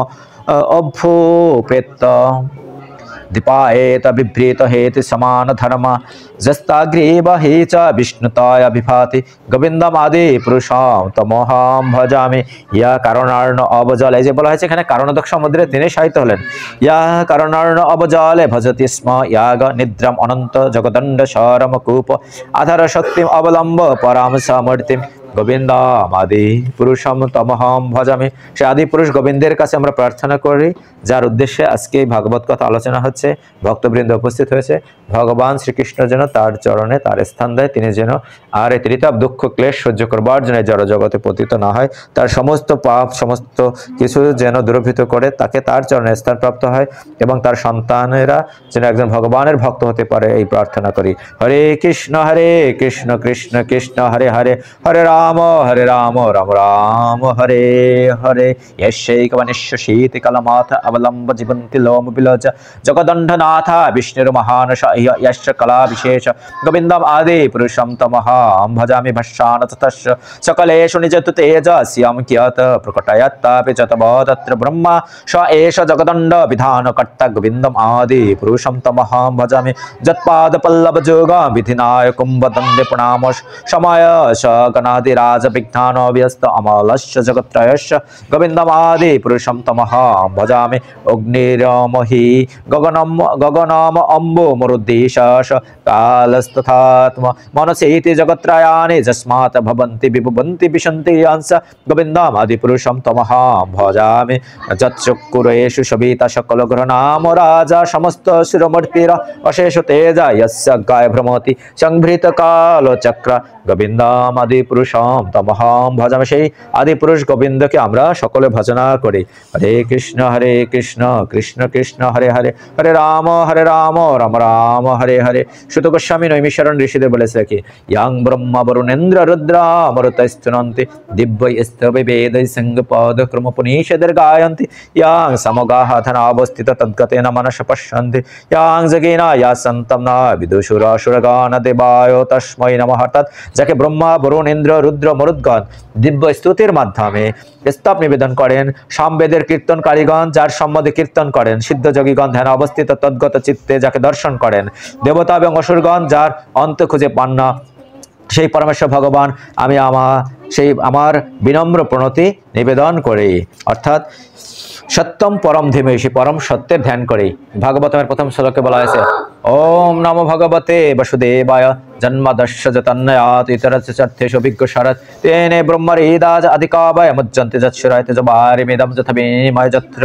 অভ্যুপেত दीपाएत बिभ्रेत हेतु समान धर्म जस्ताग्रीव हे च विष्णुताय विभाति गोविंदम आदि पुरुषम तमोहम भजामि। या কারণার্ণ অবজল, এই যে বলা হয়েছে এখানে কারণোদক সমুদ্রে তিনি সাহিত্য হলেন। ইয়া কারণার্ণ অবজলে ভজতি স্ম ইয়াগ নিদ্রাম অনন্ত জগদণ্ড সরম কূপ আধার শক্তিম অবলম্ব পরাম সমর্তিম গোবিন্দম আদি পুরুষম তমহম ভজামি। সে আদি পুরুষ গোবিন্দের কাছে আমরা প্রার্থনা করি, যার উদ্দেশ্যে আজকে ভাগবত কথা আলোচনা হচ্ছে, ভক্তবৃন্দ উপস্থিত হয়েছে। ভগবান শ্রীকৃষ্ণ যেন তার চরণে তার স্থান দেয়, তিনি যেন আর এই ত্রিতাপ দুঃখ ক্লেশ সহ্য করবার জন্য জড় জগতে পতিত না হয়, তার সমস্ত পাপ সমস্ত কিছু যেন দূরীভূত করে তাকে তার চরণে স্থান প্রাপ্ত হয়, এবং তার সন্তানেরা যেন একজন ভগবানের ভক্ত হতে পারে, এই প্রার্থনা করি। হরে কৃষ্ণ কৃষ্ণ কৃষ্ণ হরে হরে, হরে রাম রাম রাম হরে হরে। यस्यैकवनिष्यशीति कलमाथ अवलम्ब जीवन्ति लोम विलोच जगदण्डनाथ विष्णुर् महान यश्च कला विशेष गोविन्दम आदि पुरुषं तमहं भजामि। भस्मान् ततश्च सकलेषु निजतु तेजस्यं कियत् प्रकटयत्तापि च तव तत्र ब्रह्मा स एष जगदण्ड विधानकर्ता गोविन्दम आदि पुरुषं तमहं भजामि। जत्पादपल्लवयोगं विधिनायकं वदन्ति प्रणामः समय स गणाधिराज विघ्नानो व्यस्त अमलस्य जगत्त्रयस्य गोविन्दम आदि पुरुषं तमहं भजामि। अग्निरमहि गगनम अम्बो मरुद्देशः कालस्तथात्म मनसेति जगत्त्रयानि यस्मात् भवन्ति विभुवन्ति विशन्ति अंश गोविन्दम आदि पुरुषं तमहं भजामि। जत्चक्कुरेषु सविता सकलग्रहनाम राजा समस्त शिरोमूर्तिर अशेष तेज यस्य गाय भ्रमति संभृत कालचक्र गोविन्दम आदि पुरुषं तमहं भजामि। সেই আদি পুরুষ গোবিন্দকে আমরা সকলে ভজনা করি। হরে কৃষ্ণ কৃষ্ণ কৃষ্ণ হরে হরে, হরে রাম রাম রাম হরে হরে। সুত গোস্বামী নৈমিষারণ্য ঋষিদের বলেছে কি, ইয়াং ব্রহ্মা বরুণেন্দ্র রুদ্রা মরুতস্তনন্তি দিব্যৈ স্তবে বেदै সঙ্গপদ ক্রম পুনিষদের গায়ন্তি ইয়াং সমগাহ ধনাবস্থিত তদ্গতেন মনস পশ্যন্তি ইয়াং জগেনা ইয়াসন্তম না বিদুষুরাসুরগান দেবায় তস্मै নমঃ। অর্থাৎ যাকে ব্রহ্মা বরুণ ইন্দ্র রুদ্র মরুদ্গণ দিব্য স্তুতির মাধ্যমে স্তব নিবেদন করেন, সামবেদের কীর্তনকারীগণ যার সম্বন্ধে কীর্তন করেন, সিদ্ধযোগীগণ ধ্যান অবস্থিত তদ্গত চিত্তে যাকে দর্শন করেন, দেবতা এবং অসুরগণ যার অন্ত খুঁজে পান না, সেই পরমেশ্বর ভগবান আমি আমার বিনম্র প্রণতি নিবেদন করি। অর্থাৎ সত্যম পরম ধীমহি, সেই পরম সত্যের ধ্যান করি। ভাগবতের প্রথম শ্লোকে বলা হয়েছে, ওম নমো ভগবতে বাসুদেবায় জন্মদস্য তন্ময়াৎ ইতরস্যর্থেষু অভিজ্ঞ শরৎ তেনে ব্রহ্মহৃদাজ আদিকাবয় মুজ্জন্তি যৎসুরায় তেজবারিমিদম যথভীময় যত্র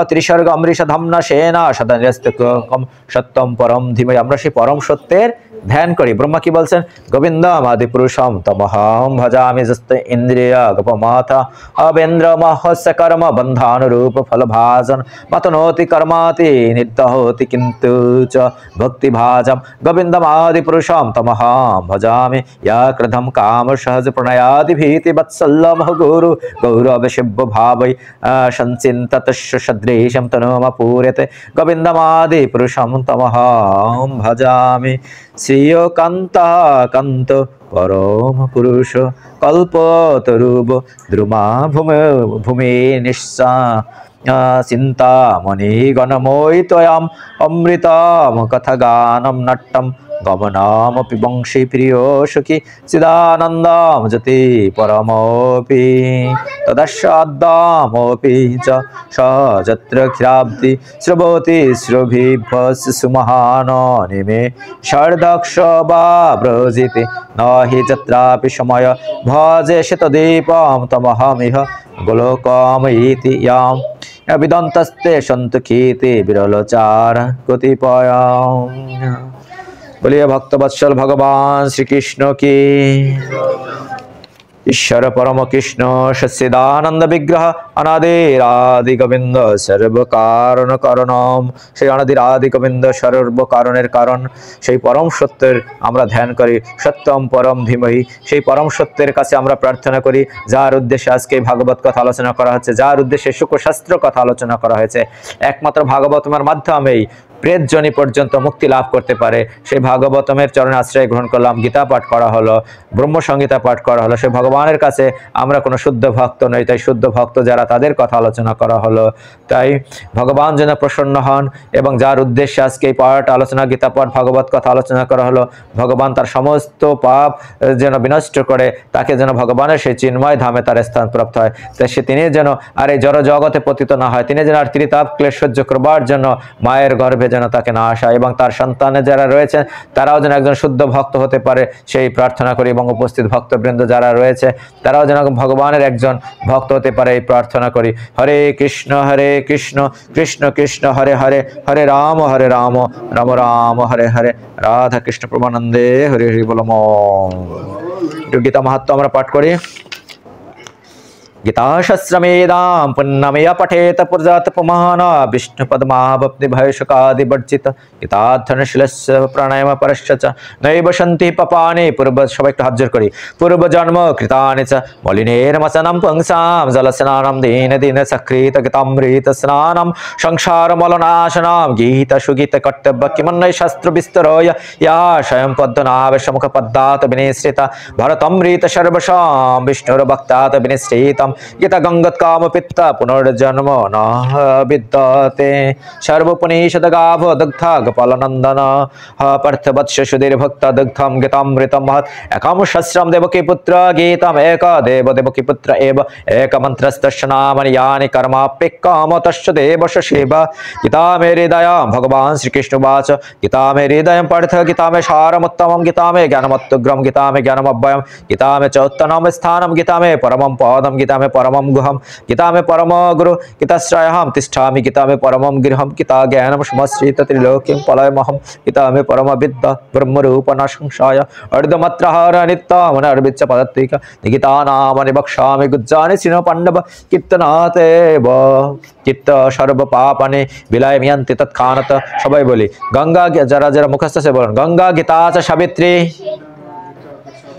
ত্রিসর্গ অমৃষধাম্না সেনা সদন্যস্তকম সত্যম পরম ধীমহি। আমরা সেই পরম সত্যের ধ্যান করি। ব্রহ্মা কি বলছেন, গোবিন্দম আদি পুরুষম তমহং ভজামি। যস্ত ইন্দ্রিয় গোপমাথা অবেন্দ্র মহস্য কর্ম বন্ধানুরূপ ফলভাজন মতনোতি কর্মাতি নিত্যহোতি কিন্তু চ ভক্তি ভাজম গোবিন্দম আদি পুরুষম তমহং ভজামি। ইয়া ক্রধম কাম সহজ প্রণয়াদি ভীতি বৎসল্যম গুরু গৌরব শিব্য ভাবৈ সঞ্চিন্ততস্য সদৃশম তনুম পূর্যতে গোবিন্দম আদি পুরুষম তমহং ভজামি। শ্রিয় কান্তা কান্ত পরম পুরুষ কল্পতরুব দ্রুমা ভূমি নিঃসা চিন্তামণি গণমোহিতয়াম অমৃতম কথাগানম নাট্যম গমনামপি বংশী প্রিয় সখী চিদানন্দম জ্যোতি পরমপি তদস্যাদ্দামপি চ সযত্র ক্ষীরাব্দি শ্রবতি শ্রুভিভ্যস্য সুমহাননিমে ষড়দক্ষ বা ব্রজিতে নহি যত্রাপি সময় ভজে শতদীপম তমহমিহ গোলোকম ইতি ইয়াম বিদন্তস্তে সন্তোষীতে বিরলচার কতিপয়ম। बोलिए भक्त वत्सल भगवान श्री कृष्ण की। ईश्वर परम कृष्ण सच्चिदानंद विग्रह अनादिरादि गोविंद सर्व कारण कारणम। সেই অনাদিরাদি গোবিন্দ সর্ব কারণের কারণ, সেই পরম সত্যের আমরা ধ্যান করি। সত্যম পরম ধীমহি, সেই পরম সত্যের কাছে আমরা প্রার্থনা করি, যার উদ্দেশ্যে আজকে ভাগবত কথা আলোচনা করা হচ্ছে, যার উদ্দেশ্যে শুকশাস্ত্র কথা আলোচনা করা হয়েছে। একমাত্র ভাগবতমের মাধ্যমেই প্রেতজনী পর্যন্ত মুক্তি লাভ করতে পারে। সেই ভাগবতমের চরণে আশ্রয় গ্রহণ করলাম, গীতা পাঠ করা হলো, ব্রহ্মসংহিতা পাঠ করা হলো। সেই ভগবানের কাছে আমরা কোনো শুদ্ধ ভক্ত নই, তাই শুদ্ধ ভক্ত যারা তাদের কথা আলোচনা করা হলো। তাই ভগবান যেন প্রসন্ন হন এবং যার উদ্দেশ্যে আজকে এই পাঠ আলোচনা, গীতা পাঠ, ভাগবত কথা আলোচনা করা হলো, ভগবান তার সমস্ত পাপ যেন বিনষ্ট করে তাকে যেন ভগবানের সেই চিন্ময় ধামে তার স্থান প্রাপ্ত হয়। তাই তিনি যেন আর এই জড় জগতে পতিত না হয়, তিনি যেন আর ত্রিতাপ ক্লেশ সহ্য করবার জন্য মায়ের গর্ভে যেন তাকে না আসা, এবং তার সন্তানে যারা রয়েছেন তারাও যেন একজন শুদ্ধ ভক্ত হতে পারে সেই প্রার্থনা করি, এবং উপস্থিত ভক্তবৃন্দ যারা রয়েছে তারাও যেন ভগবানের একজন ভক্ত হতে পারে এই প্রার্থনা করি। হরে কৃষ্ণ কৃষ্ণ কৃষ্ণ হরে হরে, হরে রাম রাম রাম হরে হরে, রাধা কৃষ্ণ প্রমানন্দে হরে হরি বলম। গীতা মাহাত্ম্য আমরা পাঠ করি। गीताशास्त्रमेदां पुण्यमेय पठेत पुरजात पुमाना विष्णुपद्मावप्ति भयशकादिवर्जित गीताधनशीलस्य प्राणायाम परश्च नैव सन्ति पापानि पूर्व সবাই একটু হাত জোর করি। पूर्वजन्म कृतानि च मलिनेर्मसनं पुंसां जलस्नानं दीन दीन सकृत गीतामृत स्नानं संसारमलनाशनं गीता सुगीत कर्तव्य किमन्नय शास्त्र विस्तरय या स्वयं पद्मनाभसमुख पद्मात विनिश्रिता भरतमृत सर्वशां विष्णुर्भक्तात् विनिश्रितं गीता गंगत काम पित्ता पुनर्जन्म न विद्यते सर्वोपनिषद गाभ दग्धा गोपालनंदन पार्थवत्स सुधीर भक्त दग्धम गीतामृतम महत् एकम शस्त्रम देवकी पुत्र गीतम एक देव देवकी पुत्र एव एक मंत्रस्तस्य नामानि यानि कर्माप्येकम तस्य देवस्य सेवा। गीता मे हृदय भगवान श्री कृष्ण वाच गीता मे हृदय पार्थ गीता मे सारमुत्तमं गीता मे ज्ञानमत्तुग्रम गीता मे ज्ञानमव्ययम गीता मे च उत्तमं स्थानं गीता मे परमं पदं गीता मे परमं गुहं गीता मे परम गुरु गीताश्रयहं तिष्ठामि गीता मे परमं गृहं गीता ज्ञानं समश्रित त्रिलोक्यं पलयमहं गीता मे परम विद्या ब्रह्मरूप न संशय अर्धमात्रहार नित्यमनर्विच्च पदत्रिका गीता नामानि वक्ष्यामि गुज्जानि श्रीनो पाण्डव कीर्तनातेव चित्त सर्व पापानि विलयमियन्ति तत्क्षणात्। सबाई बोली गंगा, जरा जरा मुखस्थ से बोलें, गंगा गीता च सावित्री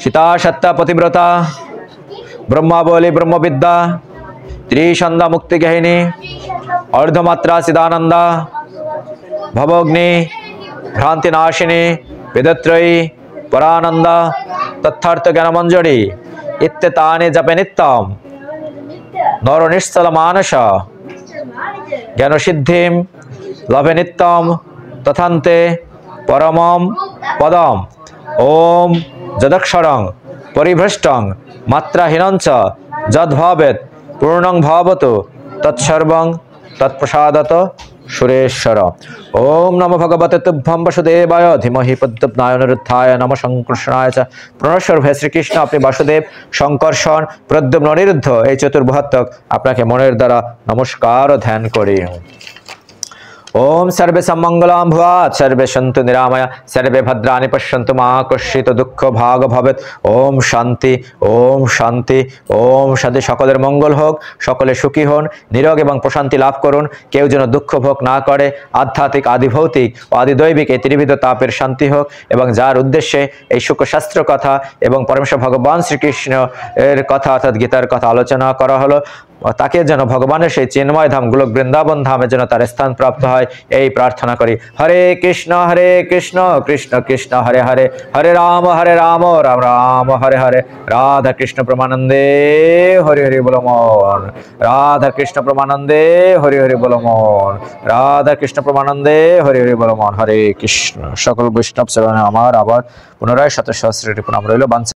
सीता सत्ता पतिव्रता ब्रह्मा बोली ब्रह्म विद्या त्रिसंध्या मुक्ति गहिनी अर्धमात्रा सिदानंदा भवग्नि भ्रांति नाशिनी वेदत्रयी परानंदा तथार्थ ज्ञान मंजरी इत्येतानि जपे नित्यं नर निश्चल मानस ज्ञान सिद्धिं लभे नित्यं तथान्ते परमं पदम। ओम जदक्षरं परिभ्रष्टं मात्राहीनं च यद्भवेत् पूर्णं भवतु तत्सर्वं तत्प्रसादत सुरेश्वर। ओम नमो भगवते तुभ्यं वसुदेवाय धीमहि प्रद्युम्नाय अनिरुद्धाय नमः संकृष्णाय च। प्रणश्वर भय श्रीकृष्ण अपनी वासुदेव संकर्षण प्रद्युम्न अनिरुद्ध এই চতুর্বহত্তক আপনাকে মনের দ্বারা নমস্কার ও ধ্যান করি। ओम सर्वे सम्मंगलां भुवात् सर्वे सन्तु निरामया सर्वे भद्राणि पश्यन्तु मा कश्चित् दुःख भाग भवेत्। ओम शांति ओम शांति ओम शांति। सकलेर मंगल होक, सकले सुखी हन, निरोग एवं प्रशांति लाभ करुन, केउ जेन दुःख भोग ना करे। आध्यात्मिक आदि भौतिक आदि दैविक এই ত্রিবিধ তাপের শান্তি হোক, এবং যার উদ্দেশ্যে এই শুকশাস্ত্র কথা এবং পরমেশ্বর ভগবান শ্রীকৃষ্ণ এর কথা অর্থাৎ গীতার কথা আলোচনা করা হলো, তাকে যেন ভগবানের সেই চিন্ময় ধাম গোলক বৃন্দাবন ধামে যেন তার স্থান প্রাপ্ত হয়, এই প্রার্থনা করি। হরে কৃষ্ণ কৃষ্ণ কৃষ্ণ হরে হরে, হরে রাম রাম রাম হরে হরে, রাধা কৃষ্ণ প্রেমানন্দে হরি হরি বল মন, রাধা কৃষ্ণ প্রেমানন্দে হরি হরি বল মন, রাধা কৃষ্ণ প্রেমানন্দে হরি হরি বল মন। হরে কৃষ্ণ। সকল বৈষ্ণব সেবনে আমার আবার পুনরায় শত সহস্র প্রণাম রইল।